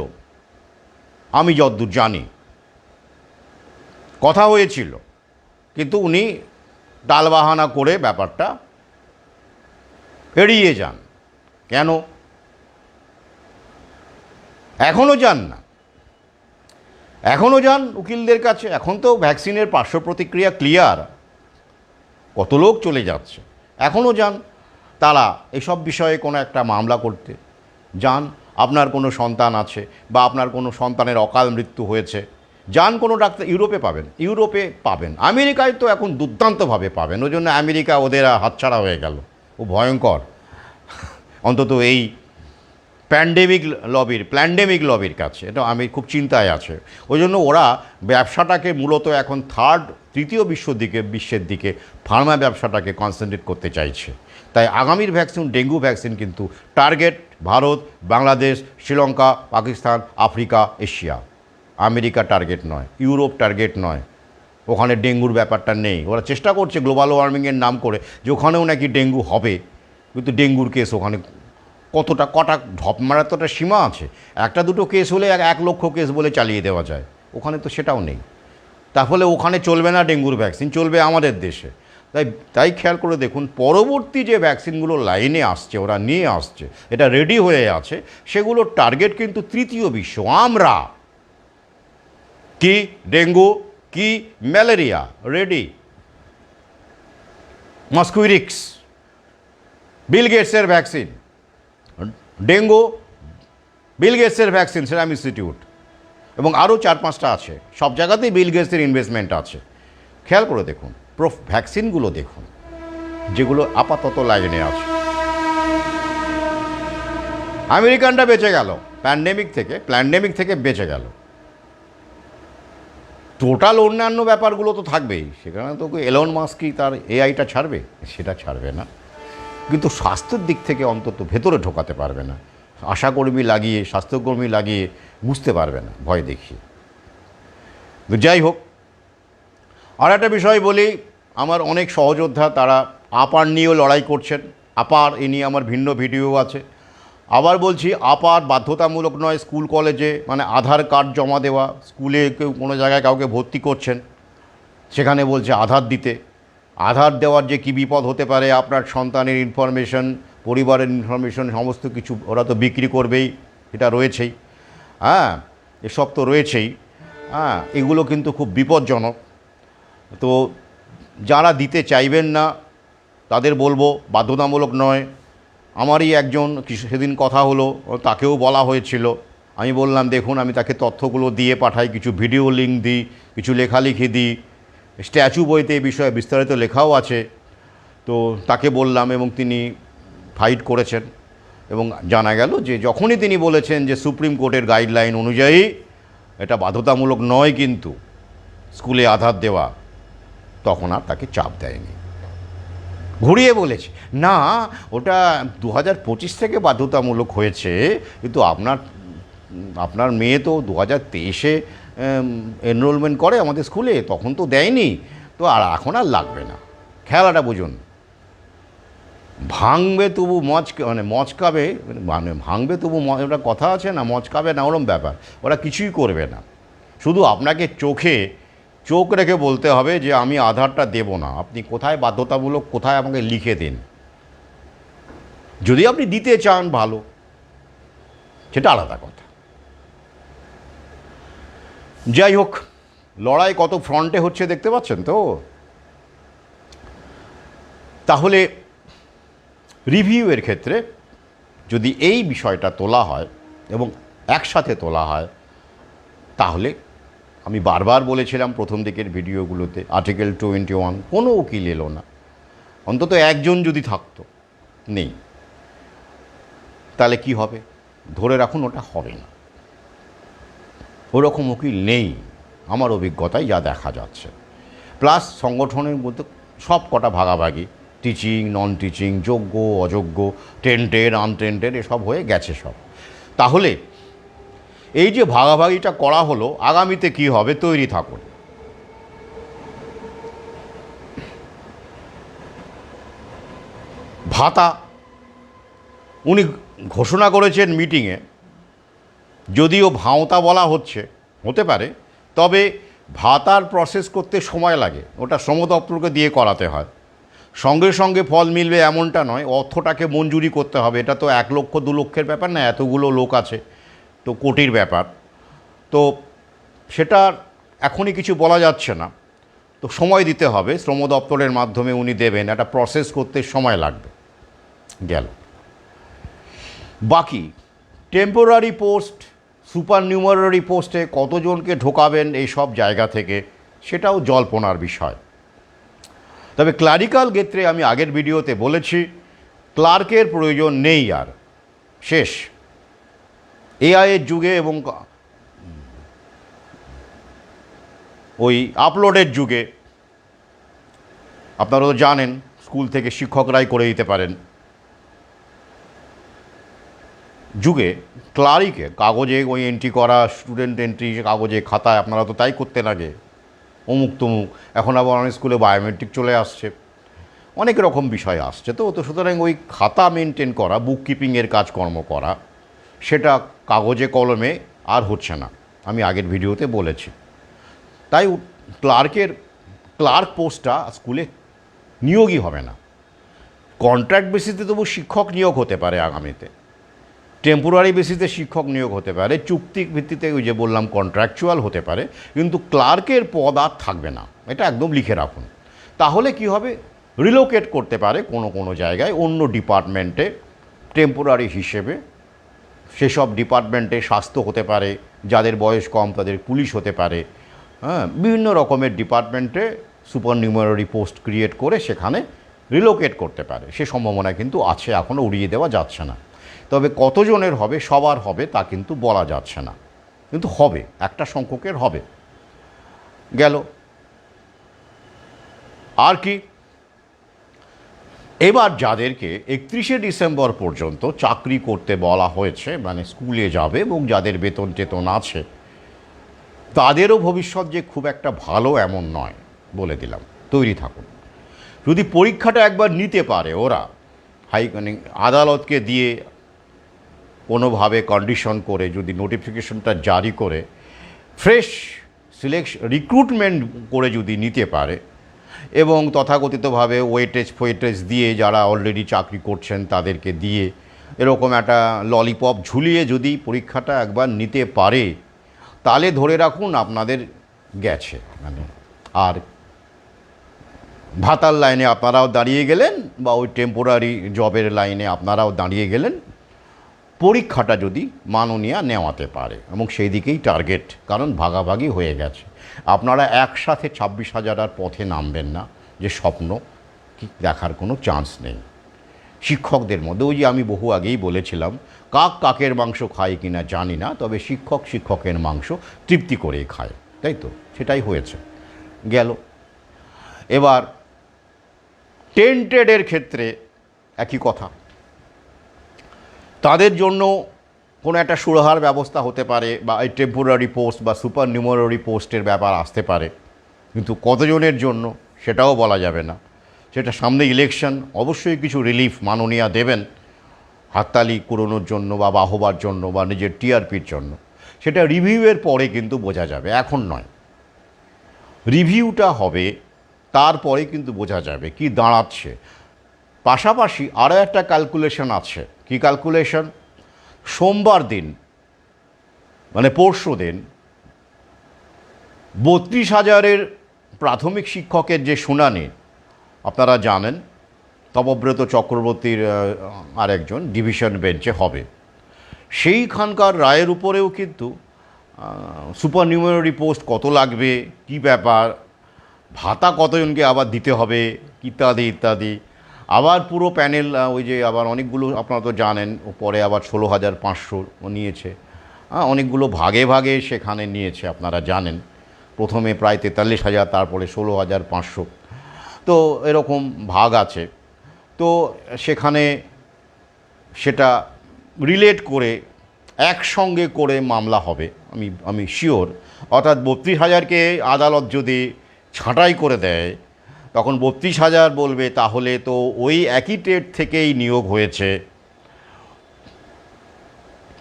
আমি যতদূর জানি কথা হয়েছিল, কিন্তু উনি টালবাহানা করে ব্যাপারটা এড়িয়ে যান। কেন? এখনও যান না, এখনও যান উকিলদের কাছে। এখন তো ভ্যাকসিনের পার্শ্ব প্রতিক্রিয়া ক্লিয়ার, কত লোক চলে যাচ্ছে, এখনও যান তারা এসব বিষয়ে কোনো একটা মামলা করতে। যান, আপনার কোনো সন্তান আছে বা আপনার কোনো সন্তানের অকাল মৃত্যু হয়েছে, যান কোনো ডাক্তার, ইউরোপে পাবেন, আমেরিকায় তো এখন দুর্দান্তভাবে পাবেন। ওই জন্য আমেরিকা ওদের হাতছাড়া হয়ে গেল, ও ভয়ঙ্কর অন্তত এই প্ল্যান্ডেমিক লবির কাছে। এটা আমি খুব চিন্তায় আছে। ওই জন্য ওরা ব্যবসাটাকে মূলত এখন তৃতীয় বিশ্বের দিকে ফার্মা ব্যবসাটাকে কনসেন্ট্রেট করতে চাইছে। তাই আগামীর ভ্যাকসিন, ডেঙ্গু ভ্যাকসিন কিন্তু target Bharat, Bangladesh, Sri Lanka, Pakistan, Africa, Asia. America target নয়, ইউরোপ টার্গেট নয়। ওখানে ডেঙ্গুর ব্যাপারটা নেই। ওরা চেষ্টা করছে গ্লোবাল ওয়ার্মিংয়ের নাম করে যে ওখানেও নাকি ডেঙ্গু হবে, কিন্তু ডেঙ্গুর কেস ওখানে কটা ঢপ মারার তো একটা সীমা আছে। একটা দুটো কেস হলে 1,00,000 কেস বলে চালিয়ে দেওয়া যায়, ওখানে তো সেটাও নেই। তাহলে ওখানে চলবে না ডেঙ্গুর ভ্যাকসিন, চলবে আমাদের দেশে। তাই খেয়াল করে দেখুন, পরবর্তী যে ভ্যাকসিনগুলো লাইনে আসছে, ওরা নিয়ে আসছে, এটা রেডি হয়ে আছে, সেগুলোর টার্গেট কিন্তু তৃতীয় বিশ্ব। আমরা কি ডেঙ্গু, কি ম্যালেরিয়া রেডি, মস্কুইরিক্স, বিল গেটসের ভ্যাকসিন, ডেঙ্গু বিল গেটসের ভ্যাকসিন, সেরাম ইনস্টিটিউট, এবং আরও 4-5টা আছে। সব জায়গাতেই বিল গেটসের ইনভেস্টমেন্ট আছে। খেয়াল করে দেখুন, ভ্যাকসিনগুলো দেখুন যেগুলো আপাতত লাইনে আছে। আমেরিকানরা বেঁচে গেল প্ল্যান্ডেমিক থেকে বেঁচে গেল। টোটাল অন্যান্য ব্যাপারগুলো তো থাকবেই, সেখানে তো এলন মাস্কই তার এআইটা ছাড়বে, সেটা ছাড়বে না। কিন্তু স্বাস্থ্যের দিক থেকে অন্তত ভেতরে ঢোকাতে পারবে না। স্বাস্থ্যকর্মী লাগিয়ে বুঝতে পারবে না, ভয় দেখিয়ে। যাই হোক, আর একটা বিষয় বলি, আমার অনেক সহযোদ্ধা তারা আপার নিয়েও লড়াই করছেন। আপার এ নিয়ে আমার ভিন্ন ভিডিও আছে। আবার বলছি, আপার বাধ্যতামূলক নয় স্কুল কলেজে, মানে আধার কার্ড জমা দেওয়া। স্কুলে কেউ কোনো জায়গায় কাউকে ভর্তি করছেন, সেখানে বলছে আধার দিতে। আধার দেওয়ার যে কী বিপদ হতে পারে, আপনার সন্তানের ইনফরমেশন, পরিবারের ইনফরমেশন, সমস্ত কিছু ওরা তো বিক্রি করবেই, এটা রয়েছেই। হ্যাঁ, এসব তো রয়েছেই। হ্যাঁ, এগুলো কিন্তু খুব বিপজ্জনক। তো যারা দিতে চাইবেন না তাদের বলবো বাধ্যতামূলক নয়। আমারই একজন সেদিন কথা হলো, তাকেও বলা হয়েছিল। আমি বললাম দেখুন, আমি তাকে তথ্যগুলো দিয়ে পাঠাই, কিছু ভিডিও লিঙ্ক দিই, কিছু লেখালেখি দিই, স্ট্যাচু বইতে এই বিষয়ে বিস্তারিত লেখাও আছে। তো তাকে বললাম এবং তিনি ফাইট করেছেন। এবং জানা গেল যে যখনই তিনি বলেছেন যে সুপ্রিম কোর্টের গাইডলাইন অনুযায়ী এটা বাধ্যতামূলক নয় কিন্তু স্কুলে আধার দেওয়া, তখন আর তাকে চাপ দেয়নি। ঘুরিয়ে বলেছে না, ওটা 2025 থেকে বাধ্যতামূলক হয়েছে, কিন্তু আপনার মেয়ে তো 2023-এ এনরোলমেন্ট করে আমাদের স্কুলে, তখন তো দেয়নি, তো আর এখন আর লাগবে না। খেলাটা বুঝুন, ভাঙবে তবু মচকাবে, ভাঙবে তবু ওটা কথা আছে না, মচকাবে না, ওরম ব্যাপার। ওরা কিছুই করবে না, শুধু আপনাকে চোখ রেখে বলতে হবে যে আমি আধারটা দেব না, আপনি কোথায় বাধ্যতামূলক, কোথায় আমাকে লিখে দিন। যদি আপনি দিতে চান ভালো, সেটা আলাদা কথা। যাই হোক, লড়াই কত ফ্রন্টে হচ্ছে দেখতে পাচ্ছেন তো। তাহলে রিভিউয়ের ক্ষেত্রে যদি এই বিষয়টা তোলা হয় এবং একসাথে তোলা হয়, তাহলে আমি বারবার বলেছিলাম প্রথম দিকের ভিডিওগুলোতে, আর্টিকেল 21 কোনো উকিল এলো না, অন্তত একজন যদি থাকতো, নেই। তাহলে কি হবে? ধরে রাখুন ওটা হবে না, ওরকম উকিল নেই আমার অভিজ্ঞতায় যা দেখা যাচ্ছে। প্লাস সংগঠনের মধ্যে সব কটা ভাগাভাগি, টিচিং, নন টিচিং, যোগ্য অযোগ্য, টেন্টেড আনটেন্টেড, এসব হয়ে গেছে সব। তাহলে এই যে ভাগাভাগিটা করা হলো, আগামীতে কি হবে তৈরি থাকুন। ভাতা উনি ঘোষণা করেছেন মিটিংয়ে, যদিও ভাঁওতা বলা হতে পারে, তবে ভাতার প্রসেস করতে সময় লাগে, ওটা শ্রম দপ্তরকে দিয়ে করাতে হয়। সঙ্গে সঙ্গে ফল মিলবে এমনটা নয়, অর্থটাকে মঞ্জুরি করতে হবে। এটা তো 1 লক্ষ 2 লক্ষের ব্যাপার না, এতগুলো লোক আছে, তো কোটির ব্যাপার। তো সেটা এখনই কিছু বলা যাচ্ছে না, তো সময় দিতে হবে। শ্রম দপ্তরের মাধ্যমে উনি দেবেন, একটা প্রসেস করতে সময় লাগবে। গেল বাকি টেম্পোরারি পোস্ট, সুপার নিউমারারি পোস্টে কতজনকে ঢোকাবেন এই সব জায়গা থেকে সেটাও জল্পনার বিষয়। তবে ক্লারিক্যাল ক্ষেত্রে আমি আগের ভিডিওতে বলেছি ক্লার্কের প্রয়োজন নেই, আর শেষ। এআইয়ের যুগে এবং ওই আপলোডের যুগে আপনারা তো জানেন স্কুল থেকে শিক্ষকরাই করে দিতে পারেন যুগে ক্লারিকে কাগজে ওই এন্ট্রি করা, স্টুডেন্ট এন্ট্রি কাগজে খাতায়, আপনারা তো তাই করতেন আগে, অমুক তমুক। এখন আবার অনেক স্কুলে বায়োমেট্রিক চলে আসছে, অনেক রকম বিষয় আসছে। তো সুতরাং ওই খাতা মেনটেন করা, বুক কিপিংয়ের কাজকর্ম করা, সেটা কাগজে কলমে আর হচ্ছে না, আমি আগের ভিডিওতে বলেছি। তাই ক্লার্ক পোস্টটা স্কুলে নিয়োগই হবে না। কন্ট্রাক্ট বেসিসে তবু শিক্ষক নিয়োগ হতে পারে আগামীতে, টেম্পোরারি বেসিসে শিক্ষক নিয়োগ হতে পারে, চুক্তি ভিত্তিতে ওই যে বললাম কন্ট্রাকচুয়াল হতে পারে, কিন্তু ক্লার্কের পদ আর থাকবে না, এটা একদম লিখে রাখুন। তাহলে কি হবে, রিলোকেট করতে পারে কোনো কোনো জায়গায় অন্য ডিপার্টমেন্টে টেম্পোরারি হিসেবে। সেসব ডিপার্টমেন্টে স্বাস্থ্য হতে পারে, যাদের বয়স কম তাদের পুলিশ হতে পারে, হ্যাঁ, বিভিন্ন রকমের ডিপার্টমেন্টে সুপার নিউমারারি পোস্ট ক্রিয়েট করে সেখানে রিলোকেট করতে পারে। সে সম্ভাবনা কিন্তু আছে, এখনও উড়িয়ে দেওয়া যাচ্ছে না। তবে কতজনের হবে, সবার হবে তা কিন্তু বলা যাচ্ছে না, কিন্তু হবে, একটা সংখ্যকের হবে। গেল আর কি, এবার যাদেরকে 31শে ডিসেম্বর পর্যন্ত চাকরি করতে বলা হয়েছে, মানে স্কুলে যাবে এবং যাদের বেতন টেতন আছে, তাদেরও ভবিষ্যৎ যে খুব একটা ভালো এমন নয়, বলে দিলাম, তৈরি থাকুন। যদি পরীক্ষাটা একবার নিতে পারে ওরা, আদালতকে দিয়ে কোনোভাবে কন্ডিশন করে যদি নোটিফিকেশনটা জারি করে ফ্রেশ রিক্রুটমেন্ট করে যদি নিতে পারে, এবং তথাকথিতভাবে ওয়েটেজ দিয়ে যারা অলরেডি চাকরি করছেন তাদেরকে দিয়ে এরকম একটা ললিপপ ঝুলিয়ে যদি পরীক্ষাটা একবার নিতে পারে, তাহলে ধরে রাখুন আপনাদের গেছে, মানে আর ভাতার লাইনে আপনারাও দাঁড়িয়ে গেলেন, বা ওই টেম্পোরারি জবের লাইনে আপনারাও দাঁড়িয়ে গেলেন, পরীক্ষাটা যদি মাননীয়া নেওয়াতে পারে। এবং সেই দিকেই টার্গেট, কারণ ভাগাভাগি হয়ে গেছে। আপনারা একসাথে 26,000 আর পথে নামবেন না, যে স্বপ্ন কি দেখার কোনো চান্স নেই। শিক্ষকদের মধ্যে ওই যে আমি বহু আগেই বলেছিলাম, কাক কাকের মাংস খায় কিনা জানি না, তবে শিক্ষক শিক্ষকের মাংস তৃপ্তি করেই খায়, তাই তো? সেটাই হয়েছে। গেল এবার টেন্টেডের ক্ষেত্রে একই কথা, তাদের জন্য কোনো একটা সুরাহার ব্যবস্থা হতে পারে, বা এই টেম্পোরারি পোস্ট বা সুপার নিউমারারি পোস্টের ব্যাপার আসতে পারে, কিন্তু কতজনের জন্য সেটাও বলা যাবে না। সেটা সামনে ইলেকশন, অবশ্যই কিছু রিলিফ মাননীয়া দেবেন হাততালি কুড়োনোর জন্য বা বাহবার জন্য বা নিজের টিআরপির জন্য। সেটা রিভিউয়ের পরে কিন্তু বোঝা যাবে, এখন নয়। রিভিউটা হবে, তারপরে কিন্তু বোঝা যাবে কি দাঁড়াচ্ছে। পাশাপাশি আরও একটা ক্যালকুলেশন আছে। কি ক্যালকুলেশন? সোমবার দিন, মানে পরশু দিন, 32,000-এর প্রাথমিক শিক্ষকের যে শুনানি আপনারা জানেন, তপব্রত চক্রবর্তীর আরেকজন ডিভিশন বেঞ্চে হবে। সেইখানকার রায়ের উপরেও কিন্তু সুপার নিউমারারি পোস্ট কত লাগবে, কি ব্যাপার, ভাতা কতজনকে আবার দিতে হবে, ইত্যাদি ইত্যাদি। আবার পুরো প্যানেল, ওই যে আবার অনেকগুলো, আপনারা তো জানেন, পরে আবার 16,500 নিয়েছে, অনেকগুলো ভাগে ভাগে সেখানে নিয়েছে, আপনারা জানেন। প্রথমে প্রায় 43,000, তারপরে 16,500, তো এরকম ভাগ আছে। তো সেখানে সেটা রিলেট করে একসঙ্গে করে মামলা হবে, আমি শিওর। অর্থাৎ 32,000-কে আদালত যদি ছাঁটাই করে দেয়, তখন 32,000 বলবে তাহলে তো ওই একই টেট থেকেই নিয়োগ হয়েছে,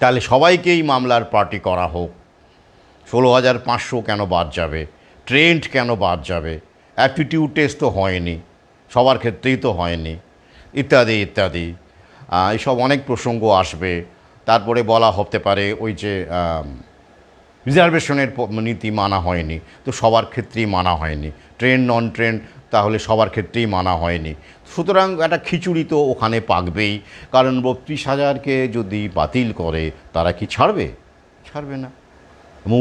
তাহলে সবাইকেই মামলার পার্টি করা হোক। 16,500 কেন বাদ যাবে, ট্রেন্ড কেন বাদ যাবে, অ্যাপটিটিউড টেস্ট তো হয়নি, সবার ক্ষেত্রেই তো হয়নি, ইত্যাদি ইত্যাদি। এইসব অনেক প্রসঙ্গ আসবে। তারপরে বলা হতে পারে ওই যে রিজার্ভেশনের নীতি মানা হয়নি, তো সবার ক্ষেত্রেই মানা হয়নি, ট্রেন নন ট্রেন তাহলে সবার ক্ষেত্রেই মানা হয়নি। সুতরাং একটা খিচুড়ি তো ওখানে পাকবেই, কারণ 32,000-কে যদি বাতিল করে তারা কি ছাড়বে? ছাড়বে না,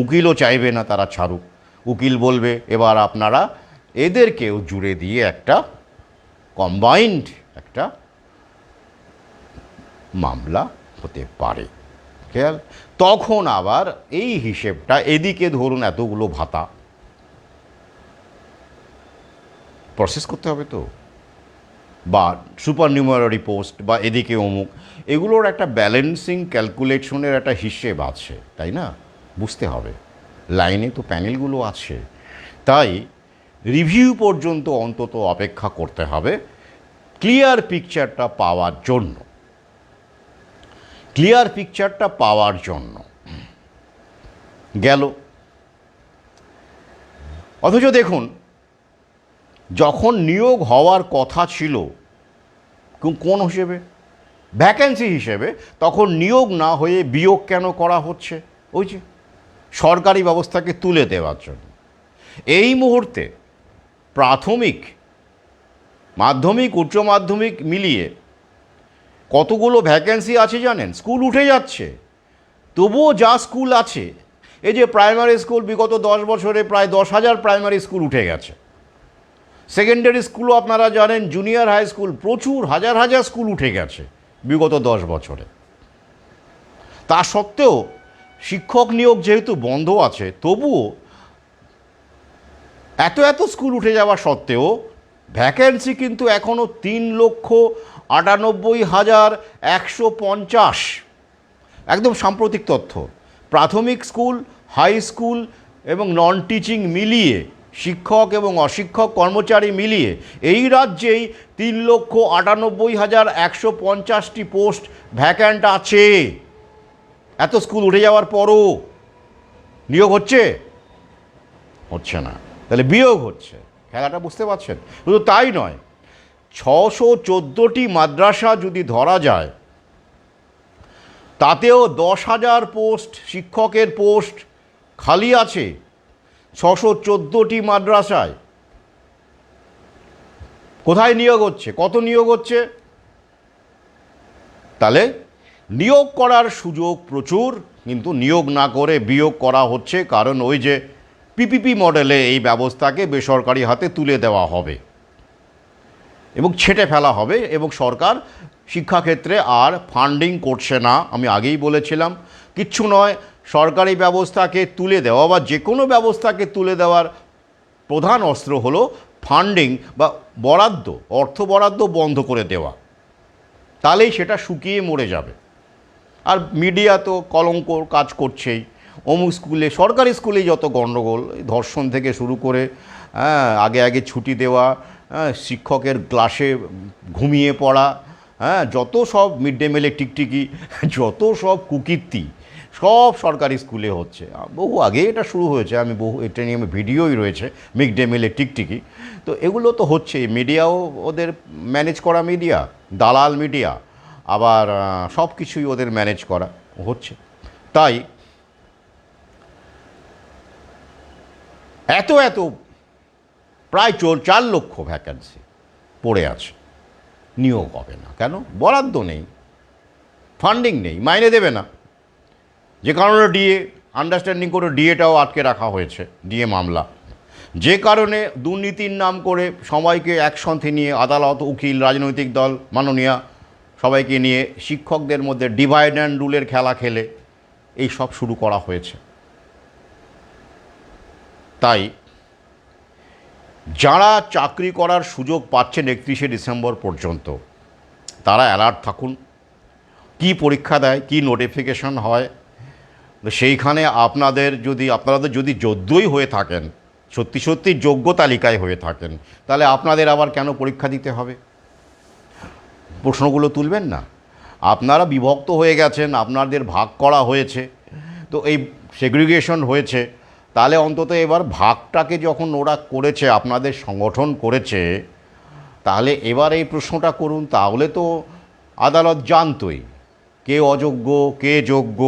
উকিলও চাইবে না তারা ছাড়ুক। উকিল বলবে এবার আপনারা এদেরকেও জুড়ে দিয়ে একটা কম্বাইন্ড একটা মামলা হতে পারে। খেয়াল, তখন আবার এই হিসেবটা এদিকে ধরুন এতগুলো ভাতা প্রসেস করতে হবে তো, বা সুপার নিউমারারি পোস্ট, বা এদিকে অমুক, এগুলোর একটা ব্যালেন্সিং ক্যালকুলেশনের একটা হিসেব আছে, তাই না? বুঝতে হবে, লাইনে তো প্যানেলগুলো আছে। তাই রিভিউ পর্যন্ত অন্তত অপেক্ষা করতে হবে ক্লিয়ার পিকচারটা পাওয়ার জন্য। ক্লিয়ার পিকচারটা পাওয়ার জন্য গেল। অথচ দেখুন, যখন নিয়োগ হওয়ার কথা ছিল কোন হিসেবে, ভ্যাকেন্সি হিসেবে, তখন নিয়োগ না হয়ে বিয়োগ কেন করা হচ্ছে? ওই যে সরকারি ব্যবস্থাকে তুলে দেওয়ার জন্য। এই মুহূর্তে প্রাথমিক, মাধ্যমিক, উচ্চ মাধ্যমিক মিলিয়ে কতগুলো ভ্যাকেন্সি আছে জানেন? স্কুল উঠে যাচ্ছে, তবুও যা স্কুল আছে, এই যে প্রাইমারি স্কুল, বিগত 10 বছরে প্রায় 10,000 প্রাইমারি স্কুল উঠে গেছে। সেকেন্ডারি স্কুলও আপনারা জানেন, জুনিয়র হাই স্কুল, প্রচুর হাজার হাজার স্কুল উঠে গেছে বিগত 10 বছরে। তা সত্ত্বেও শিক্ষক নিয়োগ যেহেতু বন্ধ আছে, তবুও এত স্কুল উঠে যাওয়া সত্ত্বেও ভ্যাকেন্সি কিন্তু এখনও 3,98,150। একদম সাম্প্রতিক তথ্য। প্রাথমিক স্কুল, হাই স্কুল এবং নন টিচিং মিলিয়ে, শিক্ষক এবং অশিক্ষক কর্মচারী মিলিয়ে এই রাজ্যেই 3,98,150টি পোস্ট ভ্যাকান্ট আছে। এত স্কুল উঠে যাওয়ার পরও নিয়োগ হচ্ছে না, তাহলে বিয়োগ হচ্ছে। খেলাটা বুঝতে পারছেন? শুধু তাই নয়, 614টি মাদ্রাসা যদি ধরা যায়, তাতেও 10,000 পোস্ট, শিক্ষকের পোস্ট খালি আছে 614টি মাদ্রাসায়। কোথায় নিয়োগ হচ্ছে? কত নিয়োগ হচ্ছে? তাহলে নিয়োগ করার সুযোগ প্রচুর, কিন্তু নিয়োগ না করে বিয়োগ করা হচ্ছে, কারণ ওই যে পিপিপি মডেলে এই ব্যবস্থাকে বেসরকারি হাতে তুলে দেওয়া হবে এবং ছেঁটে ফেলা হবে, এবং সরকার শিক্ষাক্ষেত্রে আর ফান্ডিং করছে না। আমি আগেই বলেছিলাম, কিচ্ছু নয়, সরকারি ব্যবস্থাকে তুলে দেওয়া বা যে কোনো ব্যবস্থাকে তুলে দেওয়ার প্রধান অস্ত্র হলো ফান্ডিং বা বরাদ্দ, অর্থ বরাদ্দ বন্ধ করে দেওয়া। তাহলেই সেটা শুকিয়ে মরে যাবে। আর মিডিয়া তো কলঙ্কর কাজ করছেই। অমুক স্কুলে, সরকারি স্কুলে যত গণ্ডগোল, ধর্ষণ থেকে শুরু করে আগে ছুটি দেওয়া, শিক্ষকের ক্লাসে ঘুমিয়ে পড়া, যত সব মিড ডে মিলে টিকটিকি, যত সব কুকীর্তি, সব সরকারি স্কুলে হচ্ছে। বহু আগে এটা শুরু হয়েছে, এটা নিয়ে ভিডিওই রয়েছে, মিড ডে মিলে টিকটিকি। তো এগুলো তো হচ্ছেই। মিডিয়াও ওদের ম্যানেজ করা মিডিয়া, দালাল মিডিয়া, আবার সব কিছুই ওদের ম্যানেজ করা হচ্ছে। তাই এত প্রায় 4 লক্ষ ভ্যাকেন্সি পড়ে আছে, নিয়োগ হবে না কেন? বরাদ্দ নেই, ফান্ডিং নেই, মাইনে দেবে না। যে কারণে ডিএ, আন্ডারস্ট্যান্ডিং করে ডিএটাও আটকে রাখা হয়েছে, ডিএ মামলা। যে কারণে দুর্নীতির নাম করে সবাইকে একসঙ্গে নিয়ে আদালত, উকিল, রাজনৈতিক দল, মাননীয়া সবাইকে নিয়ে শিক্ষকদের মধ্যে ডিভাইড অ্যান্ড রুলের খেলা খেলে এই সব শুরু করা হয়েছে। তাই যারা চাকরি করার সুযোগ পাচ্ছেন 31শে ডিসেম্বর পর্যন্ত, তারা অ্যালার্ট থাকুন। কি পরীক্ষা দেয়, কি নোটিফিকেশন হয়, সেইখানে আপনারা যদি যোগ্যই হয়ে থাকেন, সত্যি যোগ্য তালিকায় হয়ে থাকেন, তাহলে আপনাদের আবার কেন পরীক্ষা দিতে হবে? প্রশ্নগুলো তুলবেন না? আপনারা বিভক্ত হয়ে গেছেন, আপনাদের ভাগ করা হয়েছে, তো এই সেগ্রিগেশন হয়েছে, তাহলে অন্তত এবার ভাগটাকে যখন ওরা করেছে, আপনাদের সংগঠন করেছে, তাহলে এবার এই প্রশ্নটা করুন। তাহলে তো আদালত জানতই কে অযোগ্য, কে যোগ্য,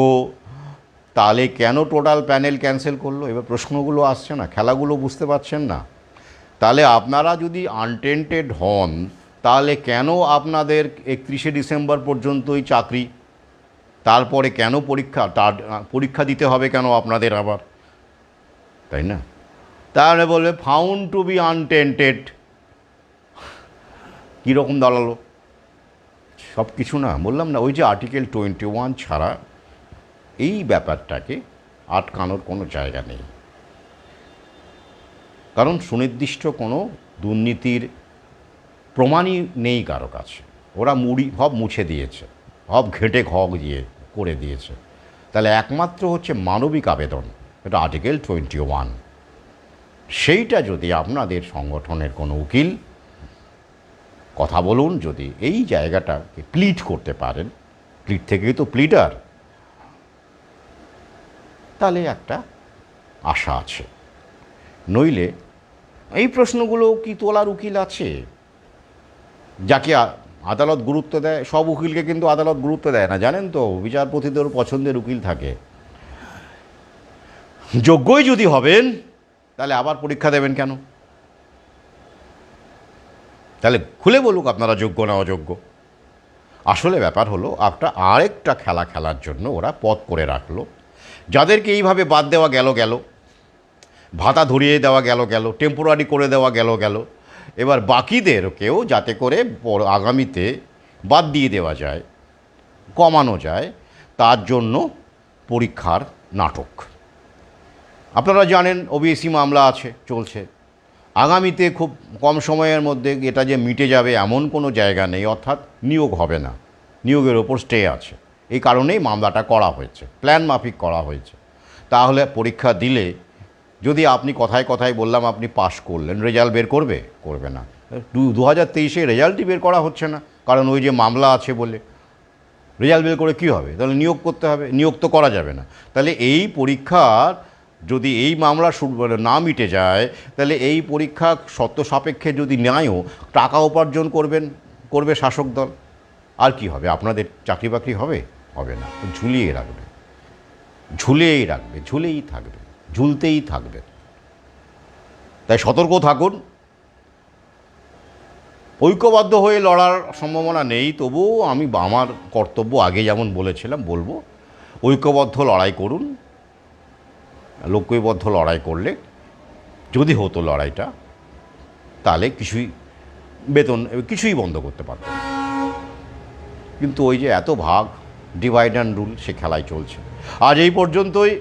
তাহলে কেন টোটাল প্যানেল ক্যান্সেল করলো? এবার প্রশ্নগুলো আসছে না, খেলাগুলো বুঝতে পারছেন না। তাহলে আপনারা যদি আনটেন্টেড হন, তাহলে কেন আপনাদের 31শে ডিসেম্বর পর্যন্তই চাকরি তারপরে কেন পরীক্ষা দিতে হবে কেন আপনাদের আবার, তাই না? তাহলে বলবে ফাউন্ড টু বি আনটেন্টেড, কীরকম দাঁড়ালো সব কিছু? না, বললাম না, ওই যে আর্টিকেল 21 ছাড়া এই ব্যাপারটাকে আটকানোর কোনো জায়গা নেই। কারণ সুনির্দিষ্ট কোনো দুর্নীতির প্রমাণই নেই কারো কাছে, ওরা সব মুছে দিয়েছে, সব ঘেঁটে দিয়ে করে দিয়েছে। তাহলে একমাত্র হচ্ছে মানবিক আবেদন, এটা আর্টিকেল 21। সেইটা যদি আপনাদের সংগঠনের কোনো উকিল কথা বলুন, যদি এই জায়গাটাকে প্লিট করতে পারেন, প্লিট থেকেই তো প্লিডার, তাহলে একটা আশা আছে। নইলে এই প্রশ্নগুলো কি তোলার উকিল আছে? যাকে আদালত গুরুত্ব দেয়, সব উকিলকে কিন্তু আদালত গুরুত্ব দেয় না, জানেন তো। বিচারপতিদের পছন্দের উকিল থাকে। যোগ্যই যদি হবেন তাহলে আবার পরীক্ষা দেবেন কেন? তাহলে খুলে বলুক আপনারা যোগ্য না অযোগ্য। আসলে ব্যাপার হলো আরেকটা খেলা খেলার জন্য ওরা পথ করে রাখলো। যাদেরকে এইভাবে বাদ দেওয়া গেল, ভাতা ধরিয়ে দেওয়া গেল, টেম্পোরারি করে দেওয়া গেল, এবার বাকিদেরকেও যাতে করে আগামীতে বাদ দিয়ে দেওয়া যায়, কমানো যায়, তার জন্য পরীক্ষার নাটক। আপনারা জানেন ওবিসি মামলা চলছে। আগামীতে খুব কম সময়ের মধ্যে এটা যে মিটে যাবে এমন কোনো জায়গা নেই, অর্থাৎ নিয়োগ হবে না, নিয়োগের ওপর স্টে আছে। এই কারণেই মামলাটা করা হয়েছে, প্ল্যান মাফিক করা হয়েছে। তাহলে পরীক্ষা দিলে যদি আপনি কথায় কথায় বললাম আপনি পাশ করলেন, রেজাল্ট বের করবে না। 2023 রেজাল্টই বের করা হচ্ছে না, কারণ ওই যে মামলা আছে বলে। রেজাল্ট বের করে কী হবে? তাহলে নিয়োগ করতে হবে, নিয়োগ তো করা যাবে না। তাহলে এই পরীক্ষার যদি এই মামলা না মিটে যায়, তাহলে এই পরীক্ষা সত্য সাপেক্ষে যদি নেয়ও, টাকা উপার্জন করবে শাসক দল। আর কি হবে? আপনাদের চাকরি বাকরি হবে না, ঝুলিয়ে রাখবে, ঝুলেই থাকবে, ঝুলতেই থাকবে। তাই সতর্ক থাকুন। ঐক্যবদ্ধ হয়ে লড়ার সম্ভাবনা নেই, তবুও আমি আমার কর্তব্য আগে যেমন বলেছিলাম বলবো, ঐক্যবদ্ধ লড়াই করুন। ঐক্যবদ্ধ লড়াই করলে যদি হতো লড়াইটা, তাহলে কিছুই বন্ধ করতে পারতেন। কিন্তু ওই যে এত ভাগ, ডিভাইড অ্যান্ড রুল, সে খেলায় চলছে। আজ এই পর্যন্তই।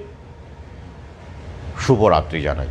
শুভরাত্রি জানাই।